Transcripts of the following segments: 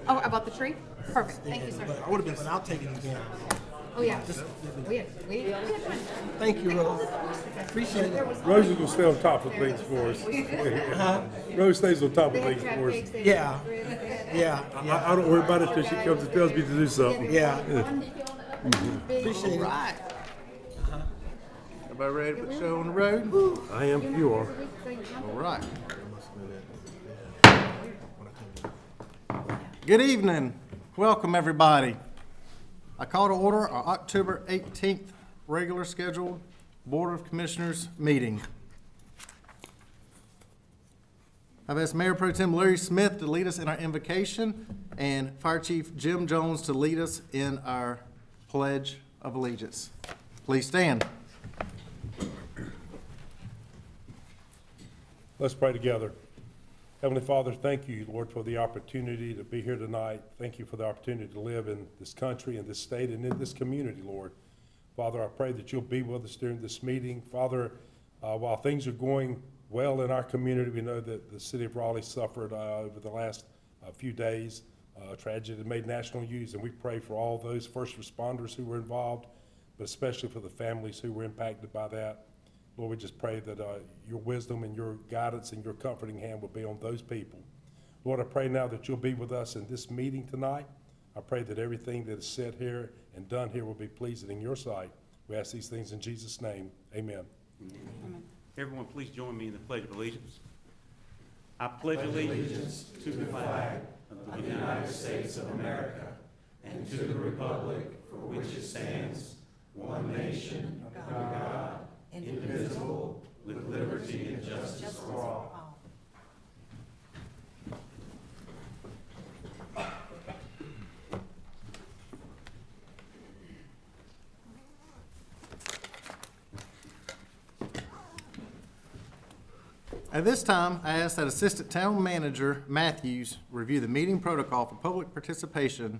Oh, about the tree? Perfect. Thank you, sir. I would have been without taking it down. Oh, yeah. We had Thank you, Rose. Appreciate it. Rose is gonna stay on top of things for us. Rose stays on top of things for us. Yeah. Yeah. I don't worry about it till she comes and tells me to do something. Yeah. Appreciate it. Right. Everybody ready to put the show on the road? I am if you are. All right. Good evening. Welcome, everybody. I call to order our October 18th regular scheduled Board of Commissioners meeting. I've asked Mayor Pro Tem Larry Smith to lead us in our invocation and Fire Chief Jim Jones to lead us in our Pledge of Allegiance. Please stand. Let's pray together. Heavenly Father, thank you, Lord, for the opportunity to be here tonight. Thank you for the opportunity to live in this country, in this state, and in this community, Lord. Father, I pray that you'll be with us during this meeting. Father, while things are going well in our community, we know that the city of Raleigh suffered over the last few days a tragedy that made national news, and we pray for all those first responders who were involved, but especially for the families who were impacted by that. Lord, we just pray that your wisdom and your guidance and your comforting hand will be on those people. Lord, I pray now that you'll be with us in this meeting tonight. I pray that everything that is said here and done here will be pleasing in your sight. We ask these things in Jesus' name. Amen. Amen. Everyone, please join me in the Pledge of Allegiance. I pledge allegiance to the flag of the United States of America and to the republic for which it stands, one nation, under God, indivisible, with liberty and justice for all. At this time, I ask that Assistant Town Manager Matthews review the meeting protocol for public participation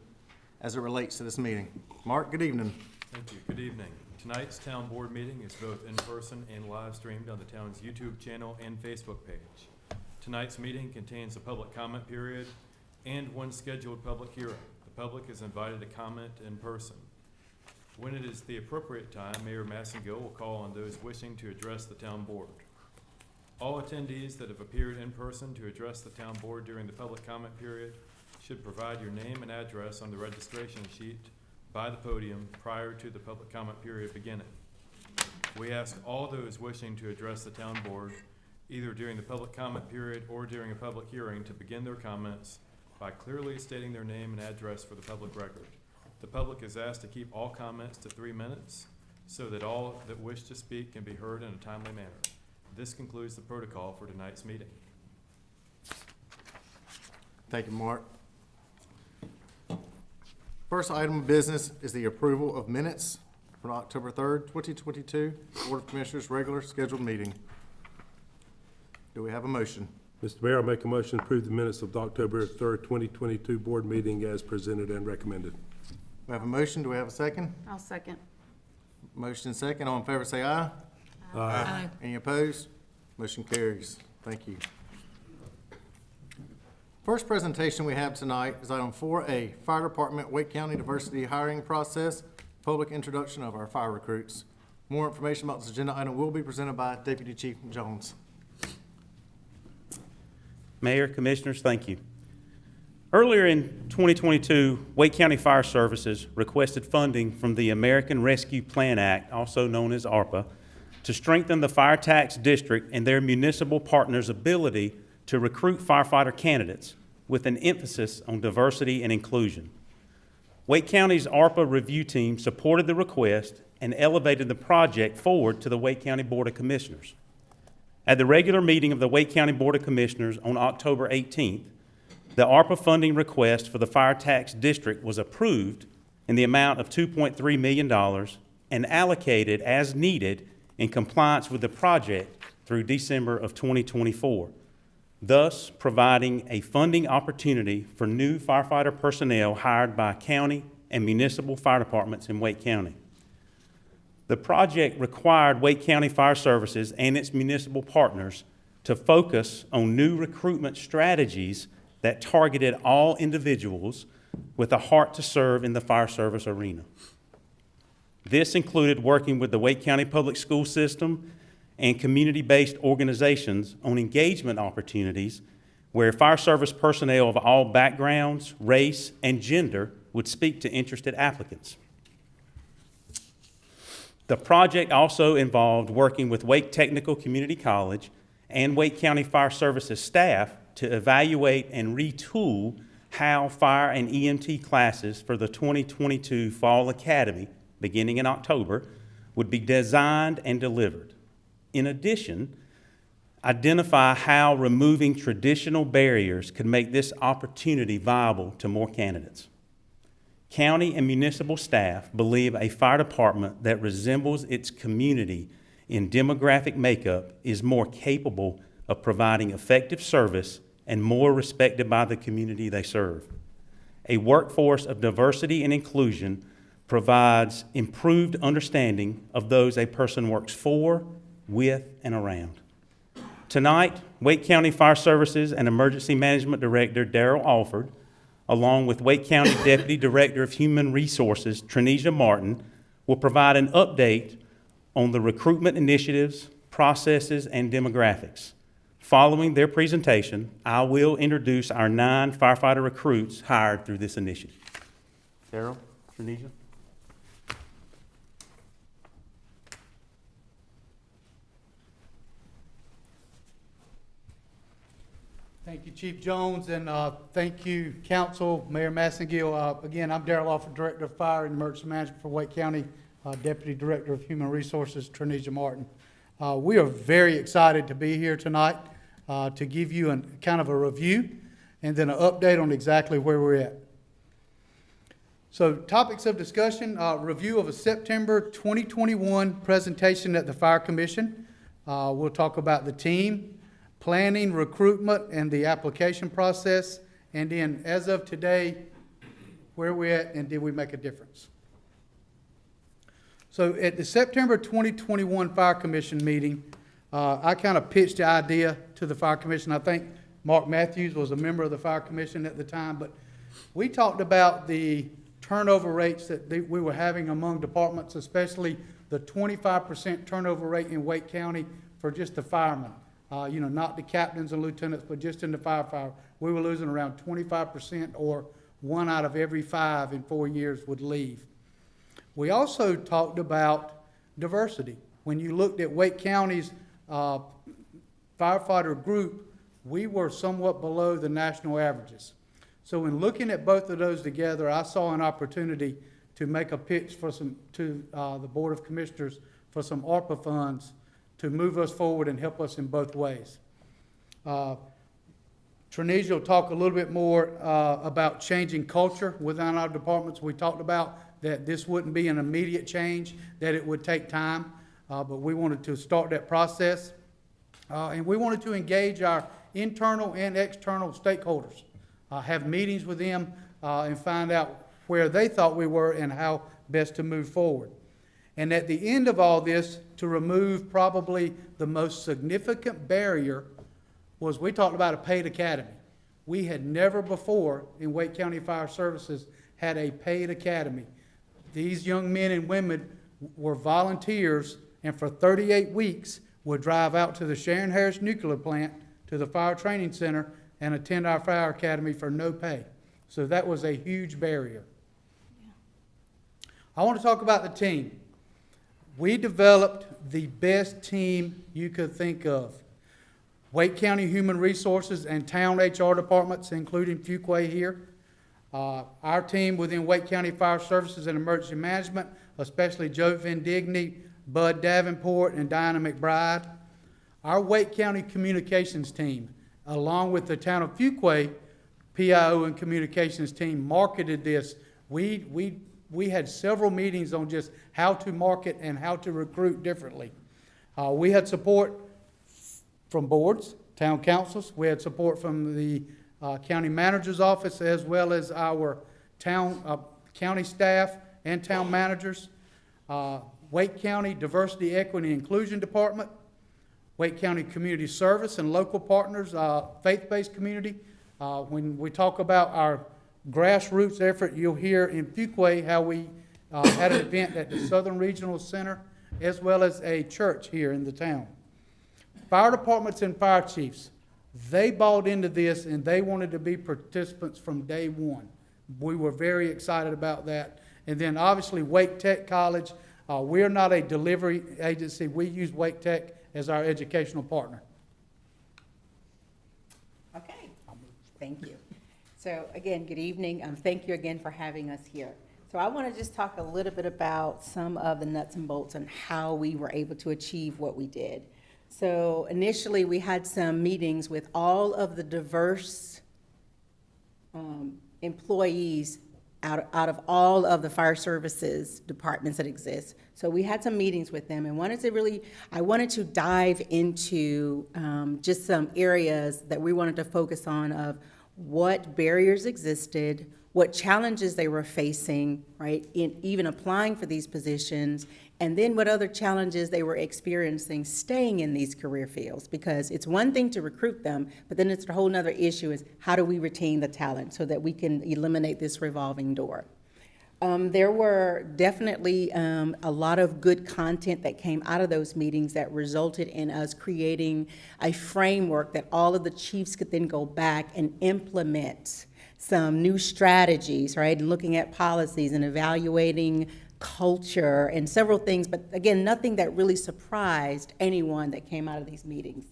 as it relates to this meeting. Mark, good evening. Thank you. Good evening. Tonight's town board meeting is both in person and live streamed on the town's YouTube channel and Facebook page. Tonight's meeting contains a public comment period and one scheduled public hearing. The public is invited to comment in person. When it is the appropriate time, Mayor Massengill will call on those wishing to address the town board. All attendees that have appeared in person to address the town board during the public comment period should provide your name and address on the registration sheet by the podium prior to the public comment period beginning. We ask all those wishing to address the town board, either during the public comment period or during a public hearing, to begin their comments by clearly stating their name and address for the public record. The public is asked to keep all comments to 3 minutes so that all that wish to speak can be heard in a timely manner. This concludes the protocol for tonight's meeting. Thank you, Mark. First item of business is the approval of minutes from October 3rd, 2022, Board of Commissioners regular scheduled meeting. Do we have a motion? Mr. Mayor, I make a motion to approve the minutes of the October 3rd, 2022 board meeting as presented and recommended. We have a motion. Do we have a second? I'll second. Motion second. All in favor say aye. Aye. Any opposed? Motion carries. Thank you. First presentation we have tonight is item 4A, Fire Department Wake County Diversity Hiring Process, public introduction of our fire recruits. More information about this agenda item will be presented by Deputy Chief Jones. Mayor, Commissioners, thank you. Earlier in 2022, Wake County Fire Services requested funding from the American Rescue Plan Act, also known as ARPA, to strengthen the fire tax district and their municipal partners' ability to recruit firefighter candidates with an emphasis on diversity and inclusion. Wake County's ARPA review team supported the request and elevated the project forward to the Wake County Board of Commissioners. At the regular meeting of the Wake County Board of Commissioners on October 18th, the ARPA funding request for the fire tax district was approved in the amount of $2.3 million and allocated as needed in compliance with the project through December of 2024, thus providing a funding opportunity for new firefighter personnel hired by county and municipal fire departments in Wake County. The project required Wake County Fire Services and its municipal partners to focus on new recruitment strategies that targeted all individuals with a heart to serve in the fire service arena. This included working with the Wake County Public School System and community-based organizations on engagement opportunities where fire service personnel of all backgrounds, race, and gender would speak to interested applicants. The project also involved working with Wake Technical Community College and Wake County Fire Services staff to evaluate and retool how fire and EMT classes for the 2022 Fall Academy, beginning in October, would be designed and delivered. In addition, identify how removing traditional barriers could make this opportunity viable to more candidates. County and municipal staff believe a fire department that resembles its community in demographic makeup is more capable of providing effective service and more respected by the community they serve. A workforce of diversity and inclusion provides improved understanding of those a person works for, with, and around. Tonight, Wake County Fire Services and Emergency Management Director Darrell Alford, along with Wake County Deputy Director of Human Resources Trenesia Martin, will provide an update on the recruitment initiatives, processes, and demographics. Following their presentation, I will introduce our 9 firefighter recruits hired through this initiative. Darrell, Trenesia. Thank you, Chief Jones, and thank you, Council, Mayor Massengill. Again, I'm Darrell Alford, Director of Fire and Emergency Management for Wake County, Deputy Director of Human Resources, Trenesia Martin. We are very excited to be here tonight to give you kind of a review and then an update on exactly where we're at. So topics of discussion, review of a September 2021 presentation at the Fire Commission. We'll talk about the team, planning, recruitment, and the application process, and then as of today, where we're at and did we make a difference. So at the September 2021 Fire Commission meeting, I kind of pitched the idea to the Fire Commission. I think Mark Matthews was a member of the Fire Commission at the time, but we talked about the turnover rates that we were having among departments, especially the 25% turnover rate in Wake County for just the firemen. Not the captains and lieutenants, but just in the firefighter. We were losing around 25%, or 1 out of every 5 in 4 years would leave. We also talked about diversity. When you looked at Wake County's firefighter group, we were somewhat below the national averages. So in looking at both of those together, I saw an opportunity to make a pitch to the Board of Commissioners for some ARPA funds to move us forward and help us in both ways. Trenesia will talk a little bit more about changing culture within our departments. We talked about that this wouldn't be an immediate change, that it would take time, but we wanted to start that process. And we wanted to engage our internal and external stakeholders, have meetings with them, and find out where they thought we were and how best to move forward. And at the end of all this, to remove probably the most significant barrier was we talked about a paid academy. We had never before in Wake County Fire Services had a paid academy. These young men and women were volunteers, and for 38 weeks would drive out to the Sharon Harris Nuclear Plant, to the Fire Training Center, and attend our fire academy for no pay. So that was a huge barrier. I want to talk about the team. We developed the best team you could think of. Wake County Human Resources and Town HR departments, including Fuquay here. Our team within Wake County Fire Services and Emergency Management, especially Joe Vendigny, Bud Davenport, and Diana McBride. Our Wake County Communications team, along with the Town of Fuquay PIO and Communications team, marketed this. We had several meetings on just how to market and how to recruit differently. We had support from boards, town councils. We had support from the county manager's office, as well as our county staff and town managers. Wake County Diversity, Equity, and Inclusion Department, Wake County Community Service and local partners, faith-based community, When we talk about our grassroots effort, you'll hear in Fuquay how we had an event at the Southern Regional Center as well as a church here in the town. Fire departments and fire chiefs, they bought into this and they wanted to be participants from day one. We were very excited about that. And then obviously Wake Tech College, we're not a delivery agency. We use Wake Tech as our educational partner. Okay, thank you. So again, good evening. Thank you again for having us here. So I want to just talk a little bit about some of the nuts and bolts on how we were able to achieve what we did. So initially, we had some meetings with all of the diverse employees out of all of the fire services departments that exist. So we had some meetings with them and I wanted to dive into just some areas that we wanted to focus on of what barriers existed, what challenges they were facing, right, in even applying for these positions, and then what other challenges they were experiencing staying in these career fields. Because it's one thing to recruit them, but then it's a whole nother issue is how do we retain the talent so that we can eliminate this revolving door. There were definitely a lot of good content that came out of those meetings that resulted in us creating a framework that all of the chiefs could then go back and implement some new strategies, right? And looking at policies and evaluating culture and several things, but again, nothing that really surprised anyone that came out of these meetings.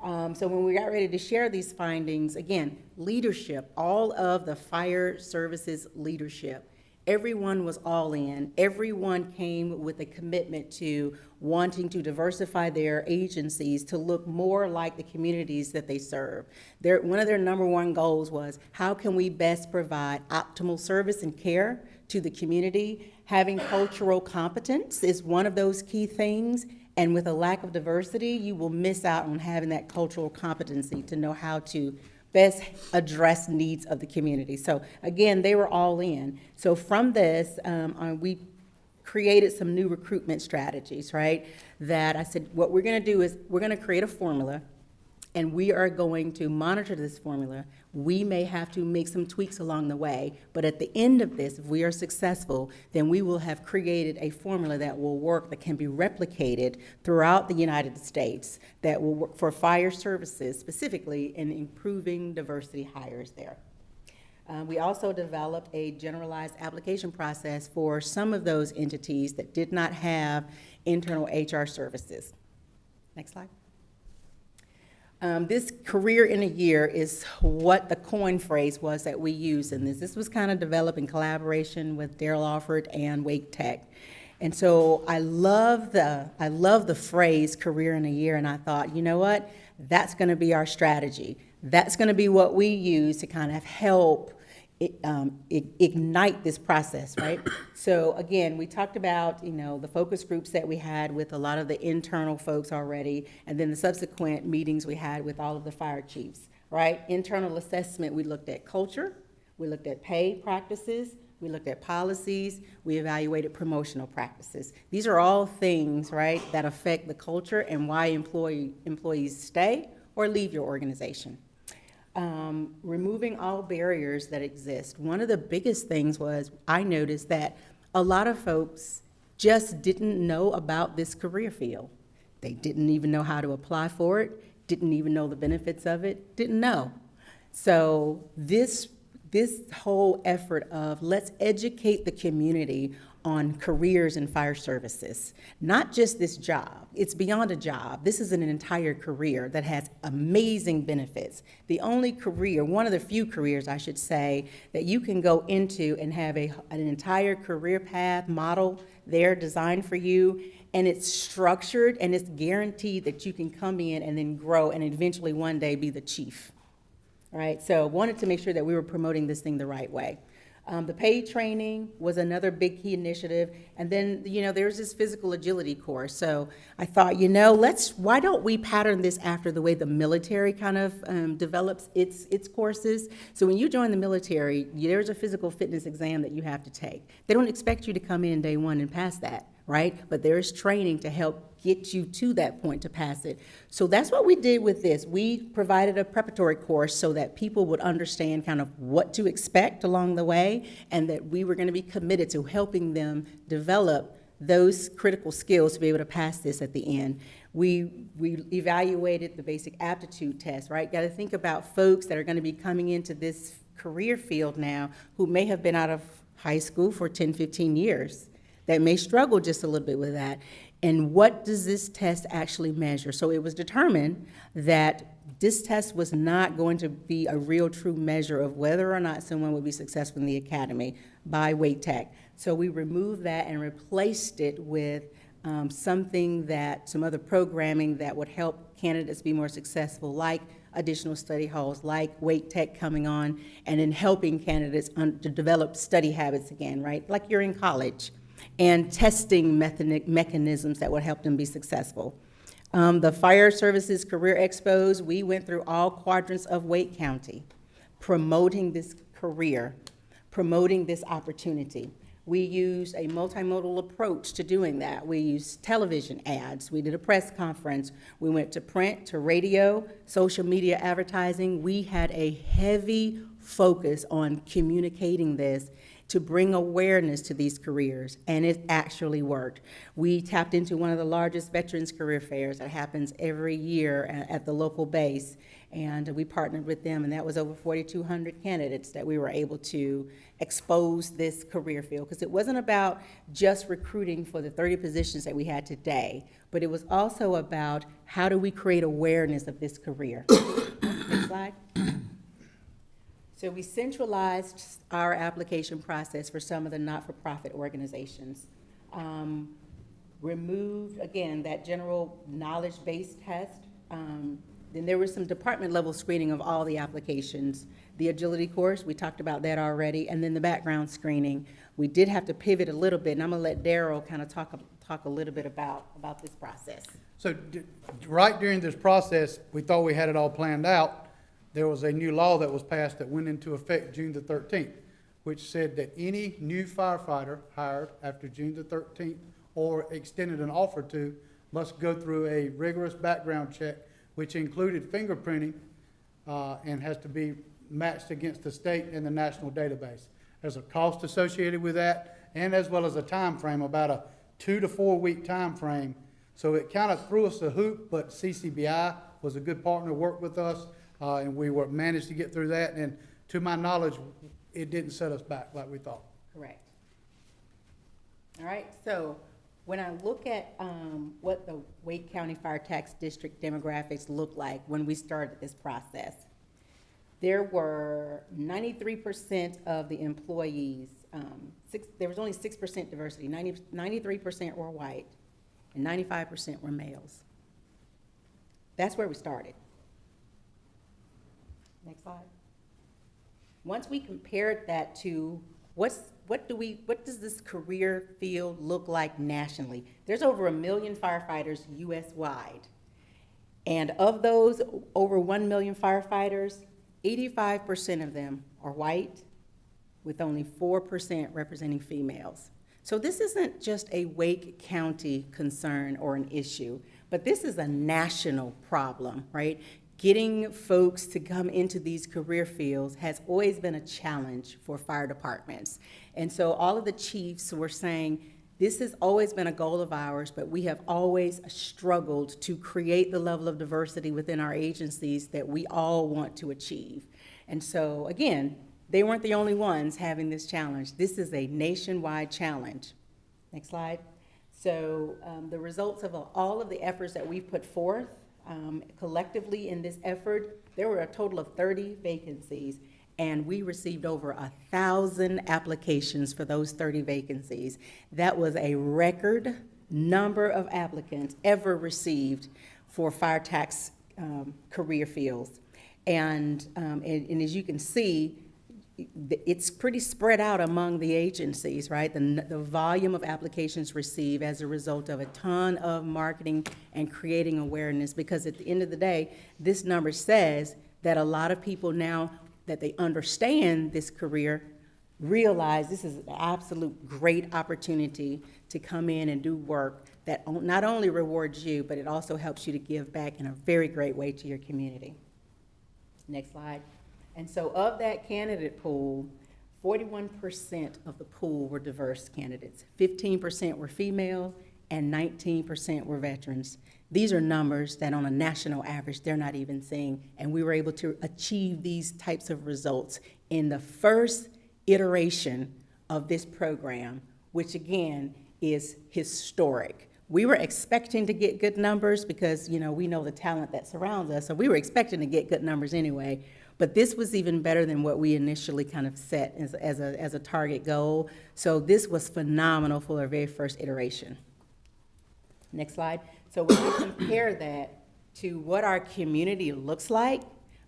So when we got ready to share these findings, again, leadership, all of the fire services leadership, everyone was all in. Everyone came with a commitment to wanting to diversify their agencies to look more like the communities that they serve. One of their number one goals was, how can we best provide optimal service and care to the community? Having cultural competence is one of those key things. And with a lack of diversity, you will miss out on having that cultural competency to know how to best address needs of the community. So again, they were all in. So from this, we created some new recruitment strategies, right? That I said, what we're gonna do is we're gonna create a formula and we are going to monitor this formula. We may have to make some tweaks along the way, but at the end of this, if we are successful, then we will have created a formula that will work, that can be replicated throughout the United States, that will work for fire services, specifically in improving diversity hires there. We also developed a generalized application process for some of those entities that did not have internal HR services. Next slide. This career in a year is what the coin phrase was that we used in this. This was kind of developed in collaboration with Daryl Alford and Wake Tech. And so I love the phrase career in a year, and I thought, you know what? That's gonna be our strategy. That's gonna be what we use to kind of help ignite this process, right? So again, we talked about, the focus groups that we had with a lot of the internal folks already, and then the subsequent meetings we had with all of the fire chiefs, right? Internal assessment, we looked at culture, we looked at pay practices, we looked at policies, we evaluated promotional practices. These are all things, right, that affect the culture and why employees stay or leave your organization. Removing all barriers that exist. One of the biggest things was I noticed that a lot of folks just didn't know about this career field. They didn't even know how to apply for it, didn't even know the benefits of it, didn't know. So this whole effort of let's educate the community on careers in fire services, not just this job. It's beyond a job. This is an entire career that has amazing benefits. The only career, one of the few careers, I should say, that you can go into and have an entire career path model there designed for you, and it's structured and it's guaranteed that you can come in and then grow and eventually one day be the chief. All right, so wanted to make sure that we were promoting this thing the right way. The paid training was another big key initiative. And then, there's this physical agility course. So I thought, why don't we pattern this after the way the military kind of develops its courses? So when you join the military, there's a physical fitness exam that you have to take. They don't expect you to come in day one and pass that, right? But there's training to help get you to that point to pass it. So that's what we did with this. We provided a preparatory course so that people would understand kind of what to expect along the way, and that we were going to be committed to helping them develop those critical skills to be able to pass this at the end. We evaluated the basic aptitude test, right? Got to think about folks that are going to be coming into this career field now who may have been out of high school for 10, 15 years, that may struggle just a little bit with that. And what does this test actually measure? So it was determined that this test was not going to be a real true measure of whether or not someone would be successful in the academy by Wake Tech. So we removed that and replaced it with some other programming that would help candidates be more successful, like additional study halls, like Wake Tech coming on, and in helping candidates to develop study habits again, right? Like you're in college, and testing mechanisms that would help them be successful. The Fire Services Career Expos, we went through all quadrants of Wake County, promoting this career, promoting this opportunity. We used a multimodal approach to doing that. We used television ads. We did a press conference. We went to print, to radio, social media advertising. We had a heavy focus on communicating this to bring awareness to these careers, and it actually worked. We tapped into one of the largest veterans career fairs that happens every year at the local base, and we partnered with them, and that was over 4,200 candidates that we were able to expose this career field, because it wasn't about just recruiting for the 30 positions that we had today, but it was also about how do we create awareness of this career. Next slide. So we centralized our application process for some of the not-for-profit organizations. Removed, again, that general knowledge-based test. Then there was some department-level screening of all the applications. The agility course, we talked about that already, and then the background screening. We did have to pivot a little bit, and I'm gonna let Daryl kind of talk a little bit about this process. So right during this process, we thought we had it all planned out. There was a new law that was passed that went into effect June the 13th, which said that any new firefighter hired after June the 13th or extended an offer to must go through a rigorous background check, which included fingerprinting and has to be matched against the state and the national database. There's a cost associated with that, and as well as a time frame, about a 2 to 4 week time frame. So it kind of threw us a hoop, but CCBI was a good partner, worked with us, and we managed to get through that. And to my knowledge, it didn't set us back like we thought. Correct. All right, so when I look at what the Wake County Fire Tax District demographics look like when we started this process, there were 93% of the employees, there was only 6% diversity, 93% were white, and 95% were males. That's where we started. Next slide. Once we compared that to what does this career field look like nationally? There's over 1 million firefighters US-wide. And of those over 1 million firefighters, 85% of them are white, with only 4% representing females. So this isn't just a Wake County concern or an issue, but this is a national problem, right? Getting folks to come into these career fields has always been a challenge for fire departments. And so all of the chiefs were saying, this has always been a goal of ours, but we have always struggled to create the level of diversity within our agencies that we all want to achieve. And so again, they weren't the only ones having this challenge. This is a nationwide challenge. Next slide. So the results of all of the efforts that we've put forth, collectively in this effort, there were a total of 30 vacancies, and we received over 1,000 applications for those 30 vacancies. That was a record number of applicants ever received for fire tax career fields. And as you can see, it's pretty spread out among the agencies, right? The volume of applications received as a result of a ton of marketing and creating awareness, because at the end of the day, this number says that a lot of people now that they understand this career realize this is an absolute great opportunity to come in and do work that not only rewards you, but it also helps you to give back in a very great way to your community. Next slide. And so of that candidate pool, 41% of the pool were diverse candidates, 15% were female, and 19% were veterans. These are numbers that on a national average, they're not even seeing, and we were able to achieve these types of results in the first iteration of this program, which again is historic. We were expecting to get good numbers because, you know, we know the talent that surrounds us, so we were expecting to get good numbers anyway. But this was even better than what we initially kind of set as a target goal. So this was phenomenal for our very first iteration. Next slide. So when you compare that to what our community looks like,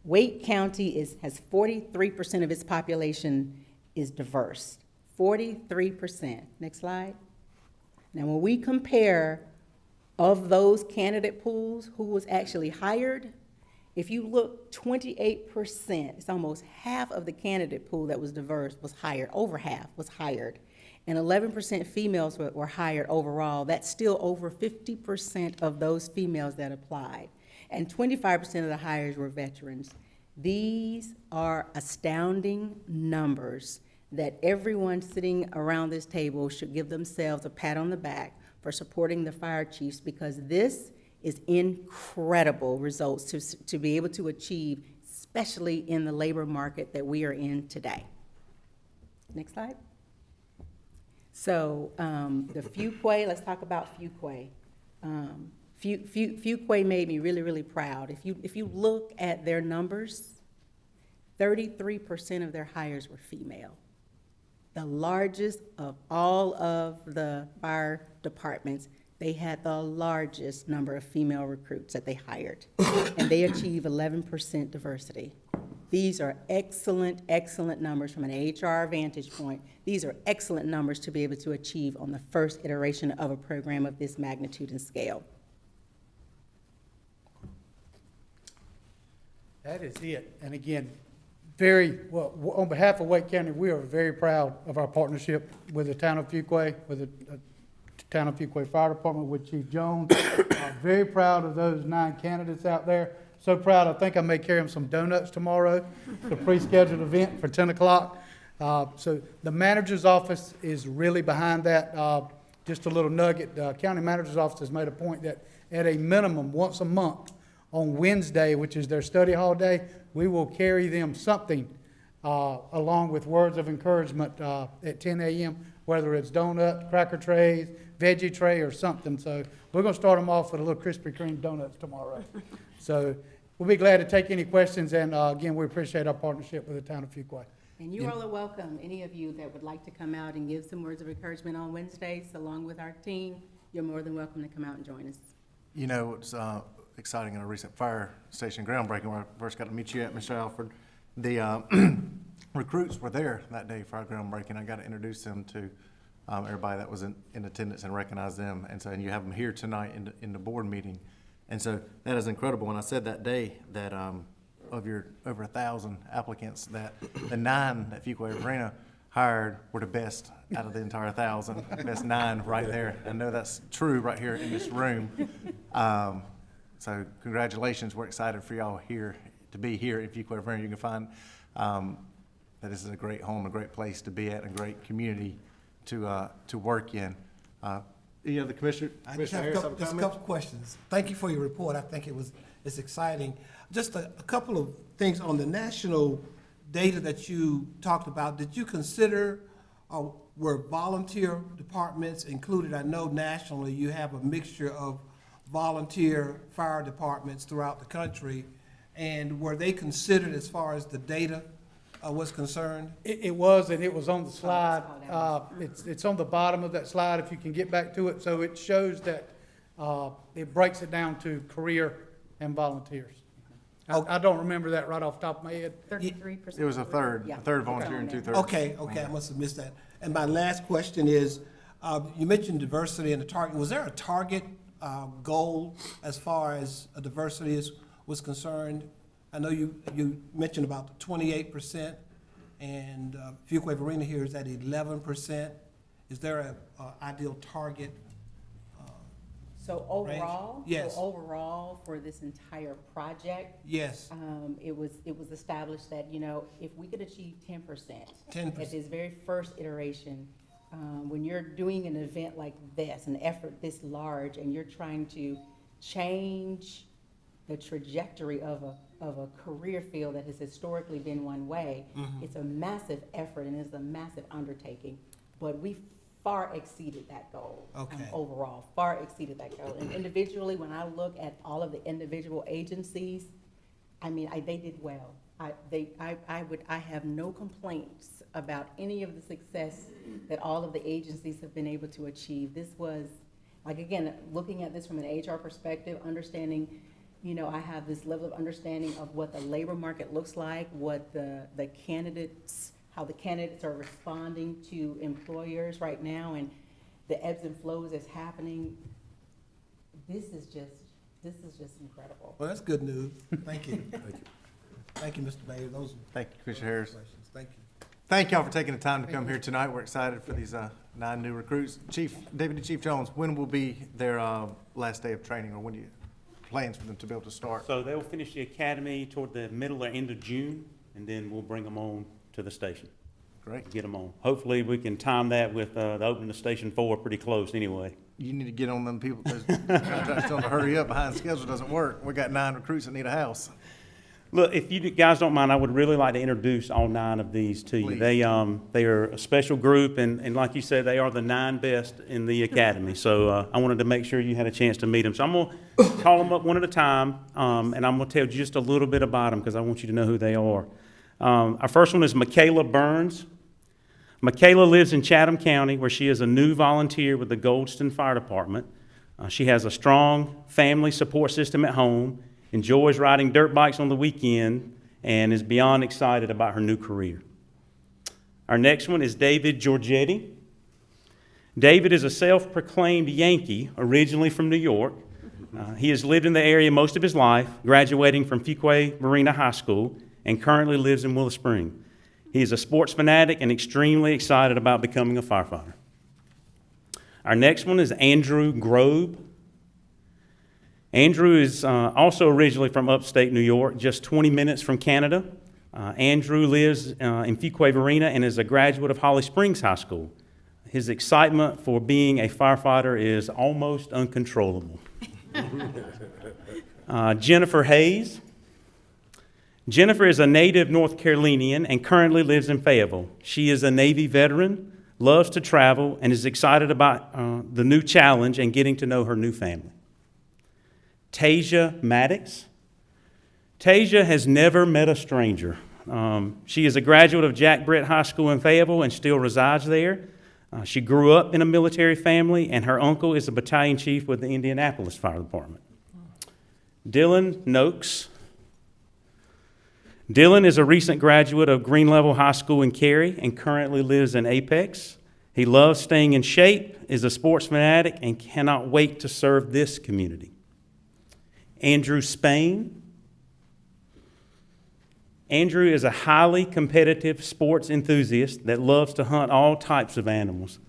Wake County has 43% of its population is diverse. 43%. Next slide. Now, when we compare of those candidate pools who was actually hired, if you look, 28%, it's almost half of the candidate pool that was diverse was hired, over half was hired. And 11% females were hired overall. That's still over 50% of those females that applied. And 25% of the hires were veterans. These are astounding numbers that everyone sitting around this table should give themselves a pat on the back for supporting the fire chiefs, because this is incredible results to be able to achieve, especially in the labor market that we are in today. Next slide. So the Fuquay, let's talk about Fuquay. Fuquay made me really, really proud. If you look at their numbers, 33% of their hires were female. The largest of all of the fire departments, they had the largest number of female recruits that they hired, and they achieved 11% diversity. These are excellent, excellent numbers from an HR vantage point. These are excellent numbers to be able to achieve on the first iteration of a program of this magnitude and scale. That is it. And again, on behalf of Wake County, we are very proud of our partnership with the town of Fuquay, with the town of Fuquay Fire Department, with Chief Jones. Very proud of those 9 candidates out there. So proud, I think I may carry them some donuts tomorrow, the pre-scheduled event for 10 o'clock. So the manager's office is really behind that. Just a little nugget, the county manager's office has made a point that at a minimum, once a month, on Wednesday, which is their study hall day, we will carry them something along with words of encouragement at 10 a.m., whether it's donuts, cracker trays, veggie tray, or something. So we're going to start them off with a little Krispy Kreme donuts tomorrow. So we'll be glad to take any questions, and again, we appreciate our partnership with the town of Fuquay. And you all are welcome. Any of you that would like to come out and give some words of encouragement on Wednesdays, along with our team, you're more than welcome to come out and join us. You know, it's exciting in a recent fire station groundbreaking where I first got to meet you at, Mr. Alfred. The recruits were there that day for our groundbreaking. I got to introduce them to everybody that was in attendance and recognize them. And so, and you have them here tonight in the board meeting. And so that is incredible. And I said that day that of your over 1,000 applicants, that the 9 that Fuquay-Varina hired were the best out of the entire 1,000, best 9 right there. I know that's true right here in this room. So congratulations. We're excited for y'all here to be here in Fuquay-Varina. You can find that this is a great home, a great place to be at, a great community to work in. Any other commissioner? I just have a couple questions. Thank you for your report. I think it's exciting. Just a couple of things on the national data that you talked about. Did you consider, were volunteer departments included? I know nationally you have a mixture of volunteer fire departments throughout the country, and were they considered as far as the data was concerned? It was, and it was on the slide. It's on the bottom of that slide if you can get back to it. So it shows that it breaks it down to career and volunteers. I don't remember that right off the top of my head. 33%. It was a third volunteer and 2/3. Okay, I must have missed that. And my last question is, you mentioned diversity and the target. Was there a target goal as far as diversity was concerned? I know you mentioned about 28%, and Fuquay-Varina here is at 11%. Is there an ideal target So overall, Yes. so overall, for this entire project, Yes, it was established that, you know, if we could achieve 10%. 10%. At this very first iteration, when you're doing an event like this, an effort this large, and you're trying to change the trajectory of a career field that has historically been one way, it's a massive effort and it's a massive undertaking. But we far exceeded that goal. Okay. Overall, far exceeded that goal. And individually, when I look at all of the individual agencies, I mean, they did well. I have no complaints about any of the success that all of the agencies have been able to achieve. This was, like, again, looking at this from an HR perspective, understanding, you know, I have this level of understanding of what the labor market looks like, what the candidates, how the candidates are responding to employers right now, and the ebbs and flows that's happening. This is just incredible. well, that's good news. Thank you. Thank you, Mr. Mayor. Those Thank you, Commissioner Harris. questions. Thank you. Thank y'all for taking the time to come here tonight. We're excited for these 9 new recruits. Deputy Chief Jones, when will be their last day of training, or when do you plans for them to be able to start? So they'll finish the academy toward the middle or end of June, and then we'll bring them on to the station. Great. Get them on. Hopefully, we can time that with the opening of Station 4 pretty close anyway. You need to get on them people. Trying to tell them to hurry up behind schedule doesn't work. We got 9 recruits that need a house. Look, if you guys don't mind, I would really like to introduce all 9 of these to you. Please. They are a special group, and like you said, they are the 9 best in the academy. So I wanted to make sure you had a chance to meet them. So I'm going to call them up one at a time, and I'm going to tell you just a little bit about them because I want you to know who they are. Our first one is Michaela Burns. Michaela lives in Chatham County, where she is a new volunteer with the Goldston Fire Department. She has a strong family support system at home, enjoys riding dirt bikes on the weekend, and is beyond excited about her new career. Our next one is David Giorgetti. David is a self-proclaimed Yankee, originally from New York. He has lived in the area most of his life, graduating from Fuquay-Varina High School, and currently lives in Willow Spring. He is a sports fanatic and extremely excited about becoming a firefighter. Our next one is Andrew Grobe. Andrew is also originally from upstate New York, just 20 minutes from Canada. Andrew lives in Fuquay-Varina and is a graduate of Holly Springs High School. His excitement for being a firefighter is almost uncontrollable. Jennifer Hayes. Jennifer is a native North Carolinian and currently lives in Fayetteville. She is a Navy veteran, loves to travel, and is excited about the new challenge and getting to know her new family. Tasia Maddox. Tasia has never met a stranger. She is a graduate of Jack Brett High School in Fayetteville and still resides there. She grew up in a military family, and her uncle is a battalion chief with the Indianapolis Fire Department. Dylan Noakes. Dylan is a recent graduate of Green Level High School in Cary and currently lives in Apex. He loves staying in shape, is a sports fanatic, and cannot wait to serve this community. Andrew Spain. Andrew is a highly competitive sports enthusiast that loves to hunt all types of animals.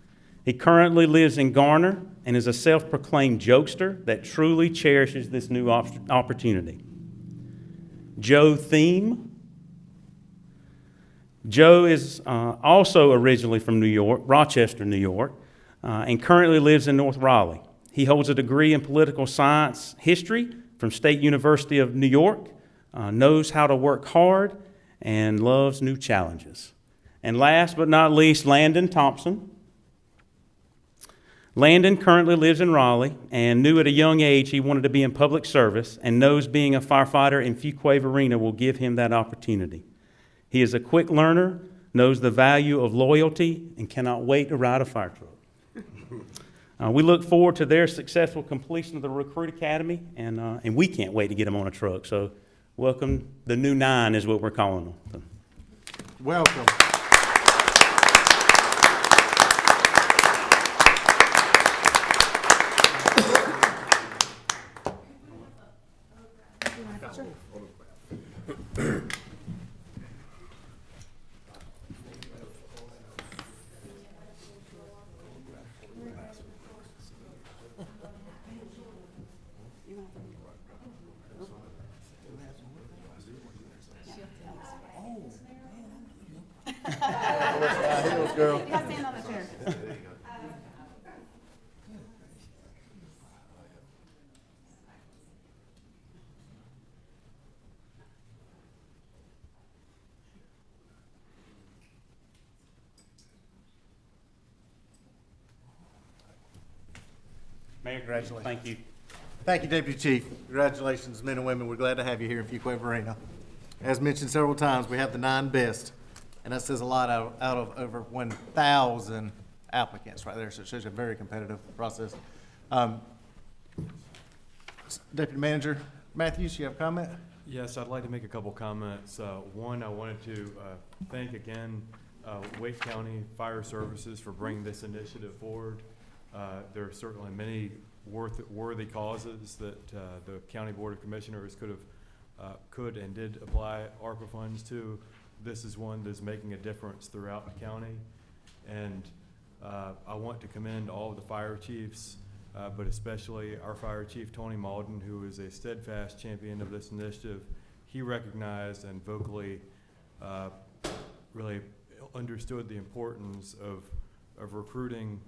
He currently lives in Garner and is a self-proclaimed jokester that truly cherishes this new opportunity. Joe Thiem. Joe is also originally from New York, Rochester, New York, and currently lives in North Raleigh. He holds a degree in political science history from State University of New York, knows how to work hard, and loves new challenges. And last but not least, Landon Thompson. Landon currently lives in Raleigh and knew at a young age he wanted to be in public service and knows being a firefighter in Fuquay-Varina will give him that opportunity. He is a quick learner, knows the value of loyalty, and cannot wait to ride a fire truck. We look forward to their successful completion of the Recruit Academy, and we can't wait to get them on a truck. So welcome, the new 9 is what we're calling them. Welcome. girl. You gotta stand on the chair. Mayor, Congratulations. thank you. Thank you, Deputy Chief. Congratulations, men and women. We're glad to have you here in Fuquay-Varina. As mentioned several times, we have the 9 best, and that says a lot out of over 1,000 applicants right there, so it shows a very competitive process. Deputy Manager Matthews, you have a comment? Yes, I'd like to make a couple comments. One, I wanted to thank again Wake County Fire Services for bringing this initiative forward. There are certainly many worthy causes that the County Board of Commissioners could and did apply ARPA funds to. This is one that's making a difference throughout the county. And I want to commend all of the fire chiefs, but especially our fire chief, Tony Malden, who is a steadfast champion of this initiative. He recognized and vocally really understood the importance of recruiting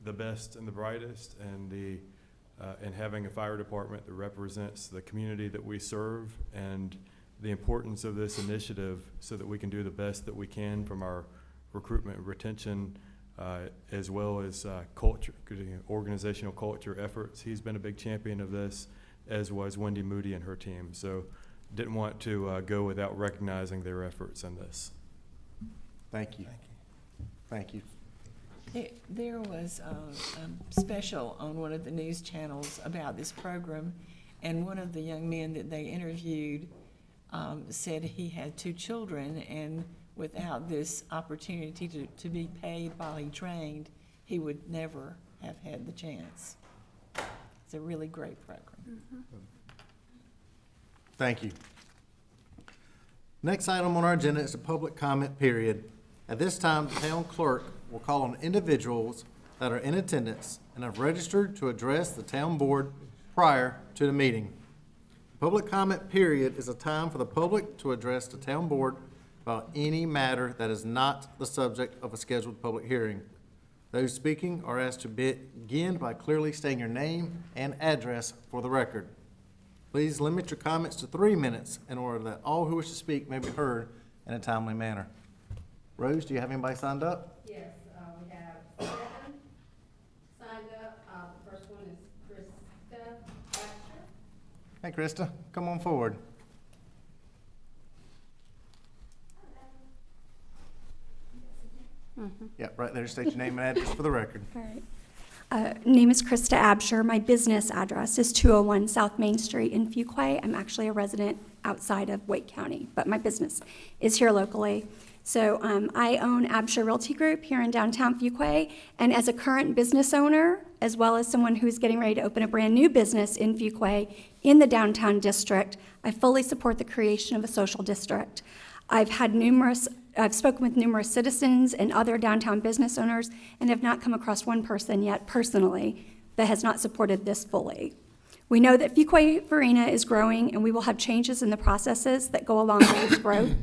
the best and the brightest, and having a fire department that represents the community that we serve, and the importance of this initiative so that we can do the best that we can from our recruitment and retention, as well as organizational culture efforts. He's been a big champion of this, as was Wendy Moody and her team. So didn't want to go without recognizing their efforts in this. Thank you. Thank you. There was a special on one of the news channels about this program, and one of the young men that they interviewed said he had 2 children, and without this opportunity to be paid while he trained, he would never have had the chance. It's a really great program. Thank you. Next item on our agenda is the public comment period. At this time, the town clerk will call on individuals that are in attendance and have registered to address the town board prior to the meeting. Public comment period is a time for the public to address the town board about any matter that is not the subject of a scheduled public hearing. Those speaking are asked to begin by clearly stating your name and address for the record. Please limit your comments to 3 minutes in order that all who wish to speak may be heard in a timely manner. Rose, do you have anybody signed up? Yes, we have 7 signed up. The first one is Krista Baxter. Hey, Krista, come on forward. Yep, right there. State your name and address for the record. All right. Name is Krista Absher. My business address is 201 South Main Street in Fuquay. I'm actually a resident outside of Wake County, but my business is here locally. So I own Absher Realty Group here in downtown Fuquay, and as a current business owner, as well as someone who's getting ready to open a brand new business in Fuquay in the downtown district, I fully support the creation of a social district. I've spoken with numerous citizens and other downtown business owners and have not come across one person yet personally that has not supported this fully. We know that Fuquay-Varina is growing, and we will have changes in the processes that go along with its growth.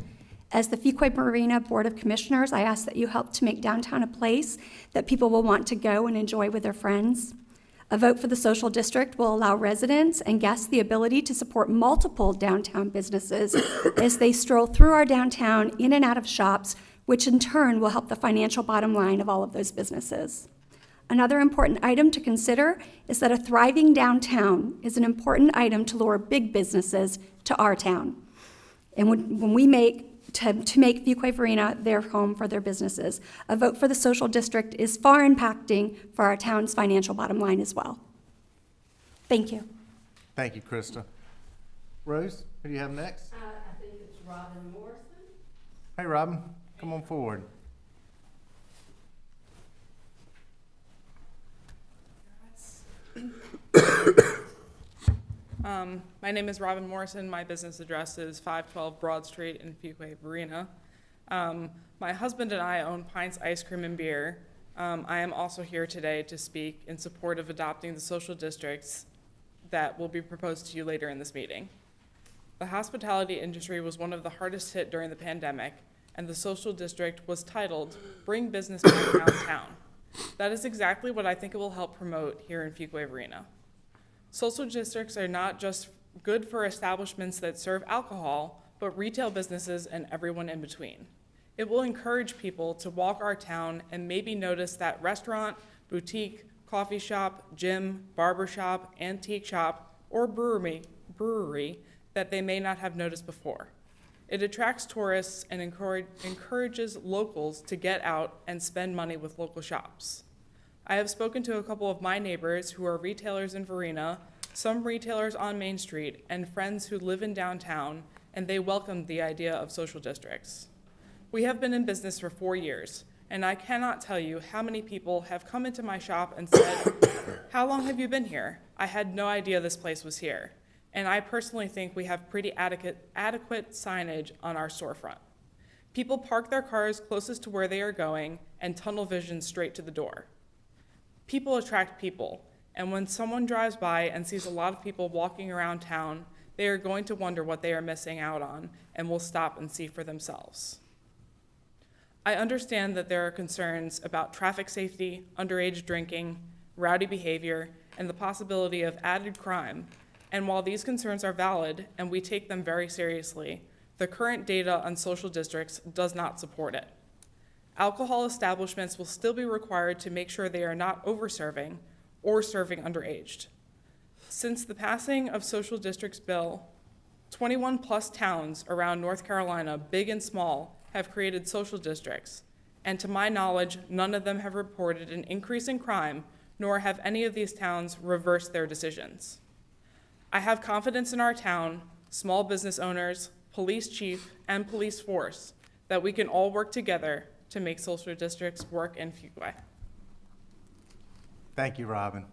As the Fuquay-Varina Board of Commissioners, I ask that you help to make downtown a place that people will want to go and enjoy with their friends. A vote for the social district will allow residents and guests the ability to support multiple downtown businesses as they stroll through our downtown in and out of shops, which in turn will help the financial bottom line of all of those businesses. Another important item to consider is that a thriving downtown is an important item to lure big businesses to our town. And when we make Fuquay-Varina their home for their businesses. A vote for the social district is far impacting for our town's financial bottom line as well. Thank you. Thank you, Krista. Rose, who do you have next? I think it's Robin Morrison. Hey, Robin, come on forward. My name is Robin Morrison. My business address is 512 Broad Street in Fuquay-Varina. My husband and I own Pints Ice Cream and Beer. I am also here today to speak in support of adopting the social districts that will be proposed to you later in this meeting. The hospitality industry was one of the hardest hit during the pandemic, and the social district was titled Bring Business Back Downtown. That is exactly what I think it will help promote here in Fuquay-Varina. Social districts are not just good for establishments that serve alcohol, but retail businesses and everyone in between. It will encourage people to walk our town and maybe notice that restaurant, boutique, coffee shop, gym, barber shop, antique shop, or brewery that they may not have noticed before. It attracts tourists and encourages locals to get out and spend money with local shops. I have spoken to a couple of my neighbors who are retailers in Varina, some retailers on Main Street, and friends who live in downtown, and they welcomed the idea of social districts. We have been in business for 4 years, and I cannot tell you how many people have come into my shop and said, "How long have you been here? I had no idea this place was here." And I personally think we have pretty adequate signage on our storefront. People park their cars closest to where they are going and tunnel vision straight to the door. People attract people, and when someone drives by and sees a lot of people walking around town, they are going to wonder what they are missing out on and will stop and see for themselves. I understand that there are concerns about traffic safety, underage drinking, rowdy behavior, and the possibility of added crime. And while these concerns are valid and we take them very seriously, the current data on social districts does not support it. Alcohol establishments will still be required to make sure they are not over-serving or serving underage. Since the passing of Social Districts Bill, 21 plus towns around North Carolina, big and small, have created social districts. And to my knowledge, none of them have reported an increase in crime, nor have any of these towns reversed their decisions. I have confidence in our town, small business owners, police chief, and police force that we can all work together to make social districts work in Fuquay. Thank you, Robin.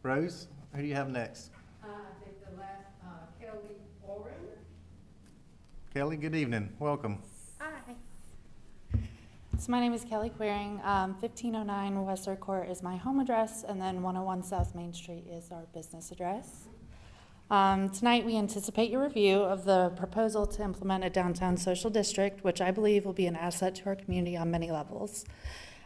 Rose, who do you have next? I think the last, Kelly Oren. Kelly, good evening. Welcome. Hi. So my name is Kelly Queering. 1509 Western Court is my home address, and then 101 South Main Street is our business address. Tonight we anticipate your review of the proposal to implement a downtown social district, which I believe will be an asset to our community on many levels.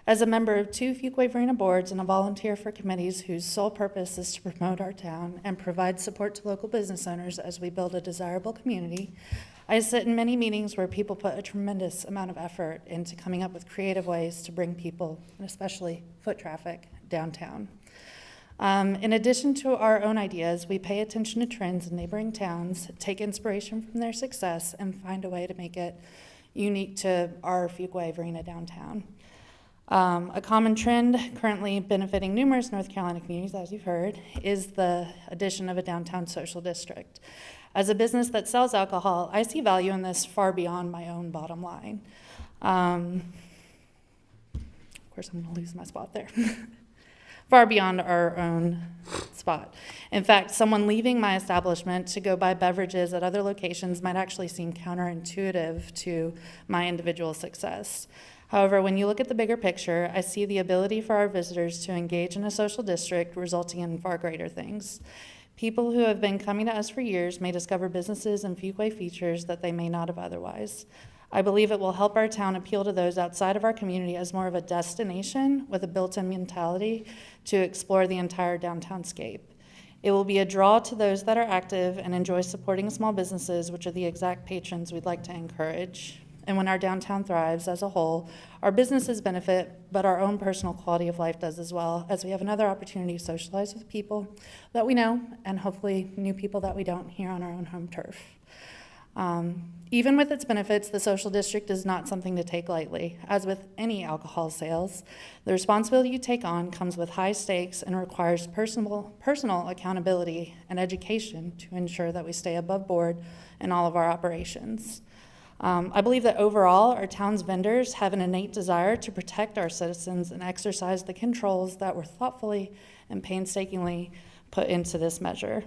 As a member of 2 Fuquay-Varina boards and a volunteer for committees whose sole purpose is to promote our town and provide support to local business owners as we build a desirable community, I sit in many meetings where people put a tremendous amount of effort into coming up with creative ways to bring people, and especially foot traffic, downtown. In addition to our own ideas, we pay attention to trends in neighboring towns, take inspiration from their success, and find a way to make it unique to our Fuquay-Varina downtown. A common trend currently benefiting numerous North Carolina communities, as you've heard, is the addition of a downtown social district. As a business that sells alcohol, I see value in this far beyond my own bottom line. Of course, I'm going to lose my spot there. Far beyond our own spot. In fact, someone leaving my establishment to go buy beverages at other locations might actually seem counterintuitive to my individual success. However, when you look at the bigger picture, I see the ability for our visitors to engage in a social district resulting in far greater things. People who have been coming to us for years may discover businesses and Fuquay features that they may not have otherwise. I believe it will help our town appeal to those outside of our community as more of a destination with a built-in mentality to explore the entire downtown scape. It will be a draw to those that are active and enjoy supporting small businesses, which are the exact patrons we'd like to encourage. And when our downtown thrives as a whole, our businesses benefit, but our own personal quality of life does as well, as we have another opportunity to socialize with people that we know, and hopefully new people that we don't here on our own home turf. Even with its benefits, the social district is not something to take lightly. As with any alcohol sales, the responsibility you take on comes with high stakes and requires personal accountability and education to ensure that we stay above board in all of our operations. I believe that overall, our town's vendors have an innate desire to protect our citizens and exercise the controls that were thoughtfully and painstakingly put into this measure.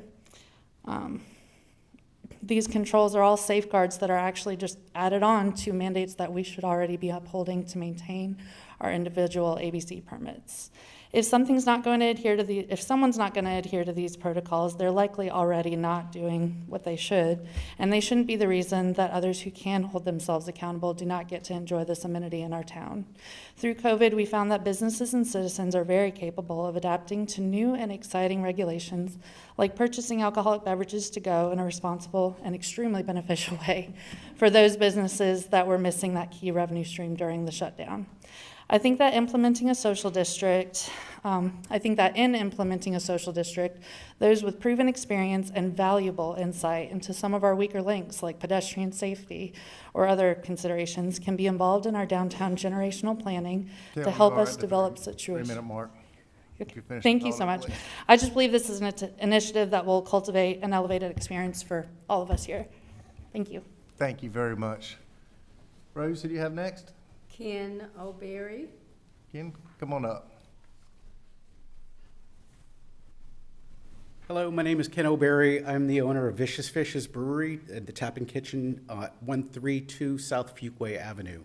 These controls are all safeguards that are actually just added on to mandates that we should already be upholding to maintain our individual ABC permits. If someone's not going to adhere to these protocols, they're likely already not doing what they should, and they shouldn't be the reason that others who can hold themselves accountable do not get to enjoy this amenity in our town. Through COVID, we found that businesses and citizens are very capable of adapting to new and exciting regulations, like purchasing alcoholic beverages to go in a responsible and extremely beneficial way for those businesses that were missing that key revenue stream during the shutdown. I think that in implementing a social district, those with proven experience and valuable insight into some of our weaker links, like pedestrian safety or other considerations, can be involved in our downtown generational planning to help us develop situations. 3-minute mark. Thank you so much. I just believe this is an initiative that will cultivate an elevated experience for all of us here. Thank you. Thank you very much. Rose, who do you have next? Ken O'Berry. Ken, come on up. Hello, my name is Ken O'Berry. I'm the owner of Vicious Fishes Brewery at the Tap and Kitchen, 132 South Fuquay Avenue.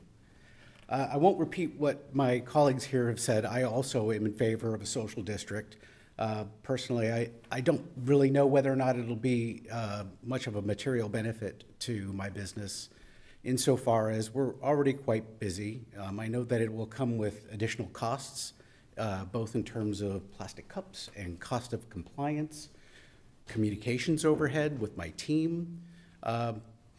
I won't repeat what my colleagues here have said. I also am in favor of a social district. Personally, I don't really know whether or not it'll be much of a material benefit to my business, insofar as we're already quite busy. I know that it will come with additional costs, both in terms of plastic cups and cost of compliance, communications overhead with my team.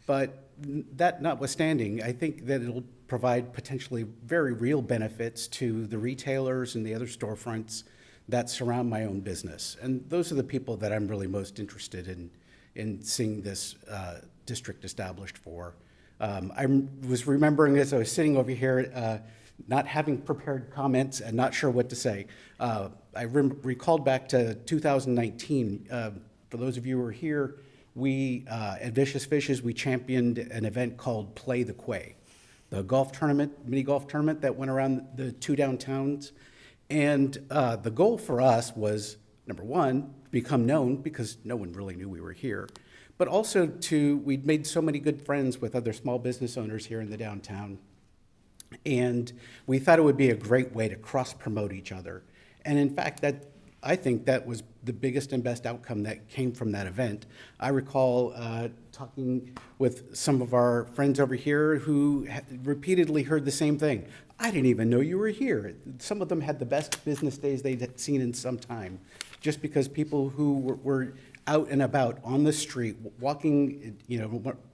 But that notwithstanding, I think that it'll provide potentially very real benefits to the retailers and the other storefronts that surround my own business. And those are the people that I'm really most interested in seeing this district established for. I was remembering as I was sitting over here, not having prepared comments and not sure what to say. I recalled back to 2019. For those of you who were here, we, at Vicious Fishes, we championed an event called Play the Quay, the golf tournament, mini golf tournament that went around the two downtowns. And the goal for us was, number one, become known, because no one really knew we were here. But also we'd made so many good friends with other small business owners here in the downtown. And we thought it would be a great way to cross-promote each other. And in fact, I think that was the biggest and best outcome that came from that event. I recall talking with some of our friends over here who repeatedly heard the same thing. I didn't even know you were here. Some of them had the best business days they'd seen in some time, just because people who were out and about on the street, walking,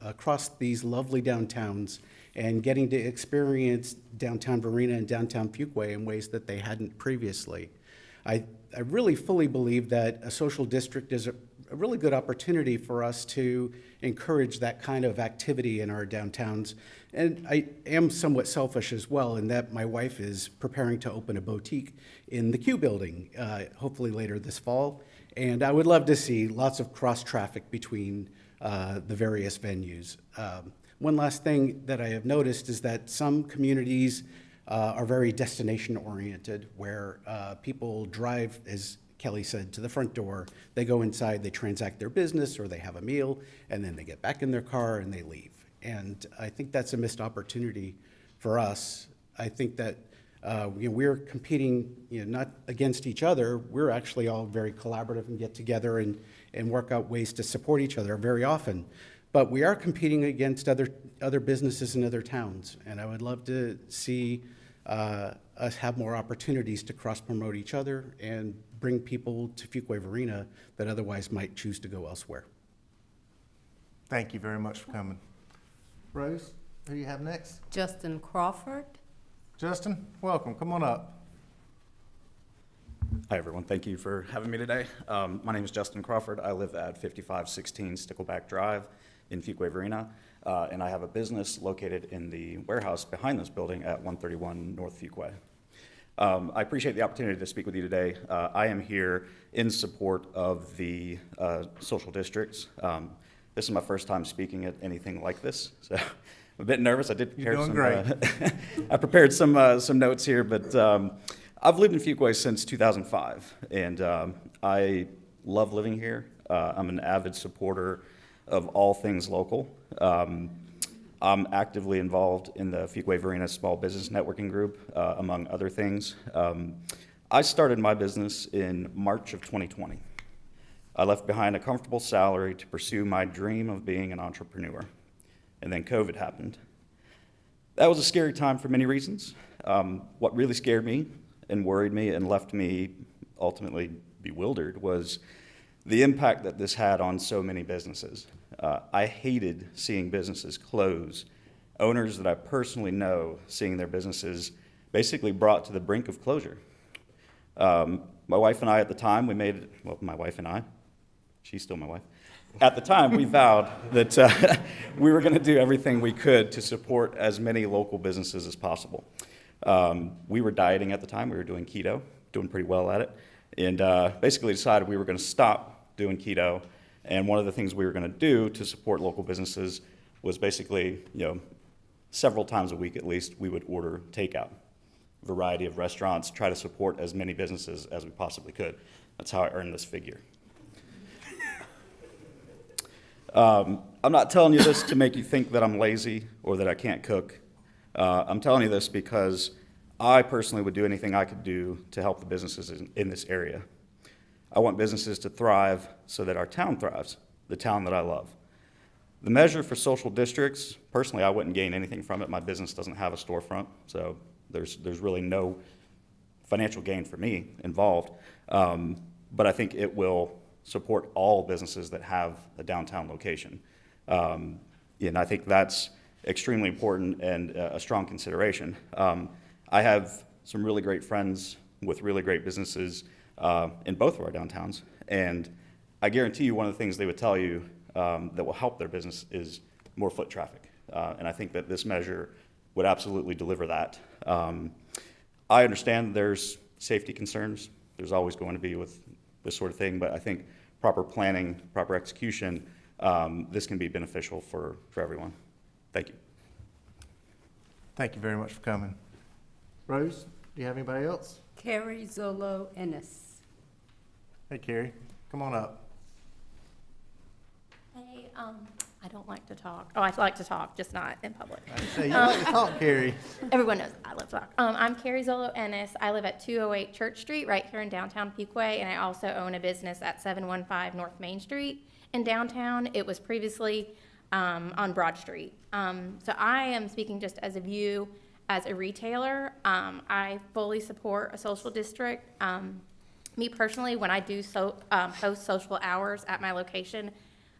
across these lovely downtowns and getting to experience downtown Varina and downtown Fuquay in ways that they hadn't previously. I really fully believe that a social district is a really good opportunity for us to encourage that kind of activity in our downtowns. And I am somewhat selfish as well, in that my wife is preparing to open a boutique in the Q building, hopefully later this fall. And I would love to see lots of cross-traffic between the various venues. One last thing that I have noticed is that some communities are very destination-oriented, where people drive, as Kelly said, to the front door, they go inside, they transact their business, or they have a meal, and then they get back in their car and they leave. And I think that's a missed opportunity for us. I think that we're competing, not against each other. We're actually all very collaborative and get together and work out ways to support each other very often. But we are competing against other businesses in other towns, and I would love to see us have more opportunities to cross-promote each other and bring people to Fuquay-Varina that otherwise might choose to go elsewhere. Thank you very much for coming. Rose, who do you have next? Justin Crawford. Justin, welcome. Come on up. Hi, everyone. Thank you for having me today. My name is Justin Crawford. I live at 5516 Stickleback Drive in Fuquay-Varina, and I have a business located in the warehouse behind this building at 131 North Fuquay. I appreciate the opportunity to speak with you today. I am here in support of the social districts. This is my first time speaking at anything like this, so I'm a bit nervous. I did prepare some. Great. I prepared some notes here, but I've lived in Fuquay since 2005, and I love living here. I'm an avid supporter of all things local. I'm actively involved in the Fuquay-Varina Small Business Networking Group, among other things. I started my business in March of 2020. I left behind a comfortable salary to pursue my dream of being an entrepreneur. And then COVID happened. That was a scary time for many reasons. What really scared me and worried me and left me ultimately bewildered was the impact that this had on so many businesses. I hated seeing businesses close, owners that I personally know seeing their businesses basically brought to the brink of closure. My wife and I at the time, my wife and I, she's still my wife. At the time, we vowed that we were going to do everything we could to support as many local businesses as possible. We were dieting at the time. We were doing keto, doing pretty well at it, and basically decided we were going to stop doing keto. And one of the things we were going to do to support local businesses was basically, several times a week at least, we would order takeout. Variety of restaurants, try to support as many businesses as we possibly could. That's how I earned this figure. I'm not telling you this to make you think that I'm lazy or that I can't cook. I'm telling you this because I personally would do anything I could do to help the businesses in this area. I want businesses to thrive so that our town thrives, the town that I love. The measure for social districts, personally, I wouldn't gain anything from it. My business doesn't have a storefront, so there's really no financial gain for me involved. But I think it will support all businesses that have a downtown location. And I think that's extremely important and a strong consideration. I have some really great friends with really great businesses in both of our downtowns, and I guarantee you one of the things they would tell you that will help their business is more foot traffic. And I think that this measure would absolutely deliver that. I understand there's safety concerns. There's always going to be with this sort of thing, but I think proper planning, proper execution, this can be beneficial for everyone. Thank you. Thank you very much for coming. Rose, do you have anybody else? Carrie Zolo Ennis. Hey, Carrie, come on up. Hey, I don't like to talk. Oh, I like to talk, just not in public. Hey, you like to talk, Carrie. Everyone knows I love to talk. I'm Carrie Zolo Ennis. I live at 208 Church Street, right here in downtown Fuquay, and I also own a business at 715 North Main Street in downtown. It was previously on Broad Street. So I am speaking just as a view as a retailer. I fully support a social district. Me personally, when I do host social hours at my location,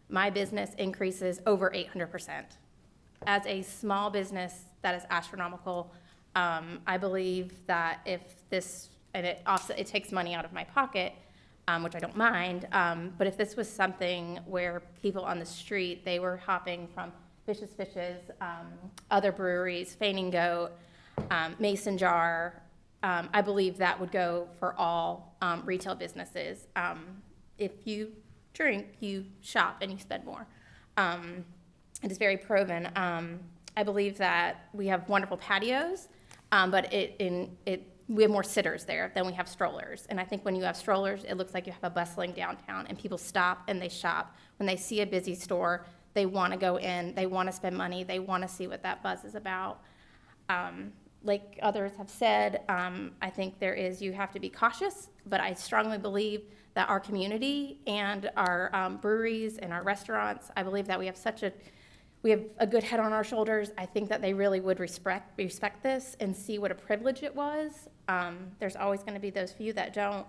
my business increases over 800%. As a small business, that is astronomical. I believe that if this, and it takes money out of my pocket, which I don't mind, but if this was something where people on the street, they were hopping from Vicious Fishes, other breweries, Fain & Goat, Mason Jar, I believe that would go for all retail businesses. If you drink, you shop, and you spend more. It is very proven. I believe that we have wonderful patios, but we have more sitters there than we have strollers. And I think when you have strollers, it looks like you have a bustling downtown, and people stop and they shop. When they see a busy store, they want to go in, they want to spend money, they want to see what that buzz is about. Like others have said, I think you have to be cautious, but I strongly believe that our community and our breweries and our restaurants, I believe that we have a good head on our shoulders. I think that they really would respect this and see what a privilege it was. There's always going to be those few that don't,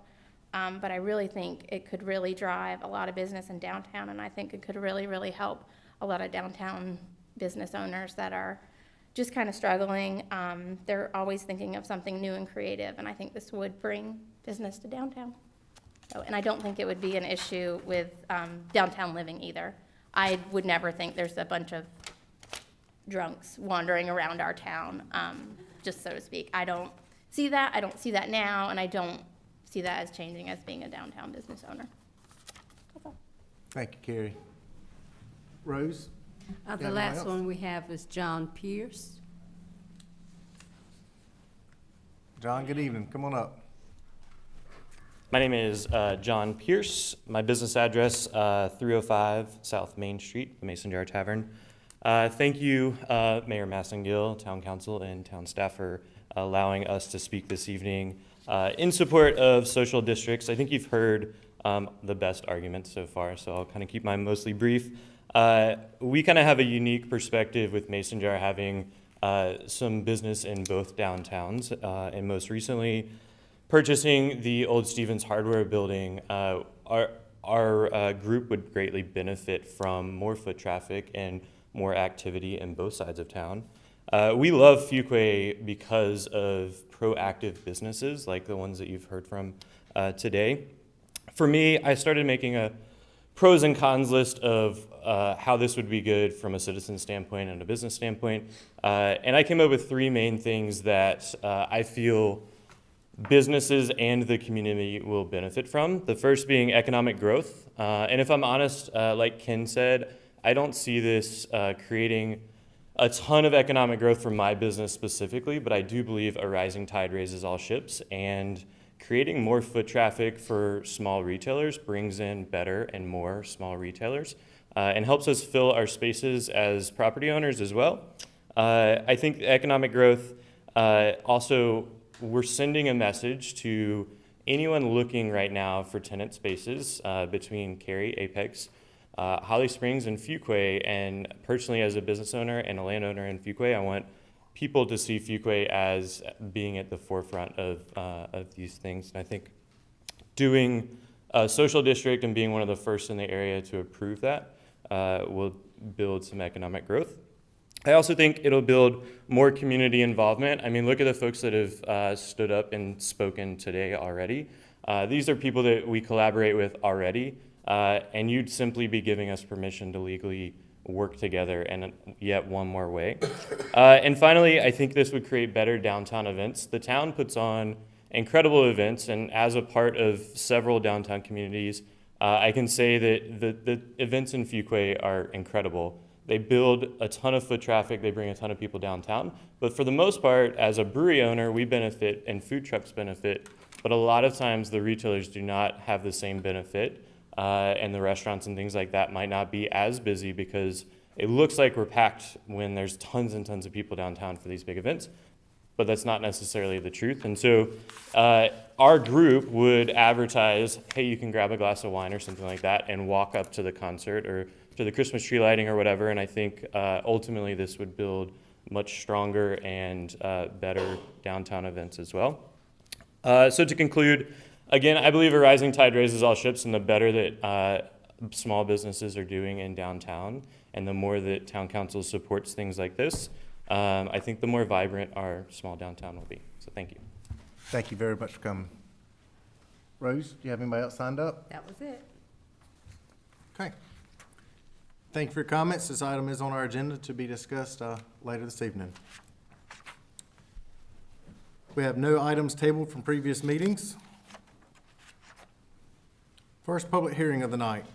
but I really think it could really drive a lot of business in downtown, and I think it could really, really help a lot of downtown business owners that are just kind of struggling. They're always thinking of something new and creative, and I think this would bring business to downtown. And I don't think it would be an issue with downtown living either. I would never think there's a bunch of drunks wandering around our town, just so to speak. I don't see that. I don't see that now, and I don't see that as changing as being a downtown business owner. That's all. Thank you, Carrie. Rose? The last one we have is John Pierce. John, good evening. Come on up. My name is John Pierce. My business address, 305 South Main Street, the Mason Jar Tavern. Thank you, Mayor Massengill, Town Council, and Town staff for allowing us to speak this evening. in support of social districts. I think you've heard the best arguments so far, so I'll kind of keep mine mostly brief. We kind of have a unique perspective with Mason Jar having some business in both downtowns, and most recently purchasing the old Stevens Hardware building. Our group would greatly benefit from more foot traffic and more activity in both sides of town. We love Fuquay because of proactive businesses like the ones that you've heard from today. For me, I started making a pros and cons list of how this would be good from a citizen standpoint and a business standpoint. And I came up with three main things that I feel businesses and the community will benefit from. The first being economic growth. And if I'm honest, like Ken said, I don't see this creating a ton of economic growth for my business specifically, but I do believe a rising tide raises all ships, and creating more foot traffic for small retailers brings in better and more small retailers and helps us fill our spaces as property owners as well. I think economic growth also, we're sending a message to anyone looking right now for tenant spaces between Cary, Apex, Holly Springs, and Fuquay. And personally, as a business owner and a landowner in Fuquay, I want people to see Fuquay as being at the forefront of these things. And I think doing a social district and being one of the first in the area to approve that will build some economic growth. I also think it'll build more community involvement. I mean, look at the folks that have stood up and spoken today already. These are people that we collaborate with already, and you'd simply be giving us permission to legally work together in yet one more way. And finally, I think this would create better downtown events. The town puts on incredible events, and as a part of several downtown communities, I can say that the events in Fuquay are incredible. They build a ton of foot traffic, they bring a ton of people downtown, but for the most part, as a brewery owner, we benefit and food trucks benefit, but a lot of times the retailers do not have the same benefit, and the restaurants and things like that might not be as busy because it looks like we're packed when there's tons and tons of people downtown for these big events, but that's not necessarily the truth. And so our group would advertise, hey, you can grab a glass of wine or something like that and walk up to the concert or to the Christmas tree lighting or whatever, and I think ultimately this would build much stronger and better downtown events as well. So to conclude, again, I believe a rising tide raises all ships, and the better that small businesses are doing in downtown, and the more that town council supports things like this, I think the more vibrant our small downtown will be. So thank you. Thank you very much for coming. Rose, do you have anybody else signed up? That was it. Okay. Thank you for your comments. This item is on our agenda to be discussed later this evening. We have no items tabled from previous meetings. First public hearing of the night.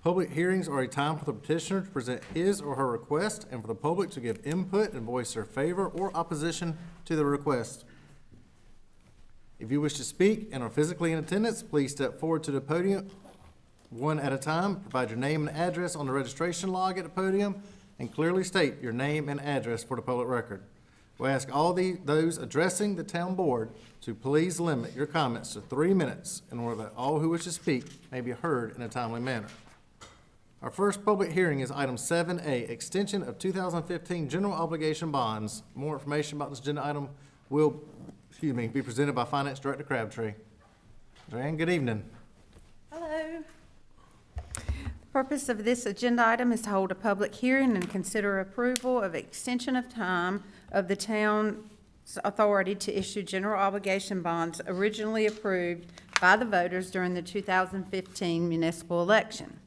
Public hearings are a time for the petitioner to present his or her request and for the public to give input and voice their favor or opposition to the request. If you wish to speak and are physically in attendance, please step forward to the podium one at a time. Provide your name and address on the registration log at the podium and clearly state your name and address for the public record. We ask all those addressing the town board to please limit your comments to 3 minutes in order that all who wish to speak may be heard in a timely manner. Our first public hearing is item 7A, extension of 2015 general obligation bonds. More information about this agenda item will, be presented by Finance Director Crabtree. Joanne, good evening. Hello. The purpose of this agenda item is to hold a public hearing and consider approval of extension of time of the town's authority to issue general obligation bonds originally approved by the voters during the 2015 municipal election.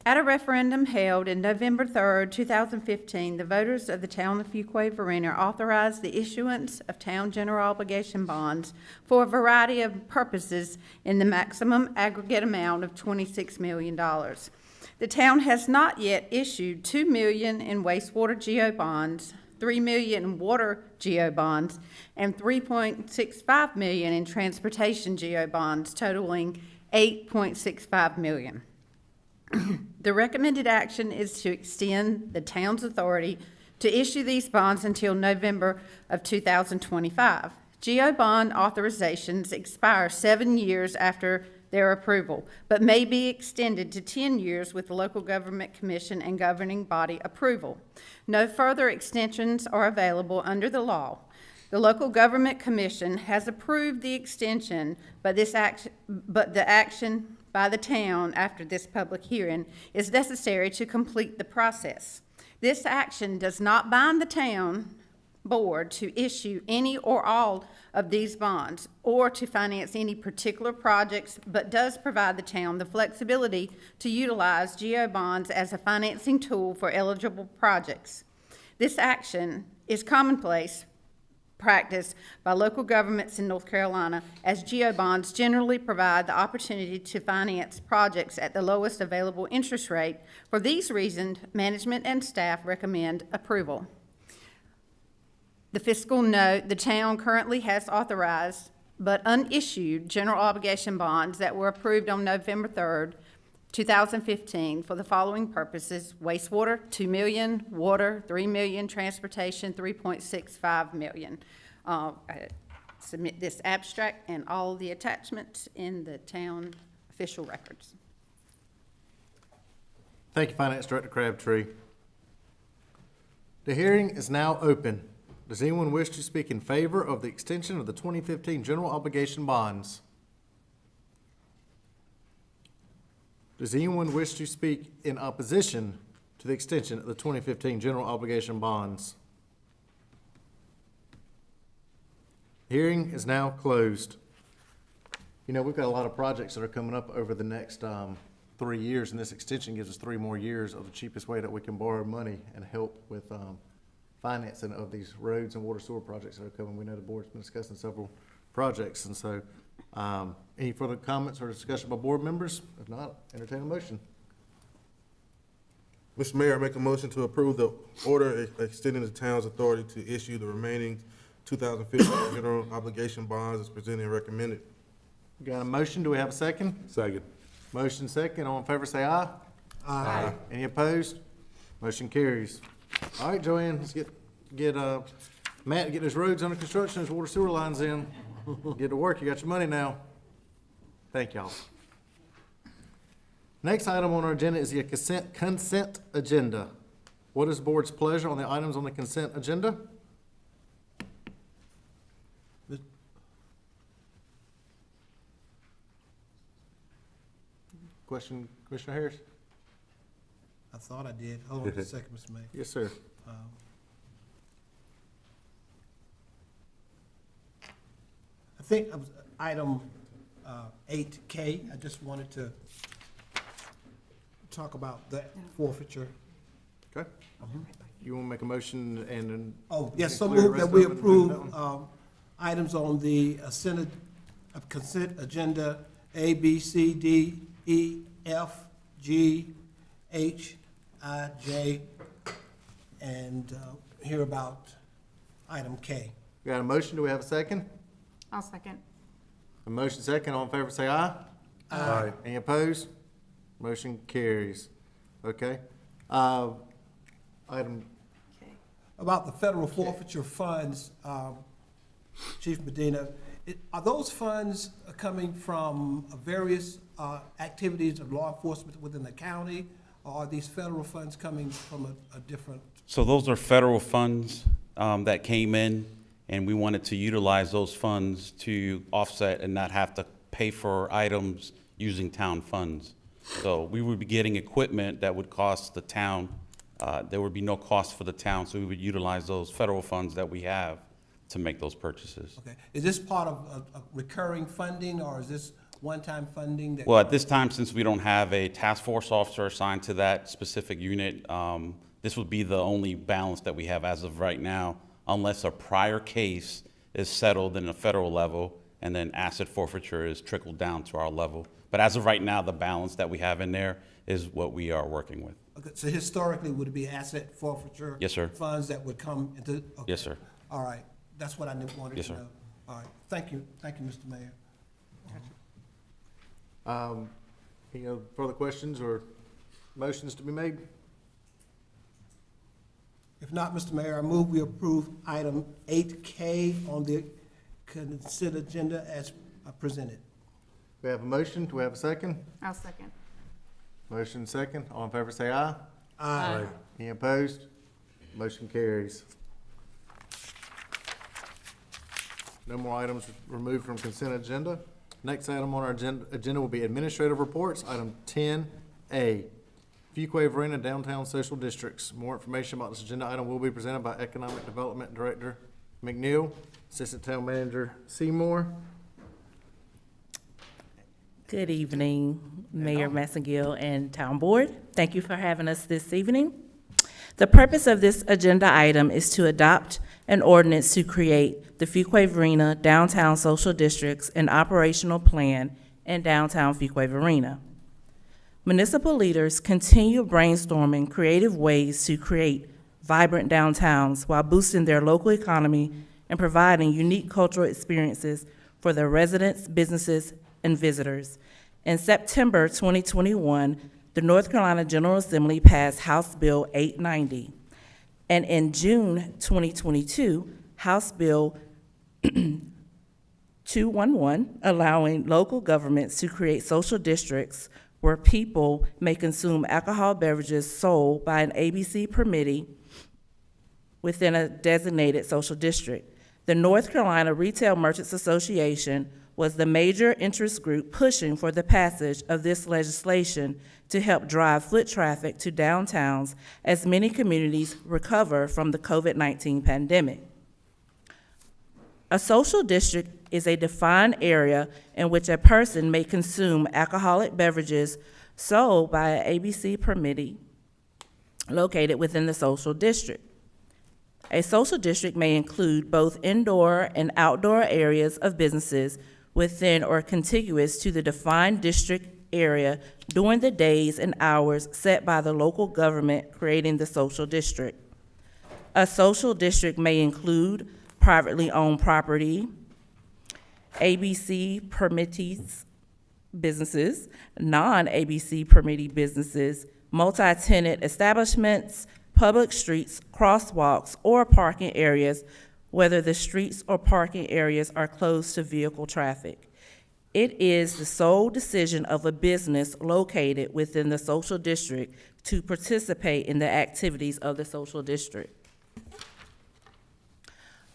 At a referendum held in November 3rd, 2015, the voters of the town of Fuquay-Varina authorized the issuance of town general obligation bonds for a variety of purposes in the maximum aggregate amount of $26 million. The town has not yet issued $2 million in wastewater GO bonds, $3 million in water GO bonds, and $3.65 million in transportation GO bonds, totaling $8.65 million. The recommended action is to extend the town's authority to issue these bonds until November of 2025. GO bond authorizations expire 7 years after their approval, but may be extended to 10 years with the local government commission and governing body approval. No further extensions are available under the law. The local government commission has approved the extension, but the action by the town after this public hearing is necessary to complete the process. This action does not bind the town board to issue any or all of these bonds or to finance any particular projects, but does provide the town the flexibility to utilize GO bonds as a financing tool for eligible projects. This action is commonplace practice by local governments in North Carolina, as GO bonds generally provide the opportunity to finance projects at the lowest available interest rate. For these reasons, management and staff recommend approval. The fiscal note: the town currently has authorized but unissued general obligation bonds that were approved on November 3rd, 2015 for the following purposes: wastewater, $2 million, water, $3 million, transportation, $3.65 million. I submit this abstract and all the attachments in the town official records. Thank you, Finance Director Crabtree. The hearing is now open. Does anyone wish to speak in favor of the extension of the 2015 general obligation bonds? Does anyone wish to speak in opposition to the extension of the 2015 general obligation bonds? Hearing is now closed. You know, we've got a lot of projects that are coming up over the next 3 years, and this extension gives us 3 more years of the cheapest way that we can borrow money and help with financing of these roads and water sewer projects that are coming. We know the board's been discussing several projects, and so any further comments or discussion by board members? If not, entertain a motion. Mr. Mayor, I make a motion to approve the order extending the town's authority to issue the remaining 2015 general obligation bonds as presented and recommended. Got a motion, do we have a second? Second. Motion second, all in favor say aye. Aye. Any opposed? Motion carries. All right, Joanne, let's get Matt to get his roads under construction, his water sewer lines in. Get to work, you got your money now. Thank y'all. Next item on our agenda is the consent agenda. What is the board's pleasure on the items on the consent agenda? Question, Commissioner Harris? I thought I did. Hold on a second, Mr. Mayor. Yes, sir. I think it was item 8K. I just wanted to talk about that forfeiture. Okay. You want to make a motion and then? Oh, yes, so move that we approve items on the consent agenda A, B, C, D, E, F, G, H, I, J, and hear about item K. We got a motion, do we have a second? I'll second. A motion second, all in favor say aye. Aye. Any opposed? Motion carries. Okay. Item, About the federal forfeiture funds, Chief Medina, are those funds coming from various activities of law enforcement within the county, or are these federal funds coming from a different? So those are federal funds that came in, and we wanted to utilize those funds to offset and not have to pay for items using town funds. So we would be getting equipment that would cost the town. There would be no cost for the town, so we would utilize those federal funds that we have to make those purchases. Okay, is this part of a recurring funding, or is this one-time funding? Well, at this time, since we don't have a task force officer assigned to that specific unit, this would be the only balance that we have as of right now, unless a prior case is settled in the federal level and then asset forfeiture is trickled down to our level. But as of right now, the balance that we have in there is what we are working with. Okay, so historically, would it be asset forfeiture? Yes, sir. Funds that would come into? Okay. Yes, sir. All right, that's what I wanted Yes, to sir. know. All right, thank you, Mr. Mayor. any other further questions or motions to be made? If not, Mr. Mayor, I move we approve item 8K on the consent agenda as presented. We have a motion. Do we have a second? I'll second. Motion second. All in favor say aye. Aye. Any opposed? Motion carries. No more items removed from consent agenda. Next item on our agenda will be administrative reports. Item 10A, Fuquay-Varina Downtown Social Districts. More information about this agenda item will be presented by Economic Development Director McNeil, Assistant Town Manager Seymour. Good evening, Mayor Massengill and Town Board. Thank you for having us this evening. The purpose of this agenda item is to adopt an ordinance to create the Fuquay-Varina Downtown Social Districts and Operational Plan in downtown Fuquay-Varina. Municipal leaders continue brainstorming creative ways to create vibrant downtowns while boosting their local economy and providing unique cultural experiences for their residents, businesses, and visitors. In September 2021, the North Carolina General Assembly passed House Bill 890. And in June 2022, House Bill 211, allowing local governments to create social districts where people may consume alcohol beverages sold by an ABC permittee within a designated social district. The North Carolina Retail Merchants Association was the major interest group pushing for the passage of this legislation to help drive foot traffic to downtowns as many communities recover from the COVID-19 pandemic. A social district is a defined area in which a person may consume alcoholic beverages sold by an ABC permittee located within the social district. A social district may include both indoor and outdoor areas of businesses within or contiguous to the defined district area during the days and hours set by the local government creating the social district. A social district may include privately owned property, ABC permittees businesses, non-ABC permittee businesses, multi-tenant establishments, public streets, crosswalks, or parking areas, whether the streets or parking areas are closed to vehicle traffic. It is the sole decision of a business located within the social district to participate in the activities of the social district.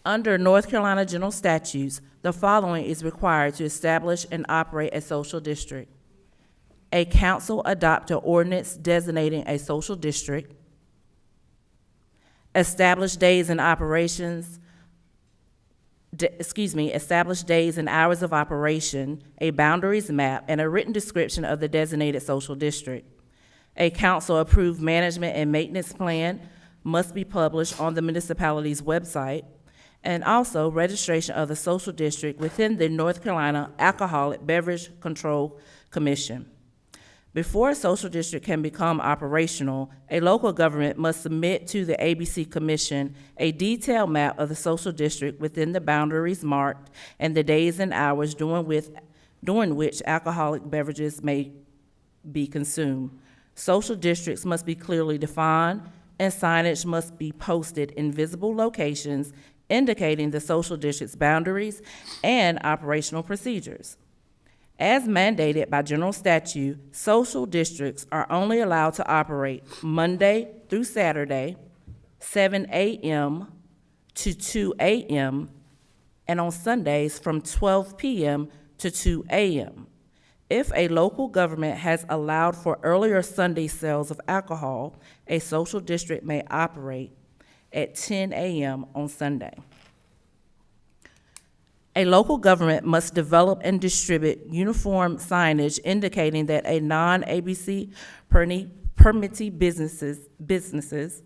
Under North Carolina General Statutes, the following is required to establish and operate a social district. A council adopt an ordinance designating a social district. Establish days and operations, establish days and hours of operation, a boundaries map, and a written description of the designated social district. A council-approved management and maintenance plan must be published on the municipality's website, and also registration of the social district within the North Carolina Alcoholic Beverage Control Commission. Before a social district can become operational, a local government must submit to the ABC Commission a detailed map of the social district within the boundaries marked and the days and hours during which alcoholic beverages may be consumed. Social districts must be clearly defined, and signage must be posted in visible locations indicating the social district's boundaries and operational procedures. As mandated by general statute, social districts are only allowed to operate Monday through Saturday, 7 a.m. to 2 a.m., and on Sundays from 12 p.m. to 2 a.m. If a local government has allowed for earlier Sunday sales of alcohol, a social district may operate at 10 a.m. on Sunday. A local government must develop and distribute uniform signage indicating that a non-ABC permittee businesses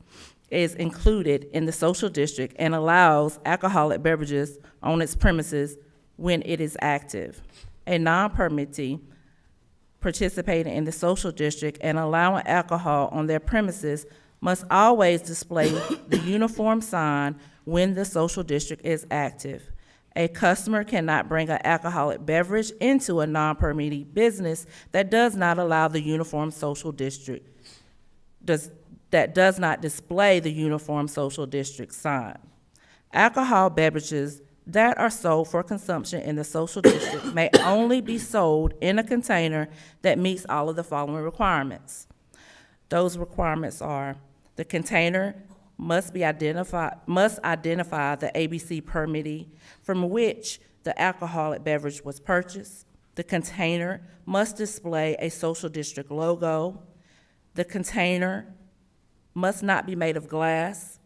is included in the social district and allows alcoholic beverages on its premises when it is active. A non-permittee participating in the social district and allowing alcohol on their premises must always display the uniform sign when the social district is active. A customer cannot bring an alcoholic beverage into a non-permittee business that does not allow the uniform social district, that does not display the uniform social district sign. Alcohol beverages that are sold for consumption in the social district may only be sold in a container that meets all of the following requirements. Those requirements are: the container must identify the ABC permittee from which the alcoholic beverage was purchased. The container must display a social district logo. The container must not be made of glass.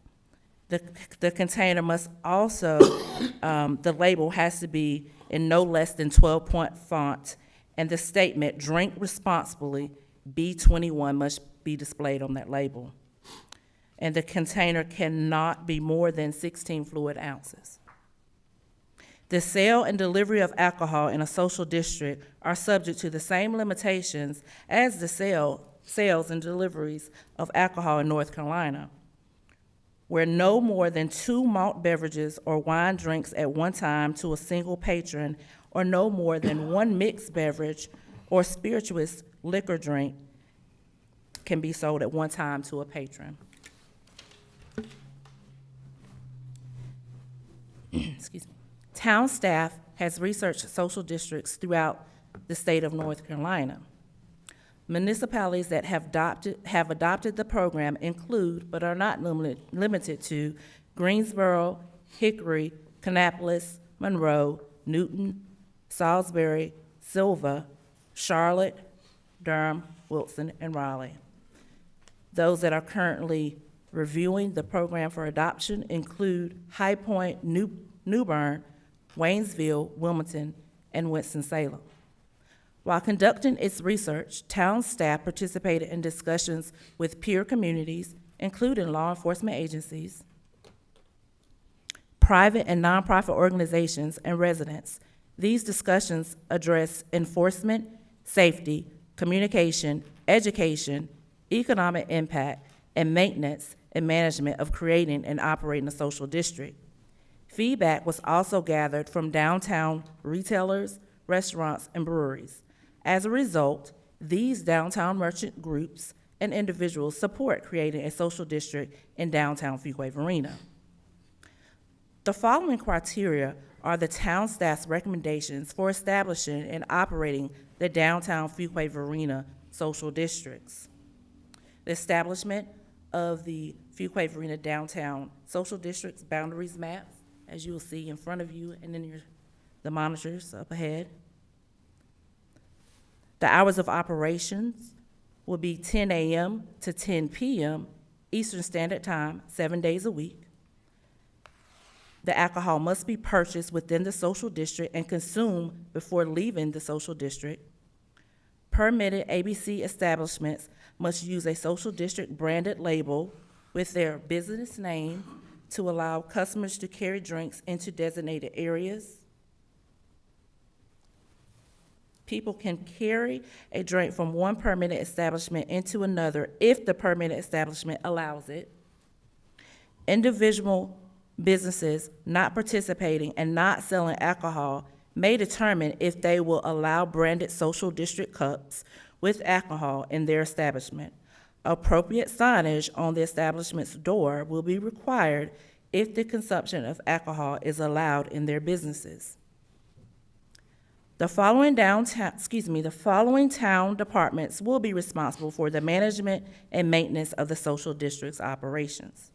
The container must also, the label has to be in no less than 12-point font, and the statement, "Drink responsibly, B21" must be displayed on that label. And the container cannot be more than 16 fluid ounces. The sale and delivery of alcohol in a social district are subject to the same limitations as the sales and deliveries of alcohol in North Carolina, where no more than 2 malt beverages or wine drinks at one time to a single patron, or no more than 1 mixed beverage or spirituous liquor drink can be sold at one time to a patron. Excuse me. Town staff has researched social districts throughout the state of North Carolina. Municipalities that have adopted the program include, but are not limited to, Greensboro, Hickory, Kannapolis, Monroe, Newton, Salisbury, Silva, Charlotte, Durham, Wilson, and Raleigh. Those that are currently reviewing the program for adoption include High Point, New Bern, Waynesville, Wilmington, and Winston-Salem. While conducting its research, town staff participated in discussions with peer communities, including law enforcement agencies, private and nonprofit organizations, and residents. These discussions address enforcement, safety, communication, education, economic impact, and maintenance and management of creating and operating a social district. Feedback was also gathered from downtown retailers, restaurants, and breweries. As a result, these downtown merchant groups and individuals support creating a social district in downtown Fuquay-Varina. The following criteria are the town staff's recommendations for establishing and operating the downtown Fuquay-Varina social districts. The establishment of the Fuquay-Varina downtown social districts boundaries maps, as you will see in front of you and in the monitors up ahead. The hours of operations will be 10 a.m. to 10 p.m. Eastern Standard Time, 7 days a week. The alcohol must be purchased within the social district and consumed before leaving the social district. Permitted ABC establishments must use a social district branded label with their business name to allow customers to carry drinks into designated areas. People can carry a drink from one permitted establishment into another if the permitted establishment allows it. Individual businesses not participating and not selling alcohol may determine if they will allow branded social district cups with alcohol in their establishment. Appropriate signage on the establishment's door will be required if the consumption of alcohol is allowed in their businesses. The following town departments will be responsible for the management and maintenance of the social district's operations.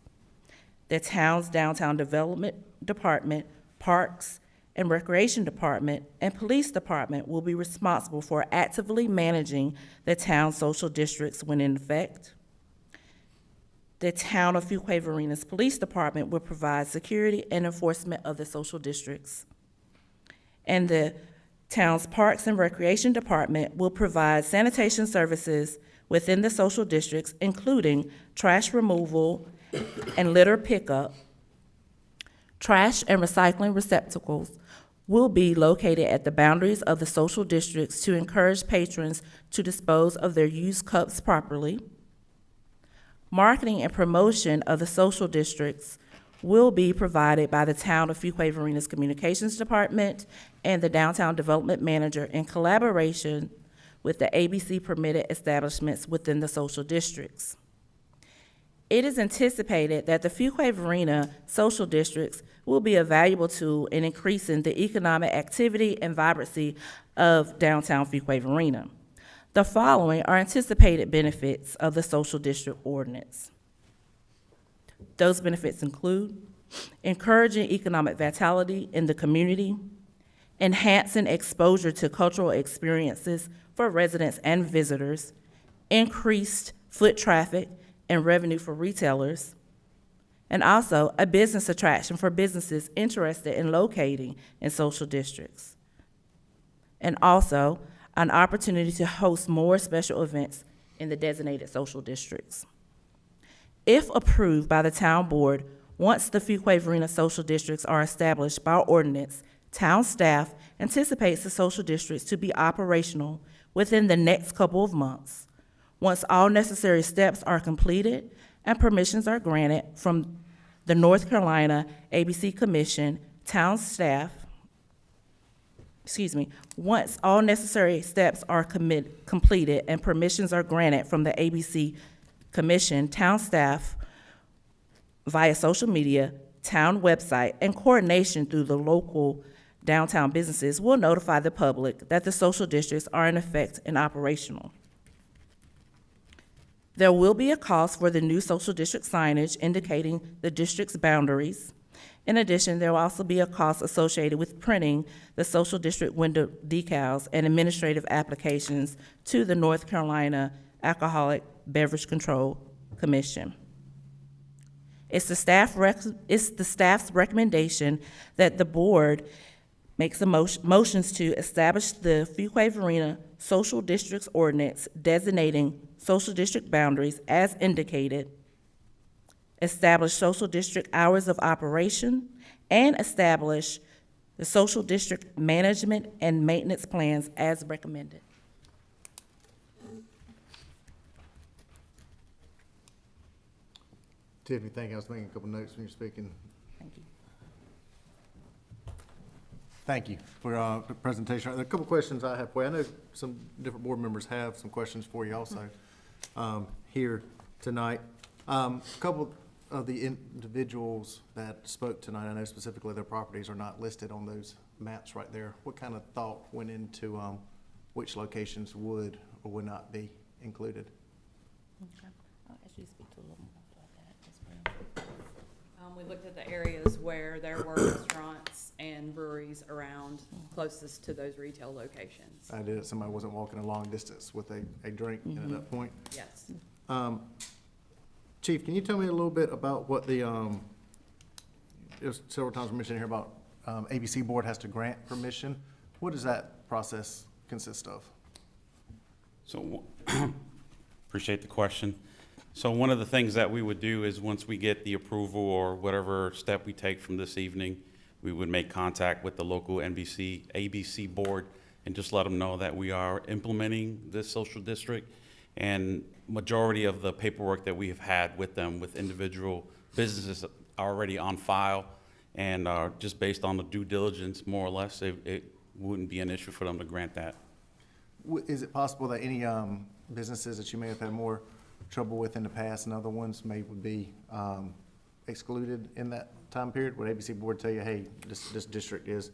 The town's downtown development department, parks and recreation department, and police department will be responsible for actively managing the town's social districts when in effect. The town of Fuquay-Varina's police department will provide security and enforcement of the social districts. And the town's parks and recreation department will provide sanitation services within the social districts, including trash removal and litter pickup. Trash and recycling receptacles will be located at the boundaries of the social districts to encourage patrons to dispose of their used cups properly. Marketing and promotion of the social districts will be provided by the town of Fuquay-Varina's Communications Department and the Downtown Development Manager in collaboration with the ABC permitted establishments within the social districts. It is anticipated that the Fuquay-Varina social districts will be a valuable tool in increasing the economic activity and vibrancy of downtown Fuquay-Varina. The following are anticipated benefits of the social district ordinance. Those benefits include encouraging economic vitality in the community, enhancing exposure to cultural experiences for residents and visitors, increased foot traffic and revenue for retailers, and also a business attraction for businesses interested in locating in social districts, and also an opportunity to host more special events in the designated social districts. If approved by the town board, once the Fuquay-Varina social districts are established by ordinance, town staff anticipates the social districts to be operational within the next couple of months. Once all necessary steps are completed and permissions are granted from the North Carolina ABC Commission, town staff, once all necessary steps are completed and permissions are granted from the ABC Commission, town staff, via social media, town website, and coordination through the local downtown businesses will notify the public that the social districts are in effect and operational. There will be a cost for the new social district signage indicating the district's boundaries. In addition, there will also be a cost associated with printing the social district window decals and administrative applications to the North Carolina Alcoholic Beverage Control Commission. It's the staff's recommendation that the board makes the motions to establish the Fuquay-Varina Social Districts Ordinance designating social district boundaries as indicated, establish social district hours of operation, and establish the social district management and maintenance plans as recommended. Tiffany, thank you. I was making a couple notes when you're speaking. Thank you. Thank you for the presentation. A couple questions I have for you. I know some different board members have some questions for you also here tonight. A couple of the individuals that spoke tonight, I know specifically their properties are not listed on those maps right there. What kind of thought went into which locations would or would not be included? Okay. I'll ask you to speak to a little more about that as well. We looked at the areas where there were restaurants and breweries around closest to those retail locations. I did it. Somebody wasn't walking a long distance with a drink at that point. Yes. Chief, can you tell me a little bit about what the, there's several times mentioned here about ABC Board has to grant permission. What does that process consist of? So, appreciate the question. So one of the things that we would do is once we get the approval or whatever step we take from this evening, we would make contact with the local ABC board and just let them know that we are implementing this social district. And majority of the paperwork that we have had with them, with individual businesses already on file, and just based on the due diligence, more or less, it wouldn't be an issue for them to grant that. Is it possible that any businesses that you may have had more trouble with in the past and other ones would be excluded in that time period? Would ABC Board tell you, hey, this district is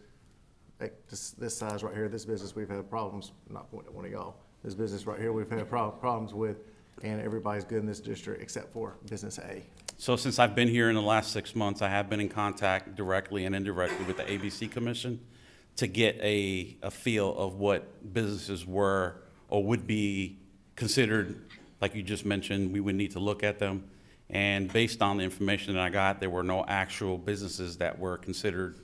this size right here, this business we've had problems, not pointing at one of y'all, this business right here we've had problems with, and everybody's good in this district except for business A? So since I've been here in the last 6 months, I have been in contact directly and indirectly with the ABC Commission to get a feel of what businesses were or would be considered. Like you just mentioned, we would need to look at them. And based on the information that I got, there were no actual businesses that were considered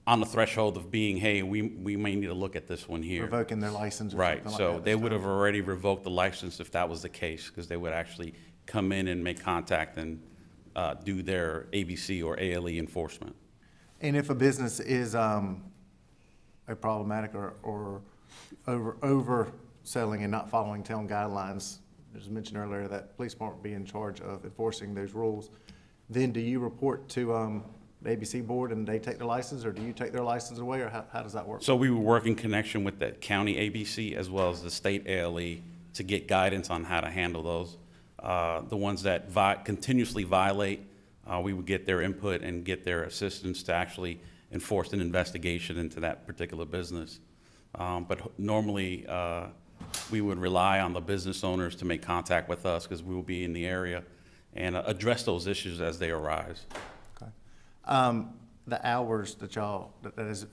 on the threshold of being, hey, we may need to look at this one here. Revoking their license or right, something so like that. they would have already revoked the license if that was the case, because they would actually come in and make contact and do their ABC or ALE enforcement. And if a business is a problematic or overselling and not following town guidelines, as mentioned earlier, that police department be in charge of enforcing those rules, then do you report to the ABC Board and they take the license, or do you take their license away, or how does that work? So we would work in connection with the county ABC as well as the state ALE to get guidance on how to handle those. the ones that continuously violate, we would get their input and get their assistance to actually enforce an investigation into that particular business. But normally, we would rely on the business owners to make contact with us because we will be in the area and address those issues as they arise. Okay. The hours that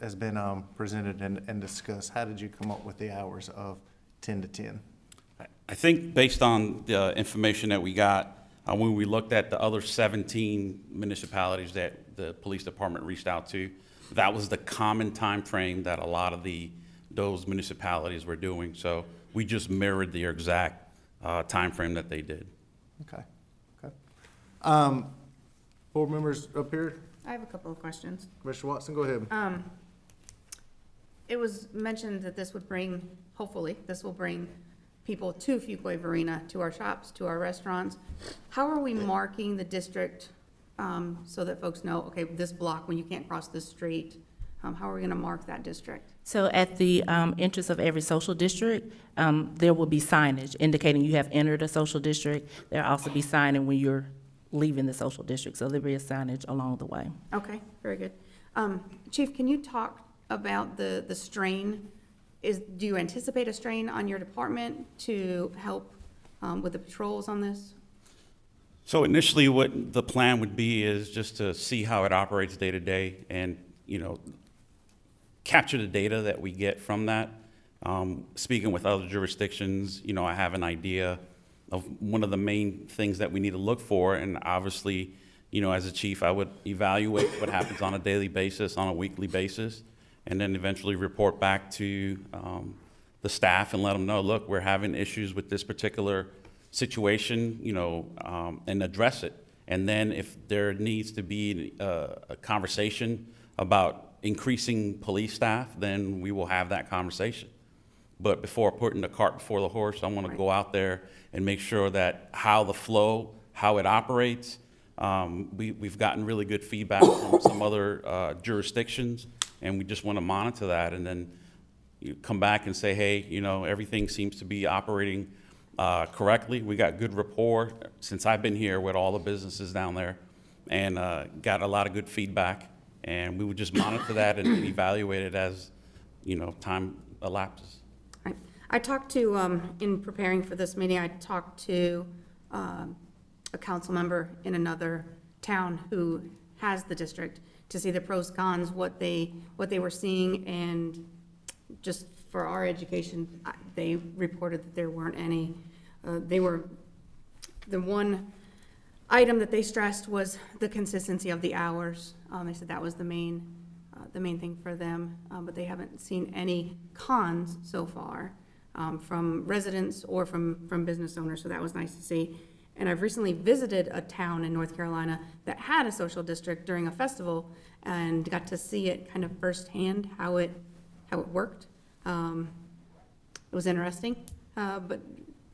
has been presented and discussed, how did you come up with the hours of 10 to 10? I think based on the information that we got, when we looked at the other 17 municipalities that the police department reached out to, that was the common time frame that a lot of those municipalities were doing. So we just mirrored the exact time frame that they did. Okay. Okay. Board members up here, I have a couple of questions. Commissioner Watson, go ahead. It was mentioned that this would bring, hopefully, this will bring people to Fuquay-Varina, to our shops, to our restaurants. How are we marking the district so that folks know, okay, this block, when you can't cross this street, how are we gonna mark that district? So at the entrance of every social district, there will be signage indicating you have entered a social district. There'll also be signing when you're leaving the social district, so there'll be a signage along the way. Okay, very good. Chief, can you talk about the strain? Do you anticipate a strain on your department to help with the patrols on this? So initially what the plan would be is just to see how it operates day to day and, capture the data that we get from that. Speaking with other jurisdictions, I have an idea of one of the main things that we need to look for. And obviously, as a chief, I would evaluate what happens on a daily basis, on a weekly basis, and then eventually report back to the staff and let them know, look, we're having issues with this particular situation, and address it. And then if there needs to be a conversation about increasing police staff, then we will have that conversation. But before putting the cart before the horse, I want to go out there and make sure that how it operates. We've gotten really good feedback from some other jurisdictions, and we just want to monitor that. And then you come back and say, hey, everything seems to be operating correctly. We got good rapport since I've been here with all the businesses down there, and got a lot of good feedback. And we would just monitor that and evaluate it as, time elapses. Right. I talked to, in preparing for this meeting, I talked to a council member in another town who has the district to see the pros, cons, what they were seeing, and just for our education, they reported that there weren't any. The one item that they stressed was the consistency of the hours. They said that was the main thing for them, but they haven't seen any cons so far from residents or from business owners, so that was nice to see. And I've recently visited a town in North Carolina that had a social district during a festival and got to see it kind of firsthand, how it worked. It was interesting, but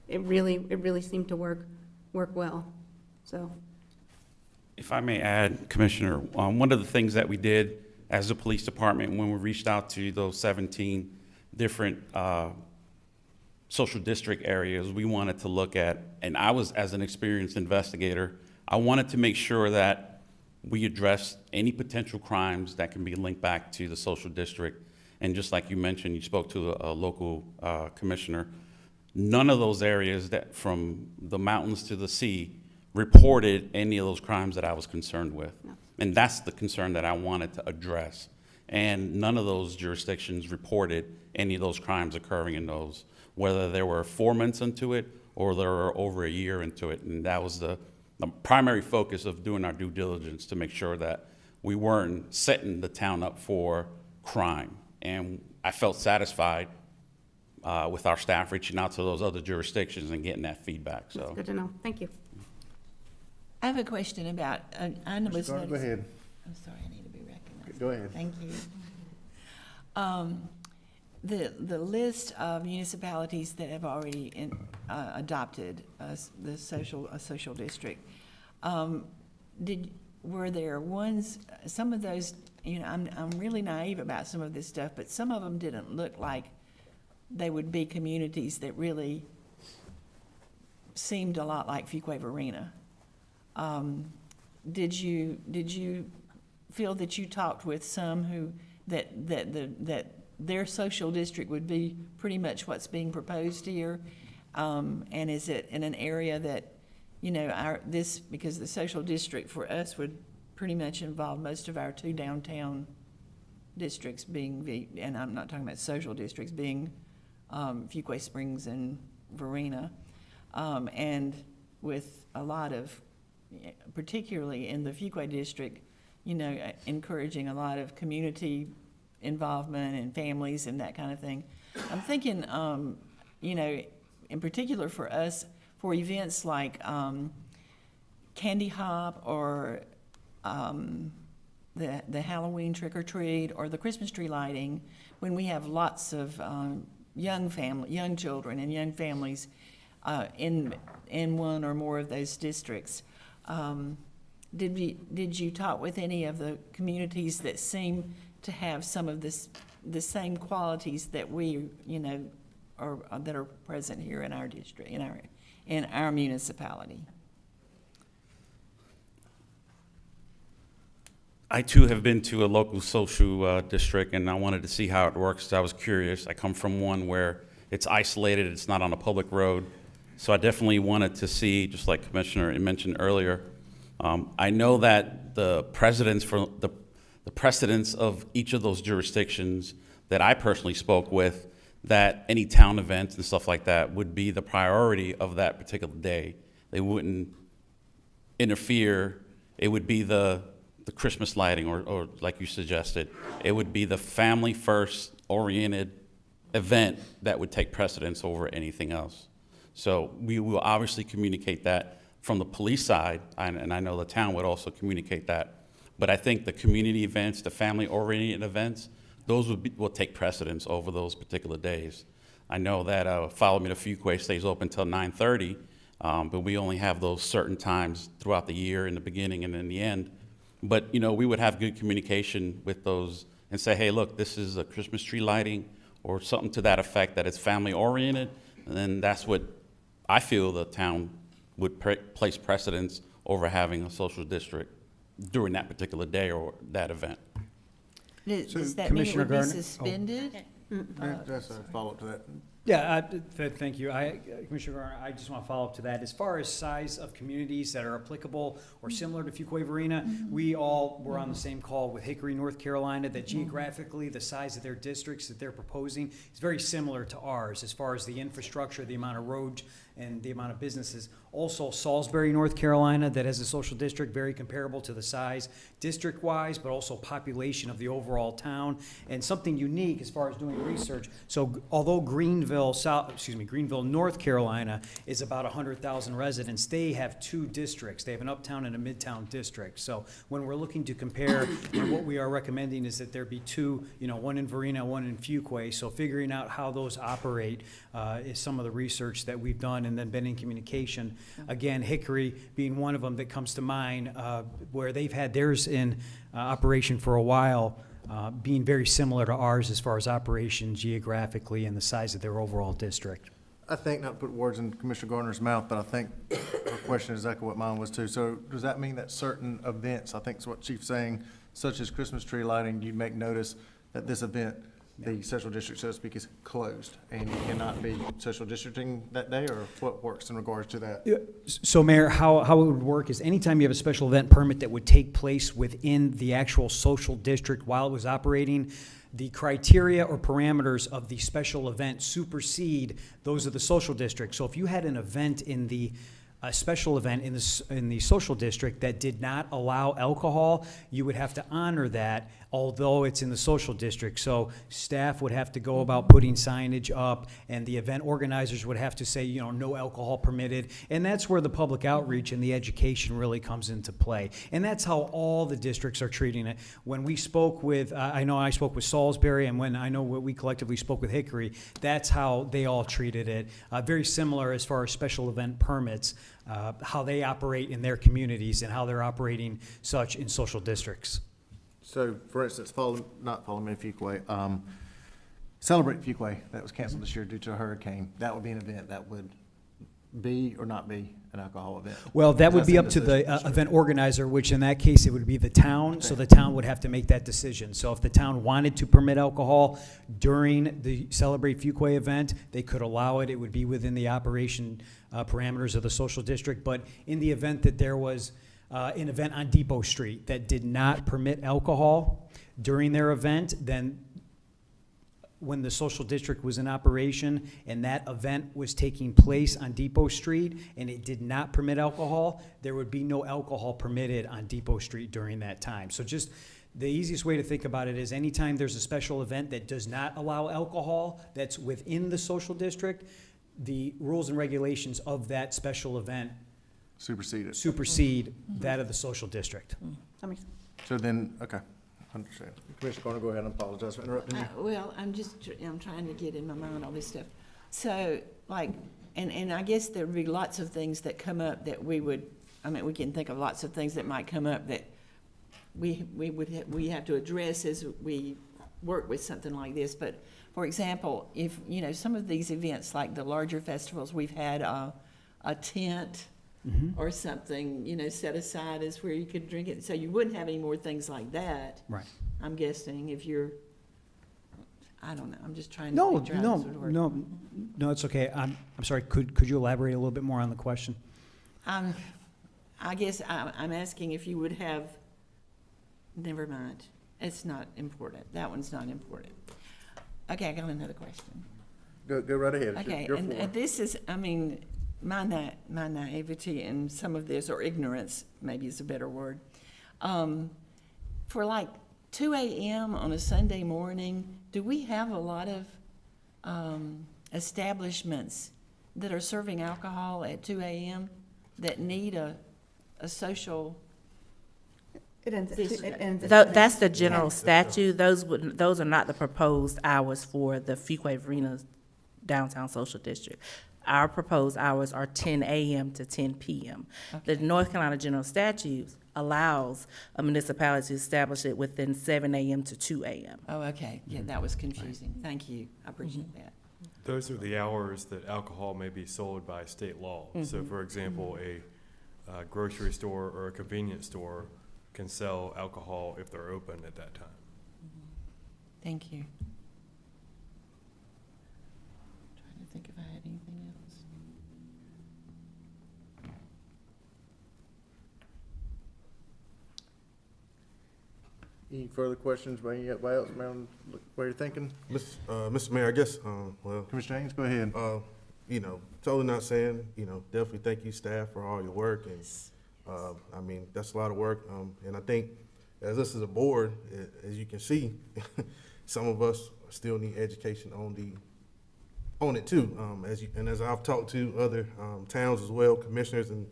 it really seemed to work well. So, if I may add, Commissioner, one of the things that we did as a police department when we reached out to those 17 different social district areas, we wanted to look at, and I was, as an experienced investigator, I wanted to make sure that we addressed any potential crimes that can be linked back to the social district. And just like you mentioned, you spoke to a local commissioner, none of those areas that from the mountains to the sea reported any of those crimes that I was concerned with. No. And that's the concern that I wanted to address. And none of those jurisdictions reported any of those crimes occurring in those, whether they were 4 months into it or they were over a year into it. And that was the primary focus of doing our due diligence to make sure that we weren't setting the town up for crime. And I felt satisfied with our staff reaching out to those other jurisdictions and getting that feedback. So that's good to know. Thank you. I have a question about, I know it's Go ahead. I'm sorry, I need to be recognized. Go ahead. Thank you. The list of municipalities that have already adopted the social district, were there ones, some of those, I'm really naive about some of this stuff, but some of them didn't look like they would be communities that really seemed a lot like Fuquay-Varina. Did you feel that you talked with some who, that their social district would be pretty much what's being proposed here? And is it in an area that, you know, because the social district for us would pretty much involve most of our 2 downtown districts being, and I'm not talking about social districts, being Fuquay Springs and Varina, and with a lot of, particularly in the Fuquay district, you know, encouraging a lot of community involvement and families and that kind of thing. I'm thinking, you know, in particular for us, for events like Candy Hop or the Halloween trick or treat or the Christmas tree lighting, when we have lots of young children and young families in one or more of those districts. Did you talk with any of the communities that seem to have some of the same qualities that we, you know, that are present here in our district, in our municipality? I too have been to a local social district, and I wanted to see how it works. I was curious. I come from one where it's isolated, it's not on a public road. So I definitely wanted to see, just like Commissioner mentioned earlier, I know that the precedents of each of those jurisdictions that I personally spoke with, that any town events and stuff like that would be the priority of that particular day. They wouldn't interfere. It would be the Christmas lighting, or like you suggested, it would be the family first oriented event that would take precedence over anything else. So we will obviously communicate that from the police side, and I know the town would also communicate that. But I think the community events, the family-oriented events, those will take precedence over those particular days. I know that Follow Me to Fuquay stays open till 9:30, but we only have those certain times throughout the year, in the beginning and in the end. But, you know, we would have good communication with those and say, hey, look, this is a Christmas tree lighting or something to that effect, that it's family-oriented, and then that's what I feel the town would place precedence over having a social district during that particular day or that event. Does that mean it would be suspended? That's a follow-up to that. Yeah, thank you. Commissioner Garner, I just want to follow up to that. As far as size of communities that are applicable or similar to Fuquay-Varina, we all were on the same call with Hickory, North Carolina, that geographically the size of their districts that they're proposing is very similar to ours as far as the infrastructure, the amount of roads, and the amount of businesses. Also, Salisbury, North Carolina, that has a social district very comparable to the size district-wise, but also population of the overall town, and something unique as far as doing research. So although Greenville, North Carolina is about 100,000 residents, they have 2 districts. They have an uptown and a midtown district. So when we're looking to compare, what we are recommending is that there be 2, one in Varina, one in Fuquay. So figuring out how those operate is some of the research that we've done and then been in communication. Again, Hickory being one of them that comes to mind, where they've had theirs in operation for a while, being very similar to ours as far as operation geographically and the size of their overall district. I think, not to put words in Commissioner Garner's mouth, but I think her question is exactly what mine was too. So does that mean that certain events, I think is what Chief's saying, such as Christmas tree lighting, you'd make notice that this event, the social district, so to speak, is closed and you cannot be social districting that day, or what works in regards to that? So Mayor, how it would work is anytime you have a special event permit that would take place within the actual social district while it was operating, the criteria or parameters of the special event supersede those of the social district. So if you had an event in the special event in the social district that did not allow alcohol, you would have to honor that, although it's in the social district. So staff would have to go about putting signage up, and the event organizers would have to say, no alcohol permitted. And that's where the public outreach and the education really comes into play. And that's how all the districts are treating it. When we spoke with, I know I spoke with Salisbury, and when I know we collectively spoke with Hickory, that's how they all treated it. Very similar as far as special event permits, how they operate in their communities and how they're operating such in social districts. So, for instance, not Follow Me to Fuquay, Celebrate Fuquay, that was canceled this year due to a hurricane. That would be an event that would be or not be an alcohol event? Well, that would That's be in up to the decision. event organizer, which in that case, it would be the town, so the town would have to make that decision. So if the town wanted to permit alcohol during the Celebrate Fuquay event, they could allow it. It would be within the operation parameters of the social district. But in the event that there was an event on Depot Street that did not permit alcohol during their event, then when the social district was in operation and that event was taking place on Depot Street and it did not permit alcohol, there would be no alcohol permitted on Depot Street during that time. So just the easiest way to think about it is anytime there's a special event that does not allow alcohol that's within the social district, the rules and regulations of that special event supersede that of the social district. That makes sense. So then, okay, understand. Commissioner Carter, go ahead and apologize for interrupting you. Well, I'm trying to get in my mind all this stuff. So, like, and I guess there'd be lots of things that come up that we can think of lots of things that might come up that we have to address as we work with something like this. But, for example, if, some of these events, like the larger festivals, we've had a tent or something, set aside as where you could drink it. So you wouldn't have any more things like that. Right. I'm guessing if you're, I don't know, I'm just trying to figure out how this would work. No, it's okay. I'm sorry, could you elaborate a little bit more on the question? I guess I'm asking if you would have, never mind, it's not important. That one's not important. Okay, I got another question. Go right ahead. Okay, You're and this is, my naivety and some of this, or ignorance, maybe is a better word. For like 2 a.m. on a Sunday morning, do we have a lot of establishments that are serving alcohol at 2 a.m. that need a social? That's the general statute. Those are not the proposed hours for the Fuquay-Varina downtown social district. Our proposed hours are 10 a.m. to 10 p.m. Okay. The North Carolina General Statutes allows a municipality to establish it within 7 a.m. to 2 a.m. Oh, okay. Yeah, that was confusing. Thank you. I appreciate that. Those are the hours that alcohol may be sold by state law. So for example, a grocery store or a convenience store can sell alcohol if they're open at that time. Thank you. Trying to think if I had anything else. Any further questions by anybody else around what you're thinking? Mr. Mayor, I guess, Commissioner Haynes, go ahead. Totally not saying, definitely thank you, staff, for all your work. And, that's a lot of work. And I think as us as a board, as you can see, some of us still need education on it too. As I've talked to other towns as well, commissioners and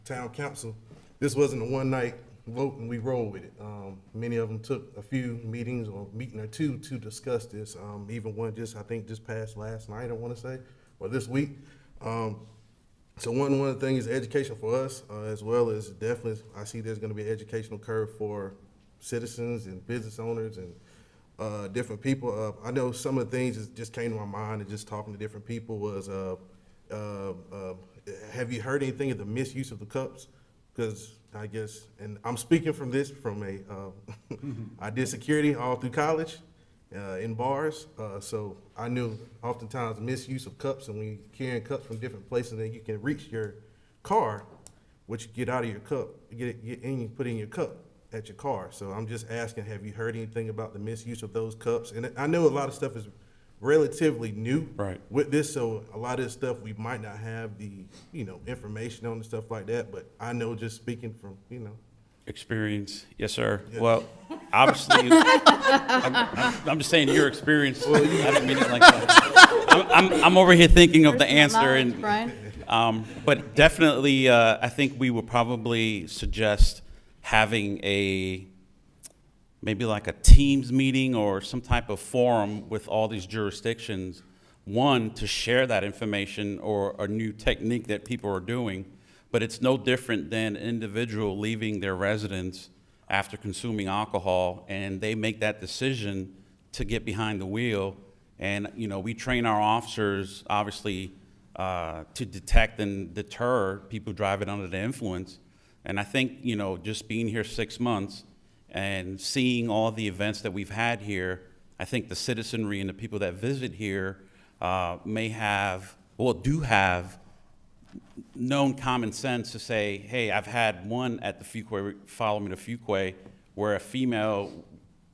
town council, this wasn't a one night vote and we rolled with it. Many of them took a few meetings or meeting or two to discuss this. Even one just passed last night, I want to say, or this week. So one of the things is education for us, as well as definitely, I see there's going to be an educational curve for citizens and business owners and different people. I know some of the things that just came to my mind and just talking to different people was, have you heard anything of the misuse of the cups? Because I guess, and I'm speaking from I did security all through college in bars, so I knew oftentimes misuse of cups, and when you're carrying cups from different places, then you can reach your car, which you get out of your cup, get in, you put in your cup at your car. So I'm just asking, have you heard anything about the misuse of those cups? And I know a lot of stuff is relatively new with this, so a lot of this stuff we might not have the information on and stuff like that, but I know just speaking from experience. Yes, sir. Yeah. Well, obviously, I'm just saying your experience. I didn't mean it like that. I'm over here thinking of the answer, and but definitely, I think we would probably suggest having maybe like a Teams meeting or some type of forum with all these jurisdictions, one, to share that information or a new technique that people are doing, but it's no different than an individual leaving their residence after consuming alcohol, and they make that decision to get behind the wheel. And, we train our officers, obviously, to detect and deter people driving under the influence. And I think, you know, just being here 6 months and seeing all the events that we've had here, I think the citizenry and the people that visit here may have, well, do have known common sense to say, hey, I've had one at the Fuquay, follow me to Fuquay, where a female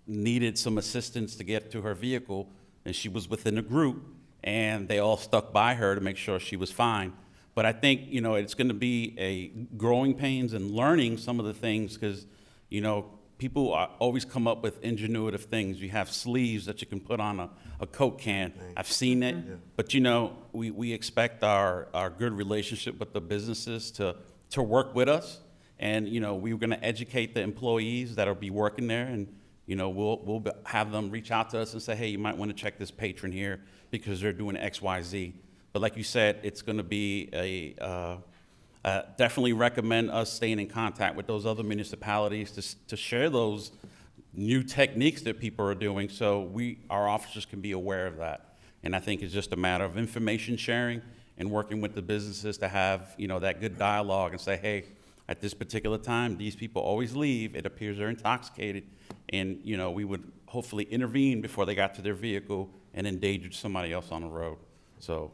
needed some assistance to get to her vehicle, and she was within a group, and they all stuck by her to make sure she was fine. But I think, you know, it's going to be a growing pains and learning some of the things, because, you know, people always come up with ingenuitive things. You have sleeves that you can put on a Coke can. I've seen it, but you know, we expect our good relationship with the businesses to work with us. And, you know, we're gonna educate the employees that'll be working there, and, you know, we'll have them reach out to us and say, hey, you might wanna check this patron here because they're doing X, Y, Z. But like you said, it's gonna be definitely recommend us staying in contact with those other municipalities to share those new techniques that people are doing, so our officers can be aware of that. And I think it's just a matter of information sharing and working with the businesses to have, you know, that good dialogue and say, hey, at this particular time, these people always leave. It appears they're intoxicated, and, you know, we would hopefully intervene before they got to their vehicle and endangered somebody else on the road. So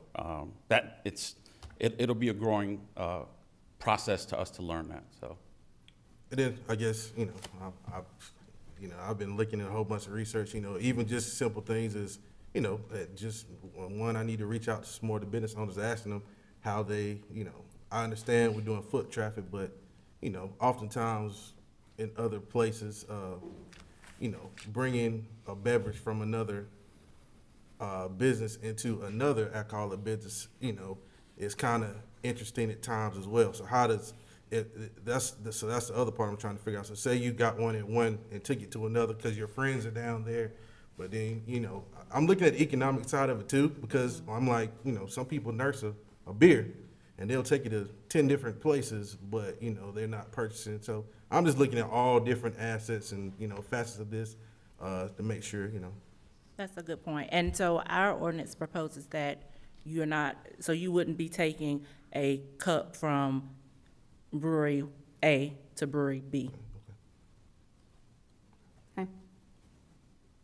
it'll be a growing process to us to learn that. So, And then I guess, you know, I've been looking at a whole bunch of research. You know, even just simple things is, you know, just one, I need to reach out to some more of the business owners, asking them how they, you know, I understand we're doing foot traffic, but, you know, oftentimes in other places, you know, bringing a beverage from another business into another alcoholic business, you know, is kind of interesting at times as well. So how does that's the other part I'm trying to figure out. So say you got one at one and took it to another because your friends are down there, but then, you know, I'm looking at the economic side of it too, because I'm like, you know, some people nurse a beer and they'll take it to 10 different places, but, you know, they're not purchasing. So I'm just looking at all different assets and, you know, facets of this to make sure, you know. That's a good point. And so our ordinance proposes that you're not, so you wouldn't be taking a cup from brewery A to brewery B. Okay.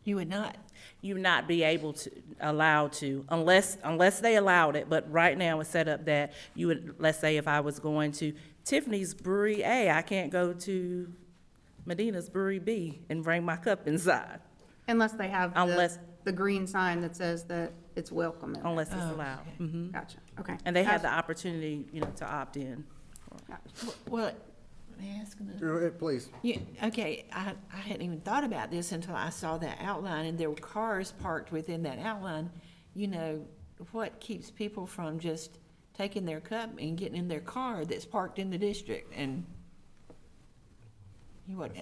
You would not. You would not be able to, allowed to, unless they allowed it, but right now it's set up that you would, let's say if I was going to Tiffany's Brewery A, I can't go to Medina's Brewery B and bring my cup inside. Unless they have Unless- the green sign that says that it's welcome. in there. Unless it's allowed. Mhm. Gotcha, okay. And they have the opportunity, you know, to opt in. Well, may I ask another? Go ahead, please. Yeah, okay, I hadn't even thought about this until I saw that outline, and there were cars parked within that outline. You know, what keeps people from just taking their cup and getting in their car that's parked in the district? And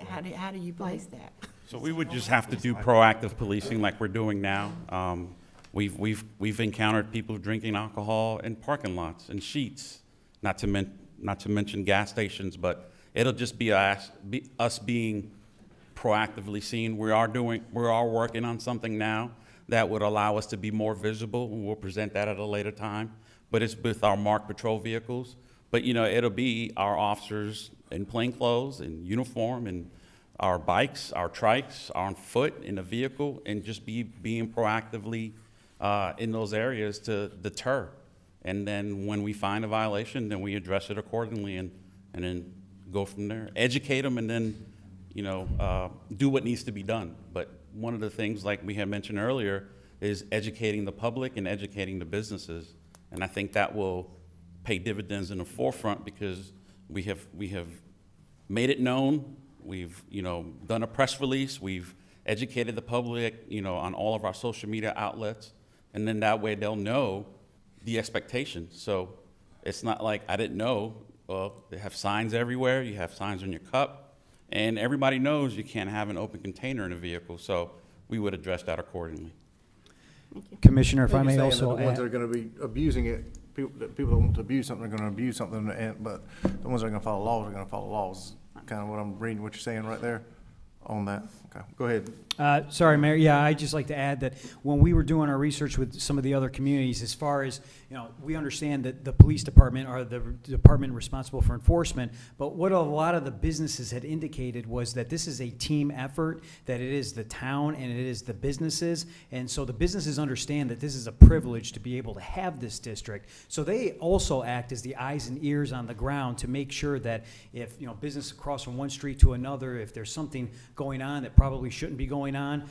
how do you place that? So we would just have to do proactive policing like we're doing now. We've encountered people drinking alcohol in parking lots and sheets, not to mention gas stations, but it'll just be us being proactively seen. We are working on something now that would allow us to be more visible, and we'll present that at a later time. But it's with our marked patrol vehicles. But, you know, it'll be our officers in plain clothes, in uniform, and our bikes, our trikes, on foot, in a vehicle, and just being proactively in those areas to deter. And then when we find a violation, then we address it accordingly and then go from there. Educate them, and then, you know, do what needs to be done. But one of the things, like we had mentioned earlier, is educating the public and educating the businesses. And I think that will pay dividends in the forefront, because we have made it known. We've, you know, done a press release. We've educated the public, you know, on all of our social media outlets. And then that way they'll know the expectations. So it's not like I didn't know. Well, they have signs everywhere. You have signs on your cup. And everybody knows you can't have an open container in a vehicle. So we would address that accordingly. Commissioner, if I may You're saying also that the ones that add, are gonna be abusing it, people that want to abuse something are gonna abuse something, but the ones that are gonna follow laws are gonna follow laws. Kind of what I'm reading, what you're saying right there. on that? Okay, go ahead. Sorry, Mayor. Yeah, I'd just like to add that when we were doing our research with some of the other communities, as far as, we understand that the police department are the department responsible for enforcement, but what a lot of the businesses had indicated was that this is a team effort, that it is the town and it is the businesses, and so the businesses understand that this is a privilege to be able to have this district. So they also act as the eyes and ears on the ground to make sure that if, business across from one street to another, if there's something going on that probably shouldn't be going on,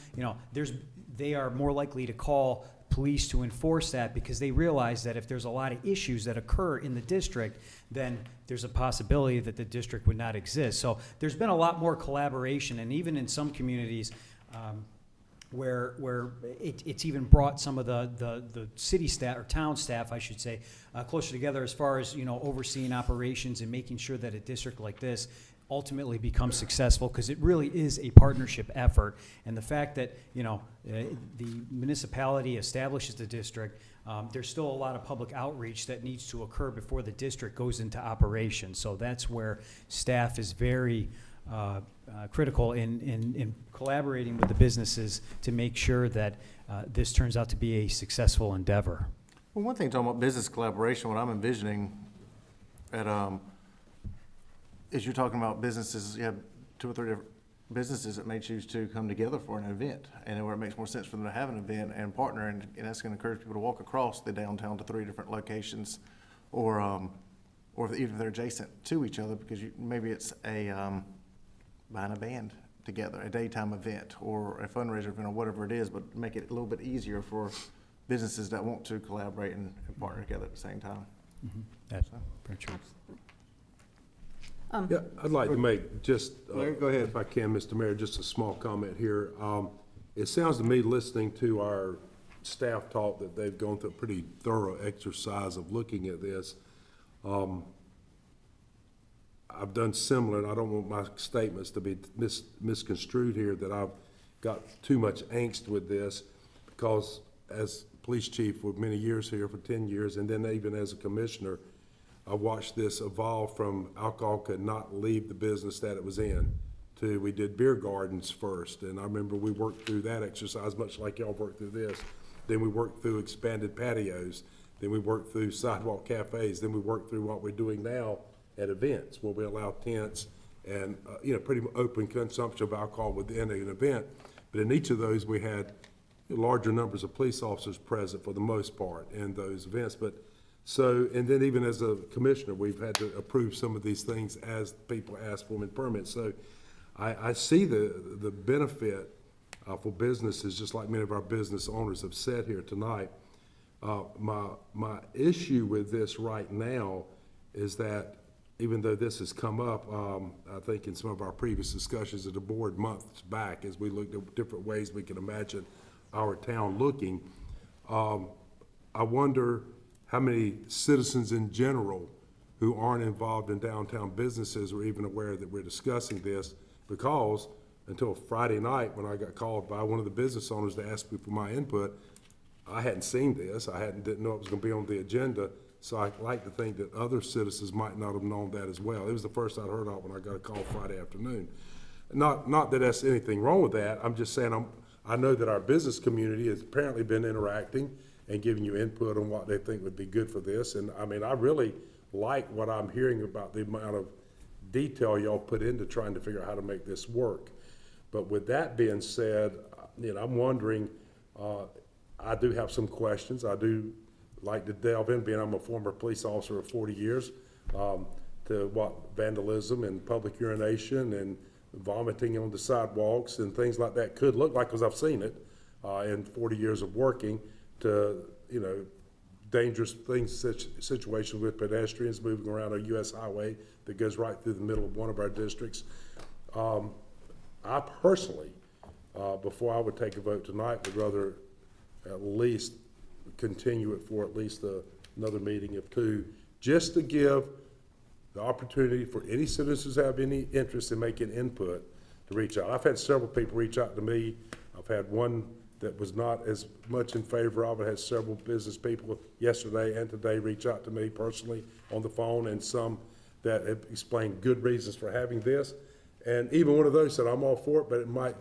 they are more likely to call police to enforce that, because they realize that if there's a lot of issues that occur in the district, then there's a possibility that the district would not exist. So there's been a lot more collaboration, and even in some communities where it's even brought some of the city staff, or town staff, I should say, closer together as far as, overseeing operations and making sure that a district like this ultimately becomes successful, because it really is a partnership effort. And the fact that, the municipality establishes the district, there's still a lot of public outreach that needs to occur before the district goes into operation. So that's where staff is very critical in collaborating with the businesses to make sure that this turns out to be a successful endeavor. Well, one thing talking about business collaboration, what I'm envisioning at, is you're talking about businesses, you have 2 or 3 different businesses that may choose to come together for an event, and where it makes more sense for them to have an event and partner, and that's going to encourage people to walk across the downtown to 3 different locations, or even if they're adjacent to each other, because maybe it's buying a band together, a daytime event, or a fundraiser event, or whatever it is, but make it a little bit easier for businesses that want to collaborate and partner together at the same time. Mm-hmm. That's very true. Yeah, I'd like to make just, go ahead. if I can, Mr. Mayor, just a small comment here. It sounds to me, listening to our staff talk, that they've gone through a pretty thorough exercise of looking at this. I've done similar, and I don't want my statements to be misconstrued here, that I've got too much angst with this, because as police chief for many years here, for 10 years, and then even as a commissioner, I watched this evolve from alcohol could not leave the business that it was in to we did beer gardens first. And I remember we worked through that exercise much like y'all worked through this. Then we worked through expanded patios. Then we worked through sidewalk cafes. Then we worked through what we're doing now at events, where we allow tents and pretty open consumption of alcohol within an event. But in each of those, we had larger numbers of police officers present for the most part in those events. And then even as a commissioner, we've had to approve some of these things as people ask for them in permits. So I see the benefit for businesses, just like many of our business owners have said here tonight. My issue with this right now is that even though this has come up, I think in some of our previous discussions at the board months back, as we looked at different ways we can imagine our town looking, I wonder how many citizens in general who aren't involved in downtown businesses are even aware that we're discussing this, because until Friday night when I got called by one of the business owners to ask me for my input, I hadn't seen this. Didn't know it was going to be on the agenda. So I like to think that other citizens might not have known that as well. It was the first I'd heard of when I got a call Friday afternoon. Not that that's anything wrong with that. I'm just saying I know that our business community has apparently been interacting and giving you input on what they think would be good for this. And I mean, I really like what I'm hearing about the amount of detail y'all put into trying to figure out how to make this work. But with that being said, I'm wondering, I do have some questions. I do like to delve in, being I'm a former police officer of 40 years, to what vandalism and public urination and vomiting on the sidewalks and things like that could look like, because I've seen it in 40 years of working, to dangerous things, situations with pedestrians moving around a U.S. highway that goes right through the middle of one of our districts. I personally, before I would take a vote tonight, would rather at least continue it for at least another meeting of 2, just to give the opportunity for any citizens who have any interest in making input to reach out. I've had several people reach out to me. I've had one that was not as much in favor of it. I had several business people yesterday and today reach out to me personally on the phone, and some that have explained good reasons for having this. And even one of those said, I'm all for it, but it might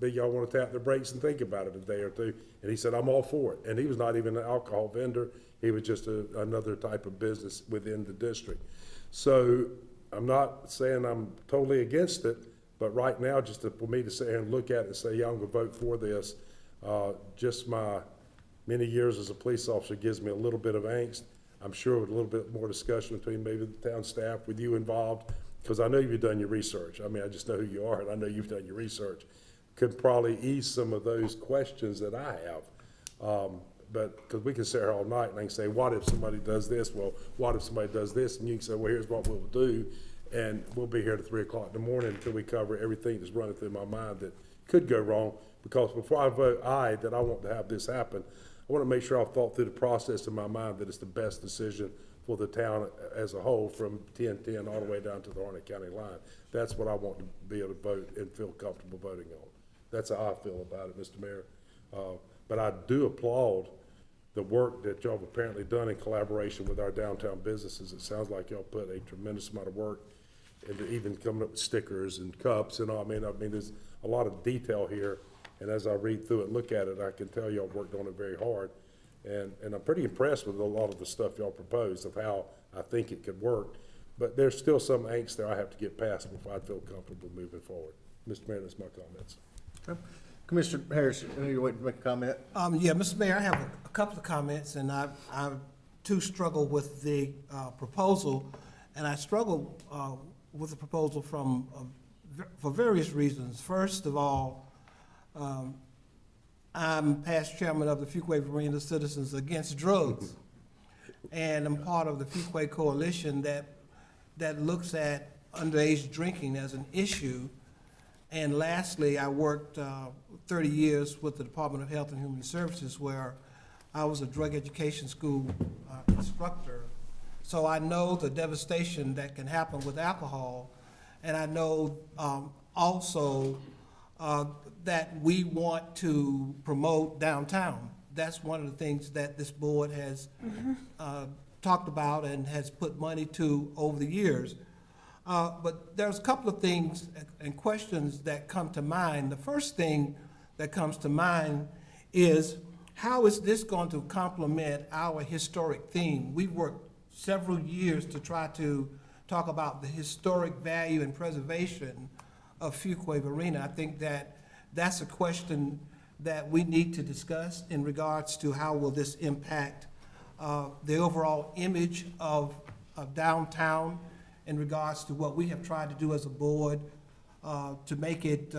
be y'all want to tap the brakes and think about it a day or two. And he said, I'm all for it. And he was not even an alcohol vendor. He was just another type of business within the district. So I'm not saying I'm totally against it, but right now, for me to sit here and look at it and say, yeah, I'm gonna vote for this, just my many years as a police officer gives me a little bit of angst. I'm sure with a little bit more discussion between maybe the town staff, with you involved, because I know you've done your research. I mean, I just know who you are, and I know you've done your research. Could probably ease some of those questions that I have. But, because we can sit here all night and I can say, what if somebody does this? Well, what if somebody does this? And you can say, well, here's what we'll do. And we'll be here to 3 o'clock in the morning until we cover everything that's running through my mind that could go wrong. Because before I vote aye that I want to have this happen, I want to make sure I've thought through the process in my mind that it's the best decision for the town as a whole, from 1010 all the way down to the Harnett County line. That's what I want to be able to vote and feel comfortable voting on. That's how I feel about it, Mr. Mayor. But I do applaud the work that y'all have apparently done in collaboration with our downtown businesses. It sounds like y'all put a tremendous amount of work into even coming up with stickers and cups and all. I mean, there's a lot of detail here. And as I read through it, look at it, I can tell y'all worked on it very hard. And I'm pretty impressed with a lot of the stuff y'all proposed of how I think it could work. But there's still some angst there I have to get past before I feel comfortable moving forward. Mr. Mayor, that's my comments. Okay. Commissioner Harris, I know you're waiting to make a comment. Yeah, Mr. Mayor, I have a couple of comments, and I too struggle with the proposal, and I struggle with the proposal for various reasons. First of all, I'm past chairman of the Fuquay-Varina Citizens Against Drugs, and I'm part of the Fuquay Coalition that looks at underage drinking as an issue. And lastly, I worked 30 years with the Department of Health and Human Services, where I was a drug education school instructor. So I know the devastation that can happen with alcohol, and I know also that we want to promote downtown. That's one of the things that this board has talked about and has put money to over the years. But there's a couple of things and questions that come to mind. The first thing that comes to mind is, how is this going to complement our historic theme? We've worked several years to try to talk about the historic value and preservation of Fuquay-Varina. I think that that's a question that we need to discuss in regards to how will this impact the overall image of downtown, in regards to what we have tried to do as a board to make it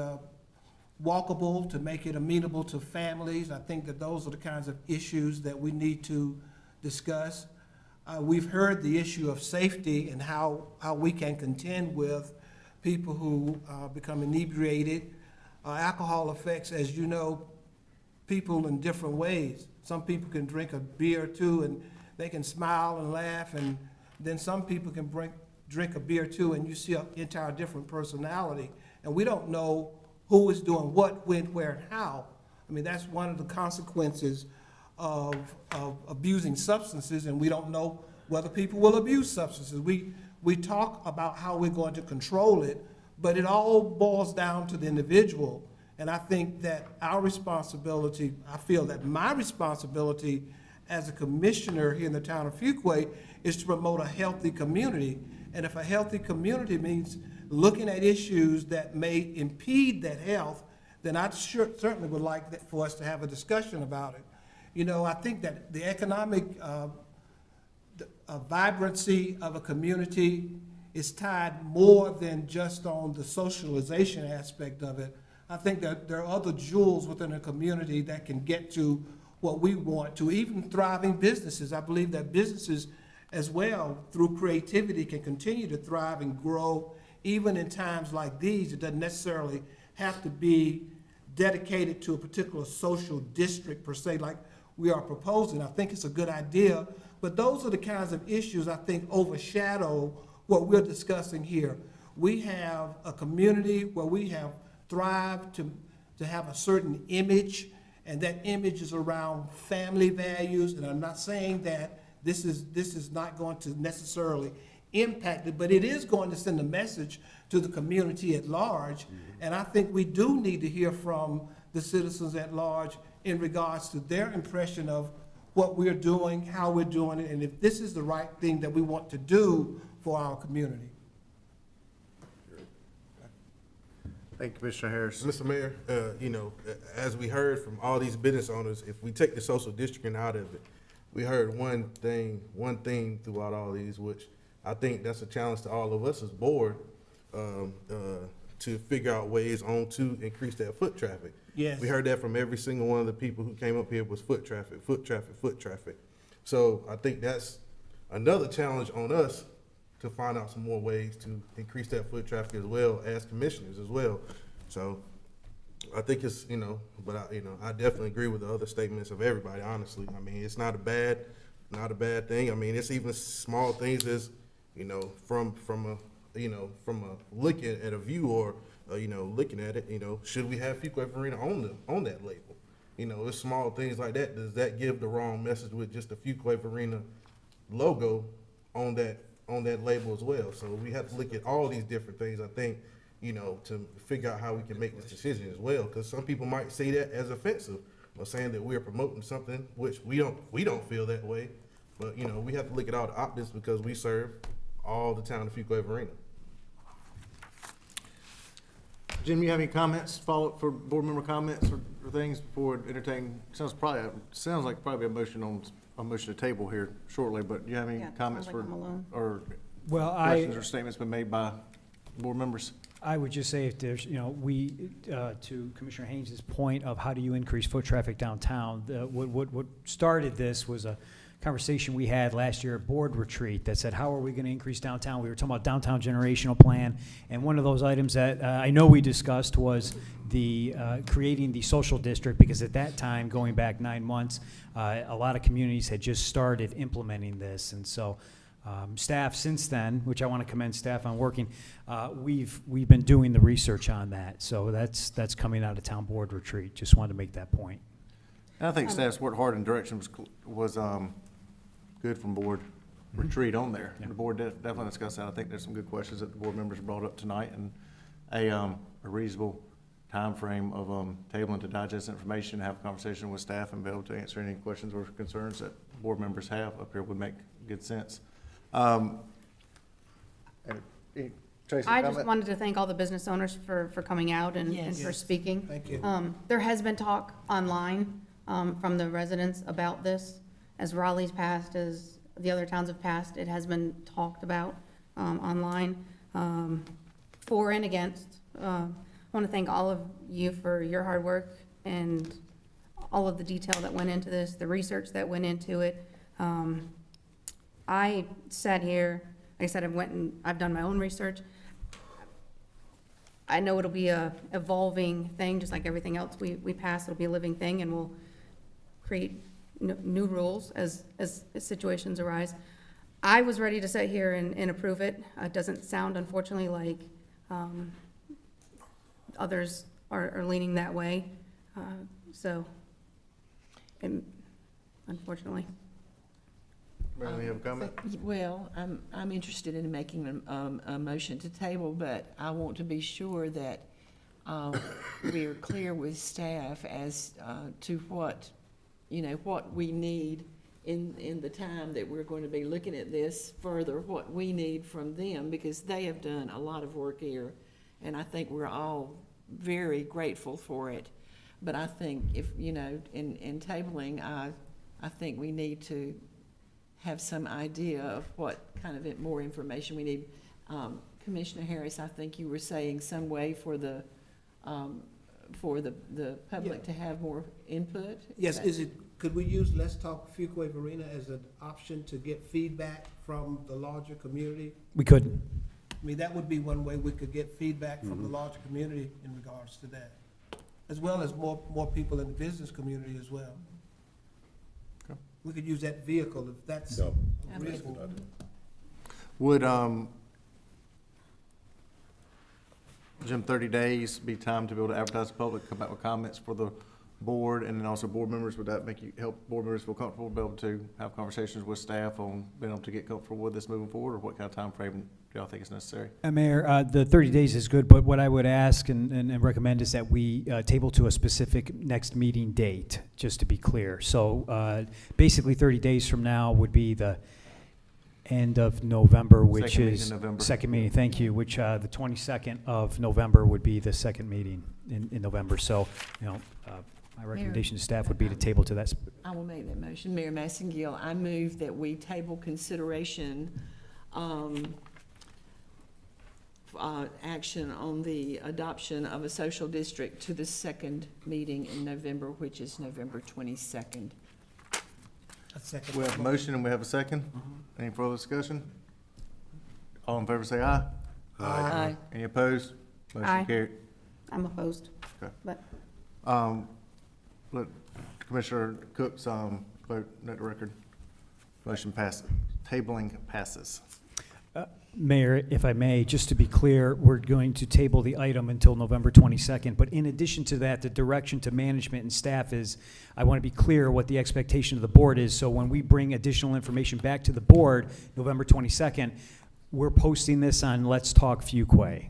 walkable, to make it amenable to families. I think that those are the kinds of issues that we need to discuss. We've heard the issue of safety and how we can contend with people who become inebriated. Alcohol affects, as you know, people in different ways. Some people can drink a beer or two and they can smile and laugh, and then some people can drink a beer too, and you see an entire different personality. And we don't know who is doing what, when, where, and how. I mean, that's one of the consequences of abusing substances, and we don't know whether people will abuse substances. We talk about how we're going to control it, but it all boils down to the individual. And I think that our responsibility, I feel that my responsibility as a commissioner here in the town of Fuquay is to promote a healthy community. And if a healthy community means looking at issues that may impede that health, then I certainly would like for us to have a discussion about it. You know, I think that the economic vibrancy of a community is tied more than just on the socialization aspect of it. I think that there are other jewels within a community that can get to what we want to, even thriving businesses. I believe that businesses as well, through creativity, can continue to thrive and grow even in times like these. It doesn't necessarily have to be dedicated to a particular social district per se, like we are proposing. I think it's a good idea, but those are the kinds of issues I think overshadow what we're discussing here. We have a community where we have thrived to have a certain image, and that image is around family values, and I'm not saying that this is not going to necessarily impacted, but it is going to send a message to the community at large. And I think we do need to hear from the citizens at large in regards to their impression of what we're doing, how we're doing it, and if this is the right thing that we want to do for our community. Thank you, Commissioner Harris. Mr. Mayor, you know, as we heard from all these business owners, if we take the social districting out of it, we heard one theme throughout all these, which I think that's a challenge to all of us as board, to figure out ways on to increase that foot traffic. Yes. We heard that from every single one of the people who came up here was foot traffic, foot traffic, foot traffic. So I think that's another challenge on us to find out some more ways to increase that foot traffic as well as commissioners as well. So I think it's, you know, but I definitely agree with the other statements of everybody, honestly. I mean, it's not a bad thing. I mean, it's even small things as, you know, from a look at a view or, you know, looking at it, you know, should we have Fuquay-Varina on that label? You know, it's small things like that. Does that give the wrong message with just the Fuquay-Varina logo on that label as well? So we have to look at all these different things, I think, you know, to figure out how we can make this decision as well. Because some people might see that as offensive or saying that we're promoting something, which we don't feel that way. But, you know, we have to look at all the optics because we serve all the town of Fuquay-Varina. Jim, you have any comments, follow-up for board member comments or things before entertaining? Sounds like probably a motion to table here shortly, but do you have any comments for, or questions or statements been made by board members? I would just say if there's, you know, to Commissioner Haynes' point of how do you increase foot traffic downtown, what started this was a conversation we had last year at board retreat that said, how are we going to increase downtown? We were talking about downtown generational plan, and one of those items that I know we discussed was the creating the social district, because at that time, going back 9 months, a lot of communities had just started implementing this, and so staff since then, which I want to commend staff on working, we've been doing the research on that, so that's coming out of town board retreat. Just wanted to make that point. And I think staff's worked hard and direction was good from board retreat on there. Yeah. The board definitely discussed that. I think there's some good questions that the board members brought up tonight, and a reasonable time frame of tabling to digest information, have a conversation with staff, and be able to answer any questions or concerns that board members have up here would make good sense. Tracy, I just wanted to thank all the business owners for coming out and for speaking. Thank you. There has been talk online from the residents about this. As Raleigh's passed, as the other towns have passed, it has been talked about online, for and against. I want to thank all of you for your hard work and all of the detail that went into this, the research that went into it. I sat here, like I said, I've done my own research. I know it'll be a evolving thing, just like everything else we pass. It'll be a living thing, and we'll create new rules as situations arise. I was ready to sit here and approve it. It doesn't sound, unfortunately, like others are leaning that way. Unfortunately. Marilyn, you have a comment? Well, I'm interested in making a motion to table, but I want to be sure that we are clear with staff as to what we need in the time that we're going to be looking at this further, what we need from them, because they have done a lot of work here, and I think we're all very grateful for it. But I think if, in tabling, I think we need to have some idea of what kind of more information we need. Commissioner Harris, I think you were saying some way for the public to have more input? Yes, could we use Let's Talk Fuquay-Varina as an option to get feedback from the larger community? We could. I mean, that would be one way we could get feedback from the larger community in regards to that, as well as more people in the business community as well. Okay. We could use that vehicle if that's reasonable. Would, Jim, 30 days be time to be able to advertise the public, come back with comments for the board and then also board members? Would that make you, help board members feel comfortable, be able to have conversations with staff on being able to get comfortable with this moving forward, or what kind of time frame do y'all think is necessary? Mayor, the 30 days is good, but what I would ask and recommend is that we table to a specific next meeting date, just to be clear. So basically 30 days from now would be the end of November, which Second meeting is in November. second meeting, thank you, which the 22nd of November would be the second meeting in November. So, my recommendation to staff would be to table to that. I will make that motion. Mayor Massengill, I move that we table consideration, action on the adoption of a social district to the second meeting in November, which is November 22nd. We have a motion and we have a second. Any further discussion? All in favor say aye. Aye. Any opposed? Aye. Motion carried. I'm opposed, Okay. but Let Commissioner Cook's vote note the record. Motion passes. Tabling passes. Mayor, if I may, just to be clear, we're going to table the item until November 22nd. But in addition to that, the direction to management and staff is, I want to be clear what the expectation of the board is. So when we bring additional information back to the board, November 22nd, we're posting this on Let's Talk Fuquay.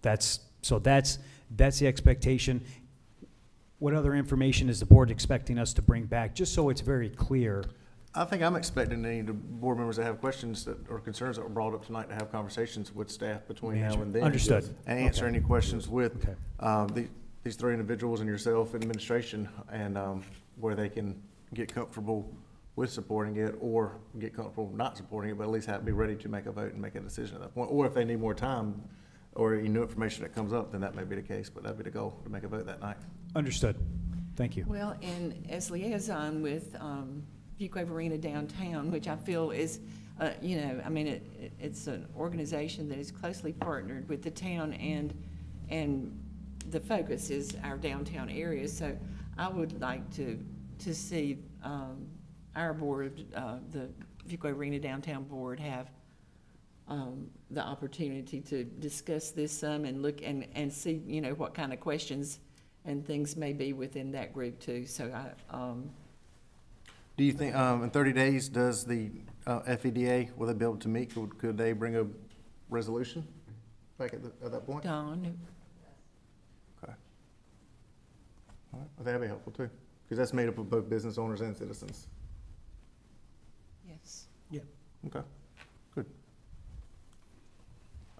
That's the expectation. What other information is the board expecting us to bring back, just so it's very clear? I think I'm expecting any of the board members that have questions that or concerns that were brought up tonight to have conversations with staff between now and then. Understood. And answer Okay. any questions with Okay. these three individuals and yourself, administration, and where they can get comfortable with supporting it or get comfortable not supporting it, but at least be ready to make a vote and make a decision at that point. Or if they need more time or any new information that comes up, then that may be the case, but that'd be the goal, to make a vote that night. Understood. Thank you. Well, and as liaison with Fuquay-Varina Downtown, which I feel is, it's an organization that is closely partnered with the town, and the focus is our downtown area. So I would like to see our board, the Fuquay-Varina Downtown Board, have the opportunity to discuss this some and look and see, what kind of questions and things may be within that group too. So Do you think, in 30 days, does the FEDA, will they be able to meet? Could they bring a resolution back at that point? Dawn, Okay. All right, well, that'd be helpful too, because that's made up of both business owners and citizens. yes. Yeah. Okay, good.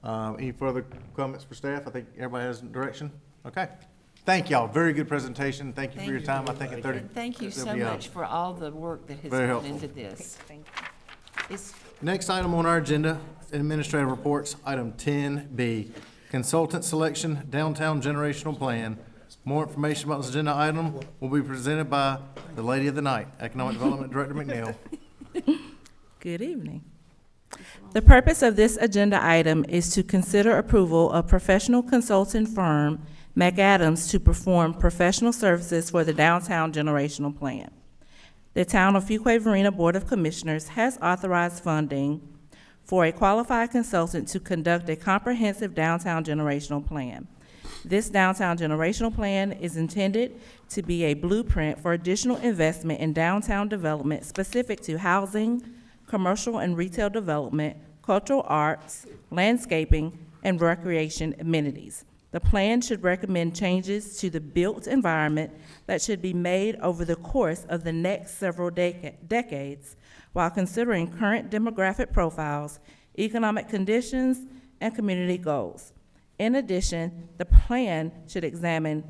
Any further comments for staff? I think everybody has direction. Okay. Thank y'all. Very good presentation. Thank you for your time. I think at 30. And thank you it'll so be, much for all the work that has very gone helpful. into this. It's Next item on our agenda, administrative reports, item 10B, consultant selection, downtown generational plan. More information about this agenda item will be presented by the lady of the night, Economic Development Director McNeil. Good evening. The purpose of this agenda item is to consider approval of professional consulting firm McAdams to perform professional services for the Downtown Generational Plan. The Town of Fuquay-Varina Board of Commissioners has authorized funding for a qualified consultant to conduct a comprehensive downtown generational plan. This downtown generational plan is intended to be a blueprint for additional investment in downtown development specific to housing, commercial and retail development, cultural arts, landscaping, and recreation amenities. The plan should recommend changes to the built environment that should be made over the course of the next several decades while considering current demographic profiles, economic conditions, and community goals. In addition, the plan should examine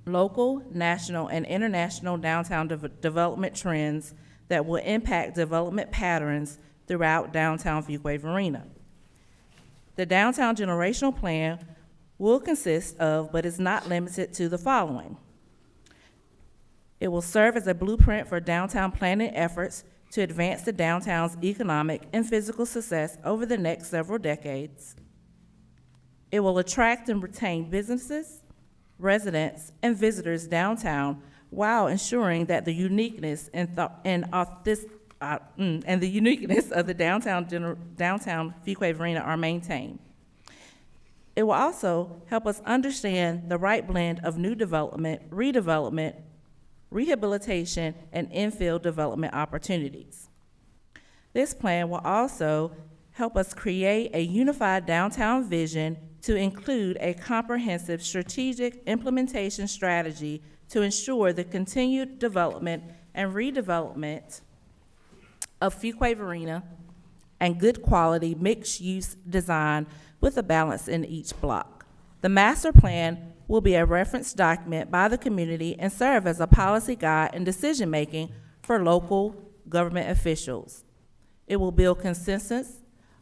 local, national, and international downtown development trends that will impact development patterns throughout downtown Fuquay-Varina. The Downtown Generational Plan will consist of, but is not limited to, the following. It will serve as a blueprint for downtown planning efforts to advance the downtown's economic and physical success over the next several decades. It will attract and retain businesses, residents, and visitors downtown while ensuring that the uniqueness and the uniqueness of the downtown Fuquay-Varina are maintained. It will also help us understand the right blend of new development, redevelopment, rehabilitation, and infill development opportunities. This plan will also help us create a unified downtown vision to include a comprehensive strategic implementation strategy to ensure the continued development and redevelopment of Fuquay-Varina and good quality mixed-use design with a balance in each block. The master plan will be a reference document by the community and serve as a policy guide in decision-making for local government officials. It will build consensus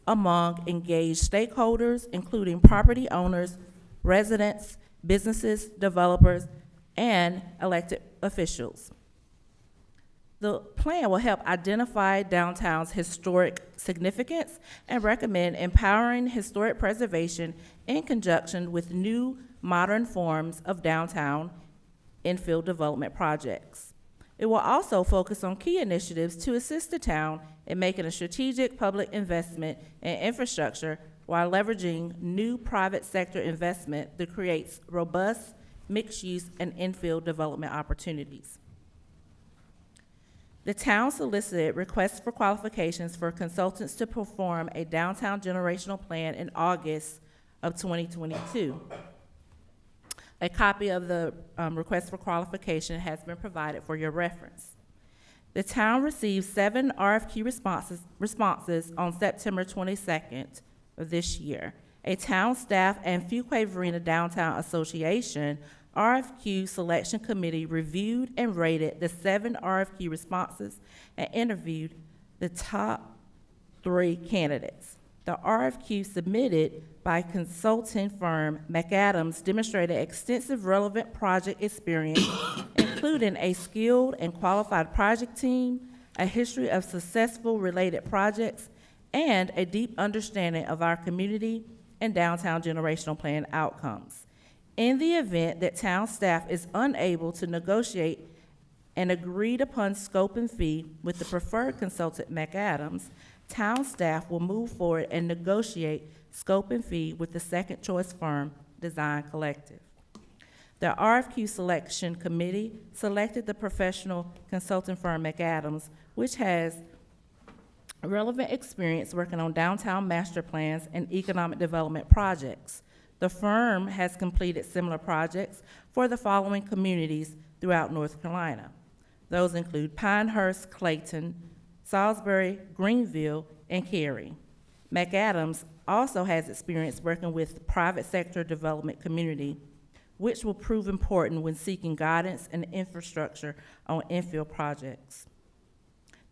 among engaged stakeholders, including property owners, residents, businesses, developers, and elected officials. The plan will help identify downtown's historic significance and recommend empowering historic preservation in conjunction with new modern forms of downtown infill development projects. It will also focus on key initiatives to assist the town in making a strategic public investment in infrastructure while leveraging new private sector investment that creates robust mixed-use and infill development opportunities. The town solicited requests for qualifications for consultants to perform a downtown generational plan in August of 2022. A copy of the request for qualification has been provided for your reference. The town received 7 RFQ responses on September 22nd of this year. A town staff and Fuquay-Varina Downtown Association RFQ selection committee reviewed and rated the 7 RFQ responses and interviewed the top 3 candidates. The RFQ submitted by consulting firm McAdams demonstrated extensive relevant project experience, including a skilled and qualified project team, a history of successful related projects, and a deep understanding of our community and downtown generational plan outcomes. In the event that town staff is unable to negotiate an agreed upon scope and fee with the preferred consultant McAdams, town staff will move forward and negotiate scope and fee with the second choice firm, Design Collective. The RFQ selection committee selected the professional consulting firm McAdams, which has relevant experience working on downtown master plans and economic development projects. The firm has completed similar projects for the following communities throughout North Carolina. Those include Pinehurst, Clayton, Salisbury, Greenville, and Cary. McAdams also has experience working with the private sector development community, which will prove important when seeking guidance and infrastructure on infill projects.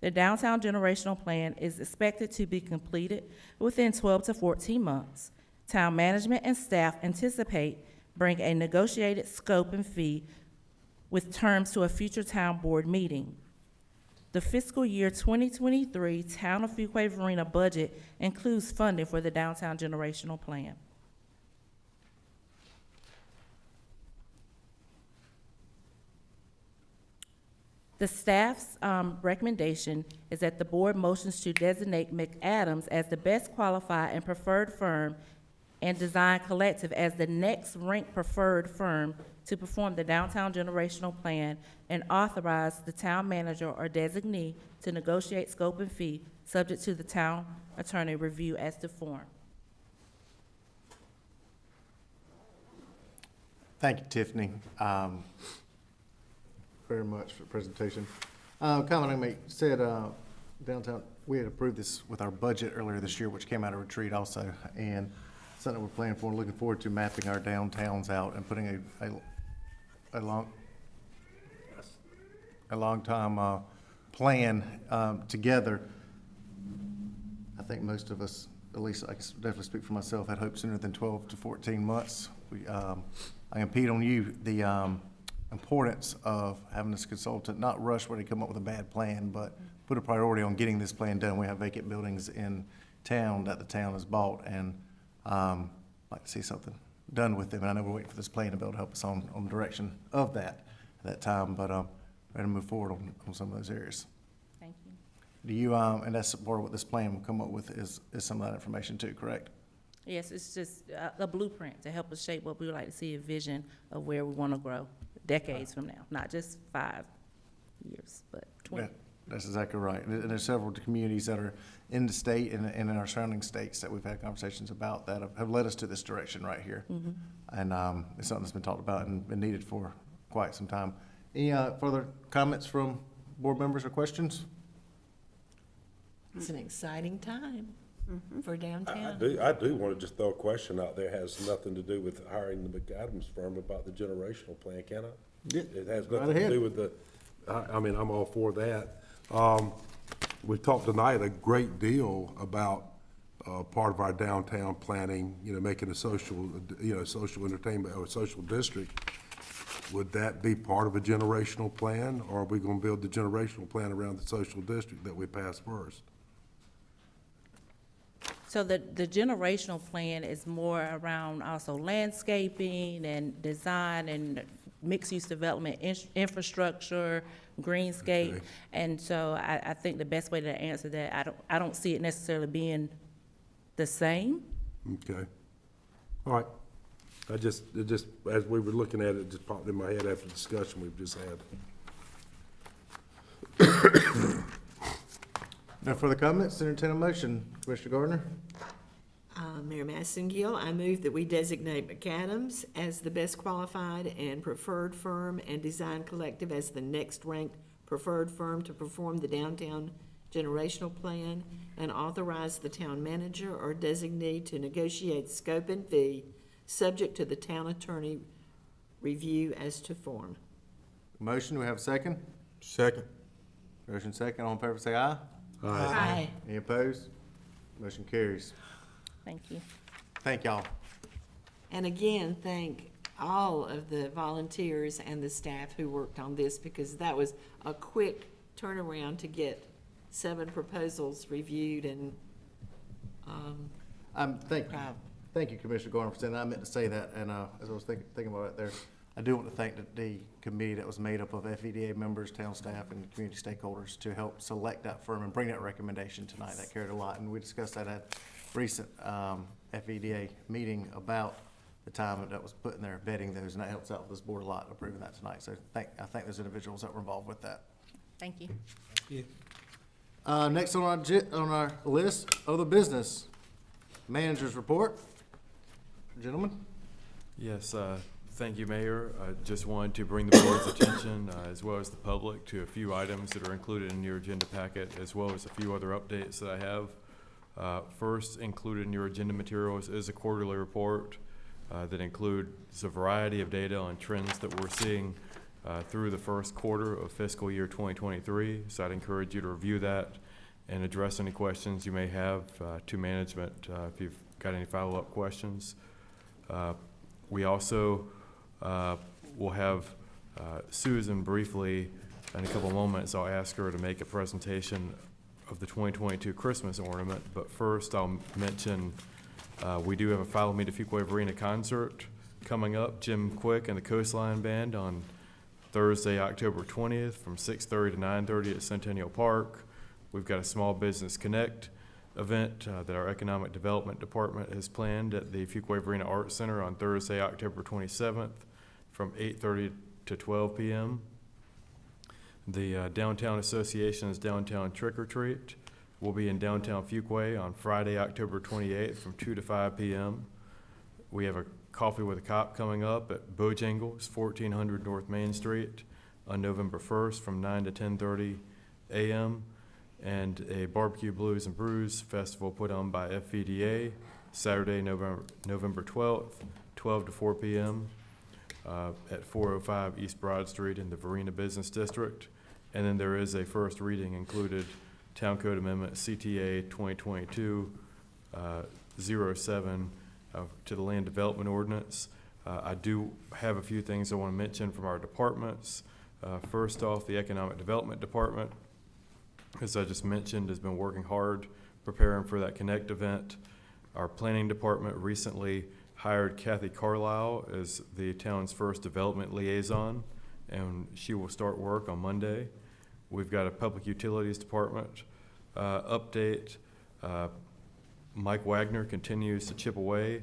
The downtown generational plan is expected to be completed within 12 to 14 months. Town management and staff anticipate bring a negotiated scope and fee with terms to a future town board meeting. The fiscal year 2023 Town of Fuquay-Varina budget includes funding for the downtown generational plan. The staff's recommendation is that the board motions to designate McAdams as the best qualified and preferred firm and Design Collective as the next ranked preferred firm to perform the downtown generational plan and authorize the town manager or designee to negotiate scope and fee subject to the town attorney review as to form. Thank you, Tiffany, very much for the presentation. Comment I made, said downtown, we had approved this with our budget earlier this year, which came out of retreat also, and something we're planning for and looking forward to mapping our downtowns out and putting a long time plan together. I think most of us, at least I can definitely speak for myself, had hoped sooner than 12 to 14 months. I impede on you the importance of having this consultant not rush where they come up with a bad plan, but put a priority on getting this plan done. We have vacant buildings in town that the town has bought, and like to see something done with them. And I know we're waiting for this plan to be able to help us on the direction of that at that time, but ready to move forward on some of those areas. Thank you. Do you, and that's part of what this plan will come up with is some of that information too, correct? Yes, it's just a blueprint to help us shape what we would like to see, a vision of where we want to grow decades from now, not just 5 years, but 20. That's exactly right. And there's several communities that are in the state and in our surrounding states that we've had conversations about that have led us to this direction right here. Mhm. And it's something that's been talked about and been needed for quite some time. Any further comments from board members or questions? It's an exciting time for downtown. I do want to just throw a question out there. It has nothing to do with hiring the McAdams firm about the generational plan, can I? Yeah, It has go right nothing to ahead. do with the, I mean, I'm all for that. We've talked tonight a great deal about part of our downtown planning, you know, making a social, social entertainment or social district. Would that be part of a generational plan, or are we going to build the generational plan around the social district that we pass first? So the generational plan is more around also landscaping and design and mixed-use development, infrastructure, greenscape. Okay. And so I think the best way to answer that, I don't see it necessarily being the same. Okay. All right. It just, as we were looking at it, it just popped in my head after the discussion we've just had. No further comments, entertain a motion. Commissioner Gardner? Mayor Massengill, I move that we designate McAdams as the best qualified and preferred firm and Design Collective as the next ranked preferred firm to perform the downtown generational plan, and authorize the town manager or designee to negotiate scope and fee subject to the town attorney review as to form. Motion, do we have a second? Second. Motion second, all in favor say aye. Aye. Any opposed? Motion carries. Thank you. Thank y'all. And again, thank all of the volunteers and the staff who worked on this, because that was a quick turnaround to get 7 proposals reviewed and, Thank you, Commissioner Gardner, for saying that. I meant to say that, and as I was thinking about it there, I do want to thank the committee that was made up of FEDA members, town staff, and community stakeholders to help select that firm and bring that recommendation tonight. That carried a lot, and we discussed that at recent FEDA meeting about the time that was put in there vetting those, and that helps out with this board a lot, approving that tonight. So I thank those individuals that were involved with that. Thank you. Next on our list, other business, manager's report. Gentlemen? Yes, thank you, Mayor. I just wanted to bring the board's attention, as well as the public, to a few items that are included in your agenda packet, as well as a few other updates that I have. First, included in your agenda materials is a quarterly report that includes a variety of data on trends that we're seeing through the first quarter of fiscal year 2023. So I'd encourage you to review that and address any questions you may have to management if you've got any follow-up questions. We also will have Susan briefly in a couple moments. I'll ask her to make a presentation of the 2022 Christmas ornament, but first I'll mention we do have a Follow Me to Fuquay-Varina concert coming up. Jim Quick and the Coastline Band on Thursday, October 20th from 6:30 to 9:30 at Centennial Park. We've got a Small Business Connect event that our Economic Development Department has planned at the Fuquay-Varina Arts Center on Thursday, October 27th from 8:30 to 12 p.m. The Downtown Association's Downtown Trick or Treat will be in downtown Fuquay on Friday, October 28th from 2 to 5 p.m. We have a Coffee with a Cop coming up at Bojangles, 1400 North Main Street on November 1st from 9 to 10:30 a.m. and a Barbecue Blues and Brews festival put on by FVDA Saturday, November 12th, 12 to 4 p.m. At 405 East Broad Street in the Varina Business District. And then there is a first reading included, Town Code Amendment CTA 2022-07 to the Land Development Ordinance. I do have a few things I want to mention from our departments. First off, the Economic Development Department, as I just mentioned, has been working hard preparing for that Connect event. Our Planning Department recently hired Kathy Carlisle as the town's first development liaison, and she will start work on Monday. We've got a Public Utilities Department update. Mike Wagner continues to chip away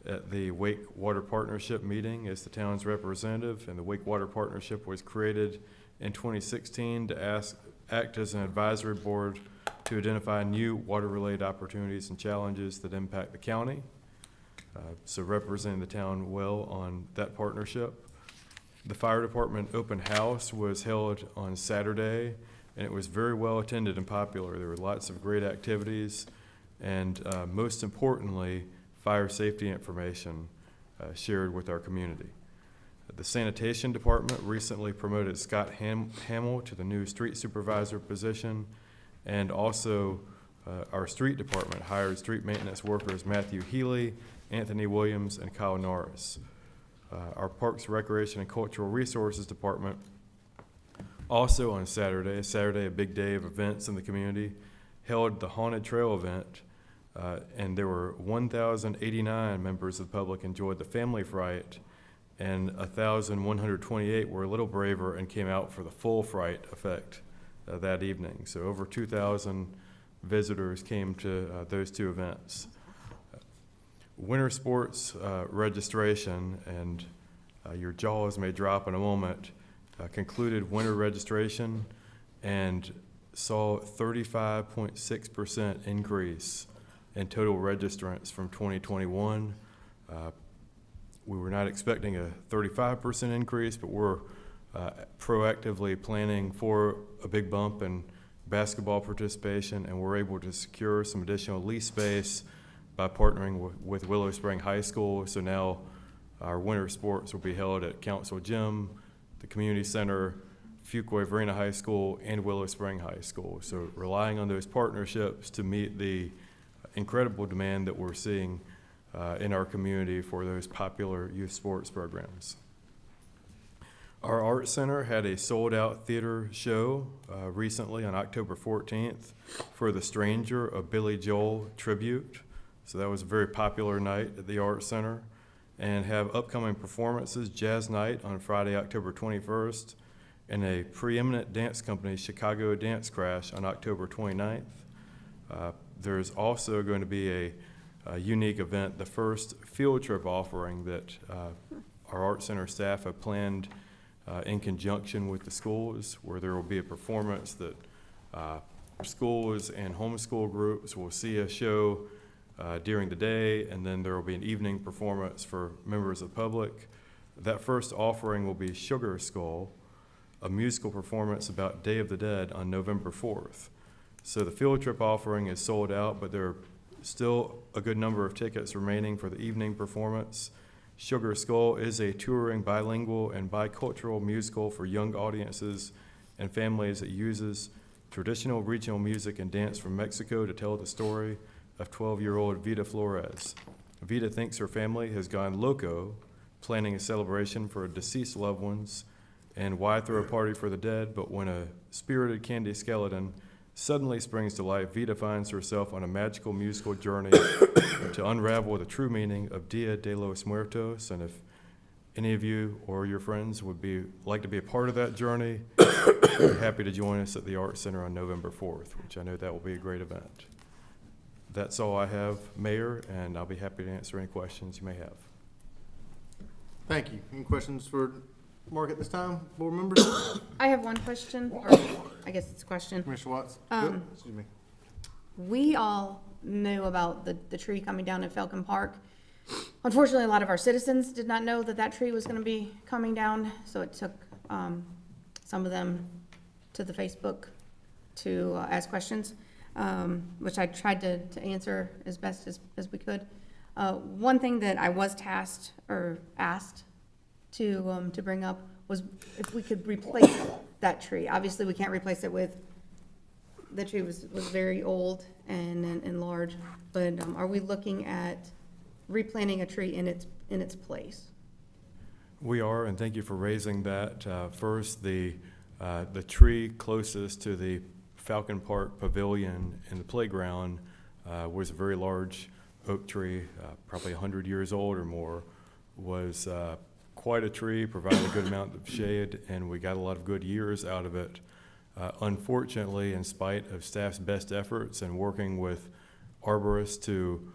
at the Wake Water Partnership meeting as the town's representative, and the Wake Water Partnership was created in 2016 to act as an advisory board to identify new water-related opportunities and challenges that impact the county. So representing the town well on that partnership. The fire department open house was held on Saturday, and it was very well attended and popular. There were lots of great activities, and most importantly, fire safety information shared with our community. The sanitation department recently promoted Scott Hamill to the new street supervisor position, and also our street department hired street maintenance workers Matthew Healy, Anthony Williams, and Kyle Norris. Our Parks, Recreation, and Cultural Resources department also on Saturday, a big day of events in the community, held the Haunted Trail event, and there were 1,089 members of the public enjoyed the family fright, and 1,128 were a little braver and came out for the full fright effect that evening. So over 2,000 visitors came to those two events. Winter sports registration, and your jaws may drop in a moment, concluded winter registration and saw 35.6% increase in total registrants from 2021. We were not expecting a 35% increase, but we're proactively planning for a big bump in basketball participation, and we're able to secure some additional lease space by partnering with Willow Spring High School. So now our winter sports will be held at Council Gym, the Community Center, Fuquay-Varina High School, and Willow Spring High School. So relying on those partnerships to meet the incredible demand that we're seeing in our community for those popular youth sports programs. Our Art Center had a sold-out theater show recently on October 14th for The Stranger, a Billy Joel tribute. So that was a very popular night at the Art Center, and have upcoming performances, Jazz Night on Friday, October 21st, and a preeminent dance company, Chicago Dance Crash, on October 29th. There's also going to be a unique event, the first field trip offering that our Art Center staff have planned in conjunction with the schools, where there will be a performance that schools and homeschool groups will see a show during the day, and then there will be an evening performance for members of the public. That first offering will be Sugar Skull, a musical performance about Day of the Dead on November 4th. So the field trip offering is sold out, but there are still a good number of tickets remaining for the evening performance. Sugar Skull is a touring bilingual and bicultural musical for young audiences and families that uses traditional regional music and dance from Mexico to tell the story of 12-year-old Vida Flores. Vida thinks her family has gone loco, planning a celebration for deceased loved ones, and why throw a party for the dead, but when a spirited candy skeleton suddenly springs to life, Vida finds herself on a magical musical journey to unravel the true meaning of Dia de los Muertos. And if any of you or your friends would like to be a part of that journey, we're happy to join us at the Art Center on November 4th, which I know that will be a great event. That's all I have, Mayor, and I'll be happy to answer any questions you may have. Thank you. Any questions for Mark at this time, board members? I have one question, or I guess it's a question. Commissioner Watts? Excuse me. We all knew about the tree coming down in Falcon Park. Unfortunately, a lot of our citizens did not know that that tree was going to be coming down, so it took some of them to the Facebook to ask questions, which I tried to answer as best as we could. One thing that I was tasked or asked to bring up was if we could replace that tree. Obviously, we can't replace it with, the tree was very old and large, but are we looking at replanting a tree in its place? We are, and thank you for raising that. First, the tree closest to the Falcon Park Pavilion in the playground was a very large oak tree, probably 100 years old or more, was quite a tree, provided a good amount of shade, and we got a lot of good years out of it. Unfortunately, in spite of staff's best efforts and working with arborist to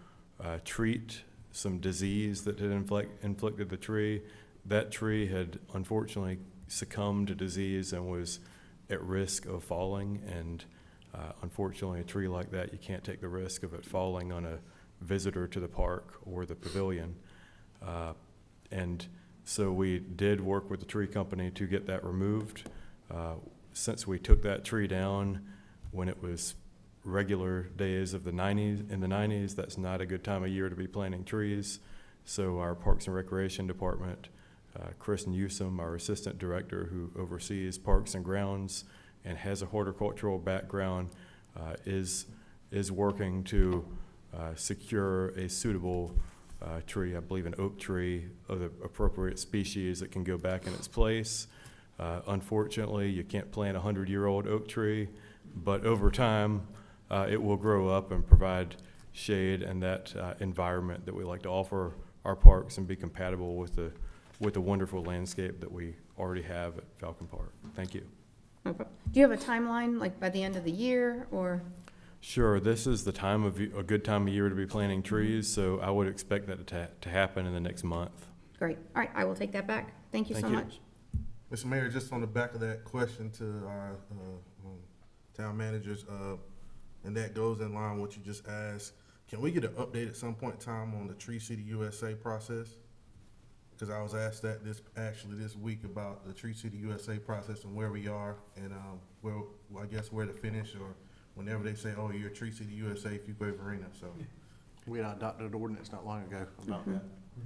treat some disease that had inflicted the tree. That tree had unfortunately succumbed to disease and was at risk of falling, and unfortunately a tree like that, you can't take the risk of it falling on a visitor to the park or the pavilion. And so we did work with the tree company to get that removed. Since we took that tree down when it was regular days of in the 90s, that's not a good time of year to be planting trees. So our Parks and Recreation Department, Chris Newsom, our Assistant Director who oversees Parks and Grounds and has a horticultural background, is working to secure a suitable tree, I believe an oak tree of the appropriate species that can go back in its place. Unfortunately, you can't plant a 100-year-old oak tree, but over time, it will grow up and provide shade and that environment that we like to offer our parks and be compatible with the wonderful landscape that we already have at Falcon Park. Thank you. Do you have a timeline, like by the end of the year, or? Sure, this is a good time of year to be planting trees, so I would expect that to happen in the next month. Great. All right, I will take that back. Thank you so much. Mr. Mayor, just on the back of that question to our town managers, and that goes in line with what you just asked, can we get an update at some point in time on the Tree City USA process? Because I was asked that this week about the Tree City USA process and where we are, and where to finish, or whenever they say, oh, you're Tree City USA, Fuquay-Varina, so. We adopted an ordinance not long ago about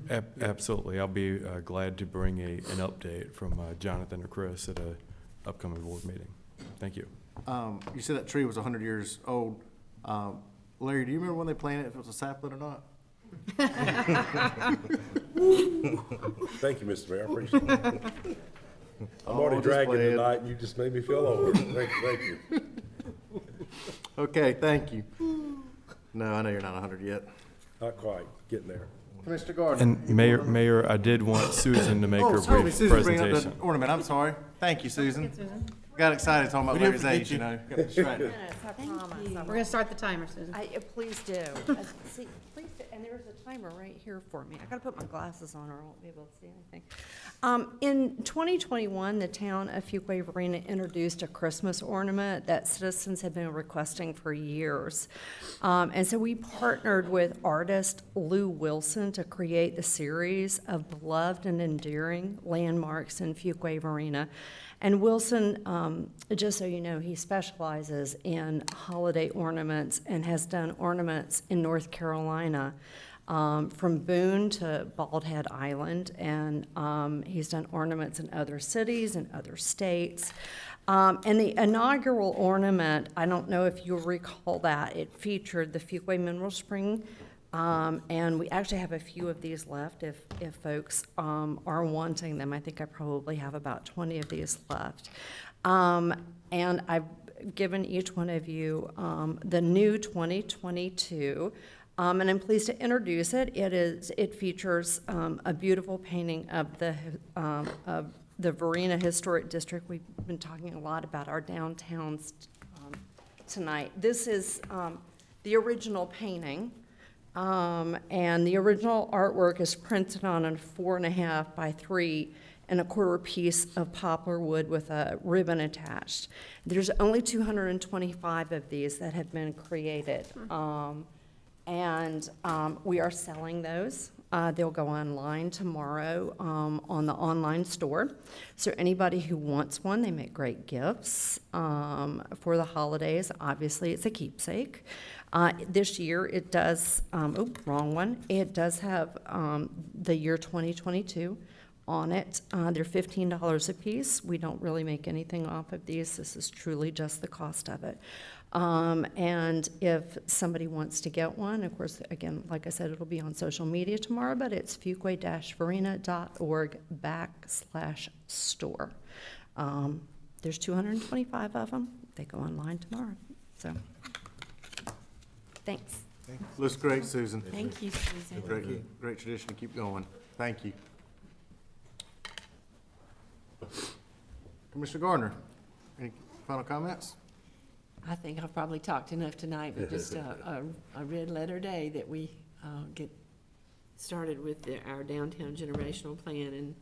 that. Absolutely. I'll be glad to bring an update from Jonathan or Chris at a upcoming board meeting. Thank you. You said that tree was 100 years old. Larry, do you remember when they planted it, if it was a sapling or not? Thank you, Mr. Mayor, I appreciate it. I'm already just dragging playing. tonight, and you just made me feel old. Thank you. Okay, thank you. No, I know you're not 100 yet. Not quite, getting there. Mr. Gardner. And Mayor, I did want Susan to make her brief Susan, bring up presentation. the ornament. I'm sorry. Thank you, Susan. Got excited talking about Larry's age, you know. Got distracted. We're gonna start the timer, Susan. Please do. See, please do. And there's a timer right here for me. I gotta put my glasses on or I won't be able to see anything. In 2021, the town of Fuquay-Varina introduced a Christmas ornament that citizens have been requesting for years. And so we partnered with artist Lou Wilson to create the series of beloved and endearing landmarks in Fuquay-Varina. And Wilson, just so you know, he specializes in holiday ornaments and has done ornaments in North Carolina, from Boone to Bald Head Island, and he's done ornaments in other cities and other states. And the inaugural ornament, I don't know if you'll recall that, it featured the Fuquay Mineral Spring. And we actually have a few of these left if folks are wanting them. I think I probably have about 20 of these left. And I've given each one of you the new 2022. And I'm pleased to introduce it. It features a beautiful painting of the Varina Historic District. We've been talking a lot about our downtowns tonight. This is the original painting. And the original artwork is printed on a 4.5 by 3 and a quarter piece of poplar wood with a ribbon attached. There's only 225 of these that have been created. And we are selling those. They'll go online tomorrow on the online store. So anybody who wants one, they make great gifts for the holidays. Obviously, it's a keepsake. This year, it does, wrong one. It does have the year 2022 on it. They're $15 a piece. We don't really make anything off of these. This is truly just the cost of it. And if somebody wants to get one, of course, again, like I said, it'll be on social media tomorrow, but it's fuquay-varina.org/store. There's 225 of them. They go online tomorrow. So, thanks. Looks great, Susan. Thank you, Susan. Great tradition to keep going. Thank you. Commissioner Gardner, any final comments? I think I've probably talked enough tonight, but just a red letter day that we get started with our downtown generational plan,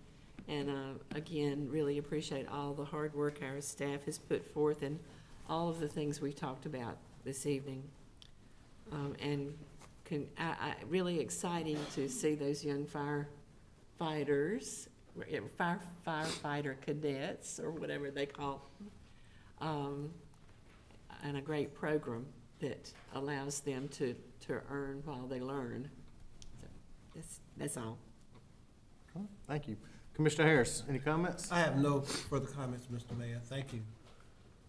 and again, really appreciate all the hard work our staff has put forth and all of the things we talked about this evening. Really exciting to see those young firefighters, firefighter cadets, or whatever they call them, and a great program that allows them to earn while they learn. So that's all. Thank you. Commissioner Harris, any comments? I have no further comments, Mr. Mayor. Thank you.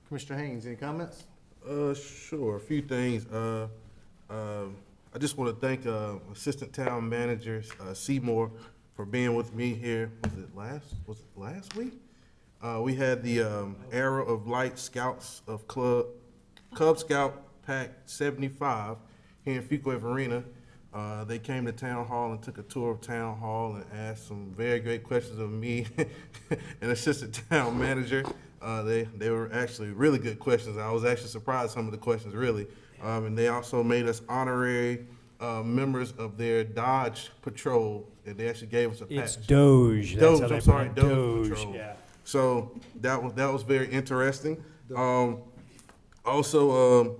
Commissioner Haynes, any comments? Sure, a few things. I just want to thank Assistant Town Manager Seymour for being with me here. Was it last week? We had the Arrow of Light Scouts of Cub Scout Pack 75 here in Fuquay-Varina. They came to Town Hall and took a tour of Town Hall and asked some very great questions of me and Assistant Town Manager. They were actually really good questions. I was actually surprised some of the questions, really. And they also made us honorary members of their Dodge Patrol, and they actually gave us a patch. It's Doge. Doge, That's how I'm sorry, they put it. Doge Doge, Patrol. yeah. So that was very interesting. Also,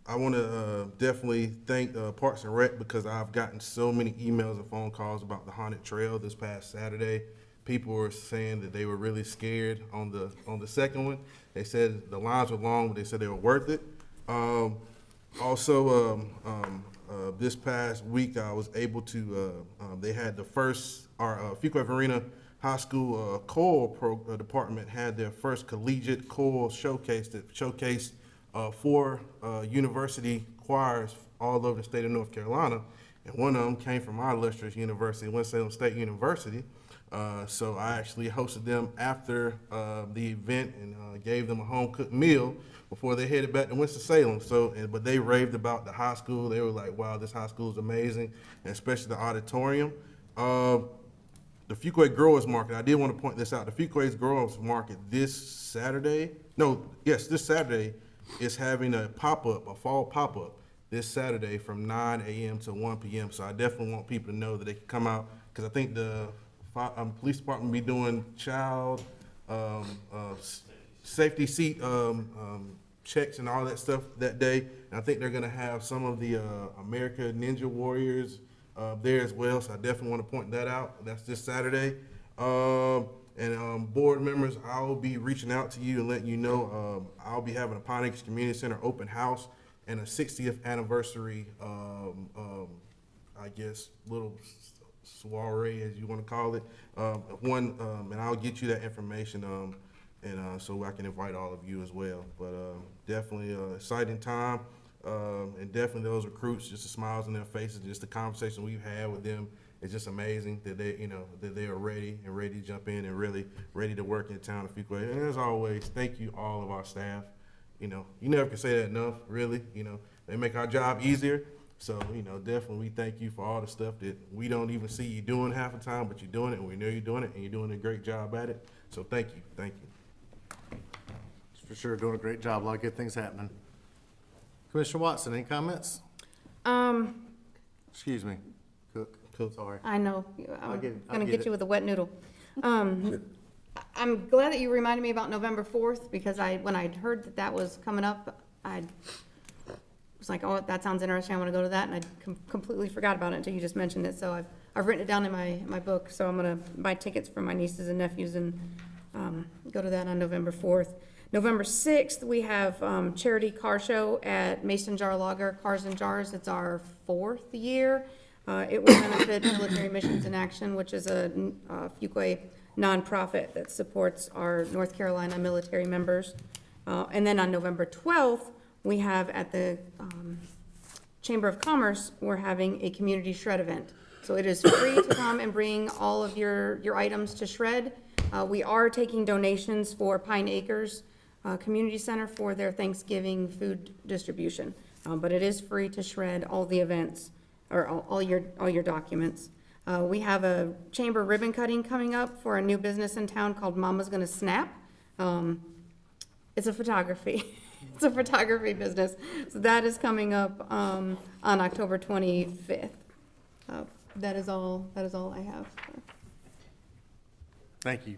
I want to definitely thank Parks and Rec, because I've gotten so many emails and phone calls about the haunted trail this past Saturday. People were saying that they were really scared on the second one. They said the lines were long, but they said they were worth it. This past week, I was able to, they had our Fuquay-Varina High School choral department had their first collegiate choral showcase that showcased 4 university choirs all over the state of North Carolina. And one of them came from our illustrious university, Winston-Salem State University. So I actually hosted them after the event and gave them a home-cooked meal before they headed back to Winston-Salem. But they raved about the high school. They were like, wow, this high school is amazing, and especially the auditorium. The Fuquay Growers Market, I did want to point this out. The Fuquay Growers Market this Saturday is having a pop-up, a fall pop-up this Saturday from 9 a.m. to 1 p.m. So I definitely want people to know that they can come out, because I think the police department will be doing child safety seat checks and all that stuff that day. And I think they're going to have some of the American Ninja Warriors there as well. So I definitely want to point that out. That's this Saturday. Board members, I will be reaching out to you and letting you know I'll be having a Pine Acres Community Center open house and a 60th anniversary, I guess, little soiree, as you want to call it. And I'll get you that information, so I can invite all of you as well. But definitely an exciting time, and definitely those recruits, just the smiles on their faces, just the conversation we've had with them. It's just amazing that they are ready to jump in and really ready to work in the town of Fuquay. And as always, thank you all of our staff. You never can say that enough, really. They make our job easier. So, definitely we thank you for all the stuff that we don't even see you doing half the time, but you're doing it, and we know you're doing it, and you're doing a great job at it. So thank you. For sure, doing a great job. A lot of good things happening. Commissioner Watson, any comments? Excuse me, Cook. Sorry. I know, I'll I'm get gonna get it. you with a wet noodle. I'm glad that you reminded me about November 4th, because when I heard that was coming up, I was like, oh, that sounds interesting, I wanna go to that, and I completely forgot about it until you just mentioned it, so I've written it down in my book, so I'm gonna buy tickets for my nieces and nephews and go to that on November 4th. November 6th, we have charity car show at Mason Jar Lager Cars and Jars. It's our 4th year. It will benefit Military Missions in Action, which is a Fuquay nonprofit that supports our North Carolina military members. And then on November 12th, we have at the Chamber of Commerce, we're having a community shred event. So it is free to come and bring all of your items to shred. We are taking donations for Pine Acres Community Center for their Thanksgiving food distribution. But it is free to shred all the events, or all your documents. We have a chamber ribbon cutting coming up for a new business in town called Mama's Gonna Snap. It's a photography. It's a photography business. So that is coming up on October 25th. That is all I have. Thank you,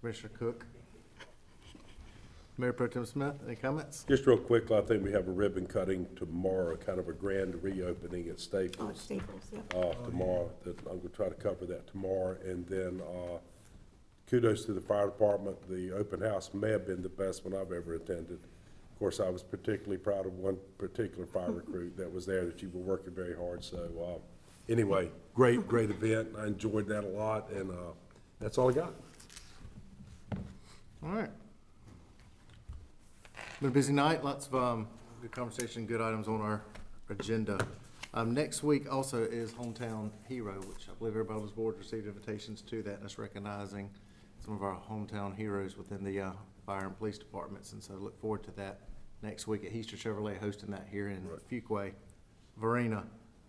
Commissioner Cook. Mayor Pro Tem Smith, any comments? Just real quick, I think we have a ribbon cutting tomorrow, kind of a grand reopening at Oh, Staples. Staples, yeah. Tomorrow, that I'm gonna try to cover that tomorrow, and then, kudos to the fire department. The open house may have been the best one I've ever attended. Of course, I was particularly proud of one particular fire recruit that was there, that you were working very hard, so, anyway, great event. I enjoyed that a lot, and, that's all I got. All right. Been a busy night, lots of good conversation, good items on our agenda. Next week also is Hometown Hero, which I believe everybody on this board received invitations to that. That's recognizing some of our hometown heroes within the fire and police departments, and so look forward to that next week at Easter Chevrolet hosting that here in Fuquay-Varina.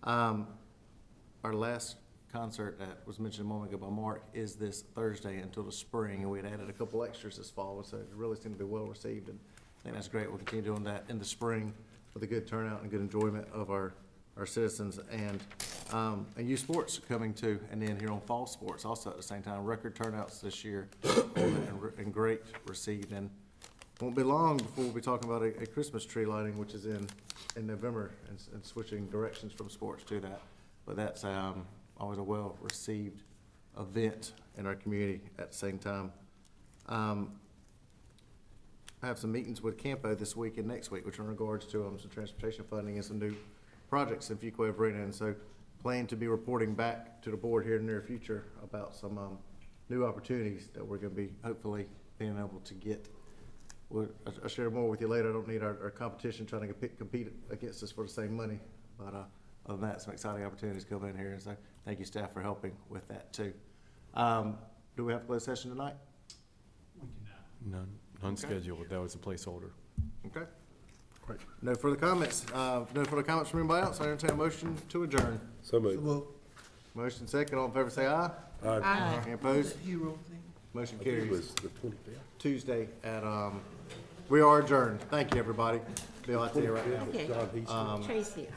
Our last concert that was mentioned a moment ago by Mark is this Thursday until the spring, and we had added a couple extras this fall, so it really seemed to be well received, and I think that's great. We'll continue doing that in the spring with a good turnout and good enjoyment of our citizens, and youth sports coming too, and then here on fall sports also at the same time. Record turnouts this year and great received, and won't be long before we'll be talking about a Christmas tree lighting, which is in November, and switching directions from sports to that. But that's always a well-received event in our community at the same time. I have some meetings with Campo this week and next week, which are in regards to some transportation funding and some new projects in Fuquay-Varina, and so plan to be reporting back to the board here in the near future about some new opportunities that we're going to be hopefully being able to get. I'll share more with you later. I don't need our competition trying to compete against us for the same money, but other than that, some exciting opportunities coming in here, and so thank you, staff, for helping with that too. Do we have a closed session tonight? None scheduled. That was a placeholder. Okay. Great. No further comments. No further comments from anybody else. I entertain a motion to adjourn. So moved. Motion second. All in favor, say aye. Aye. Any opposed? Hero thing. Motion I think it carries. was the 25th. Tuesday at, we are adjourned. Thank you, everybody. Bill, I tell you right now. Okay. John Easton. Tracy.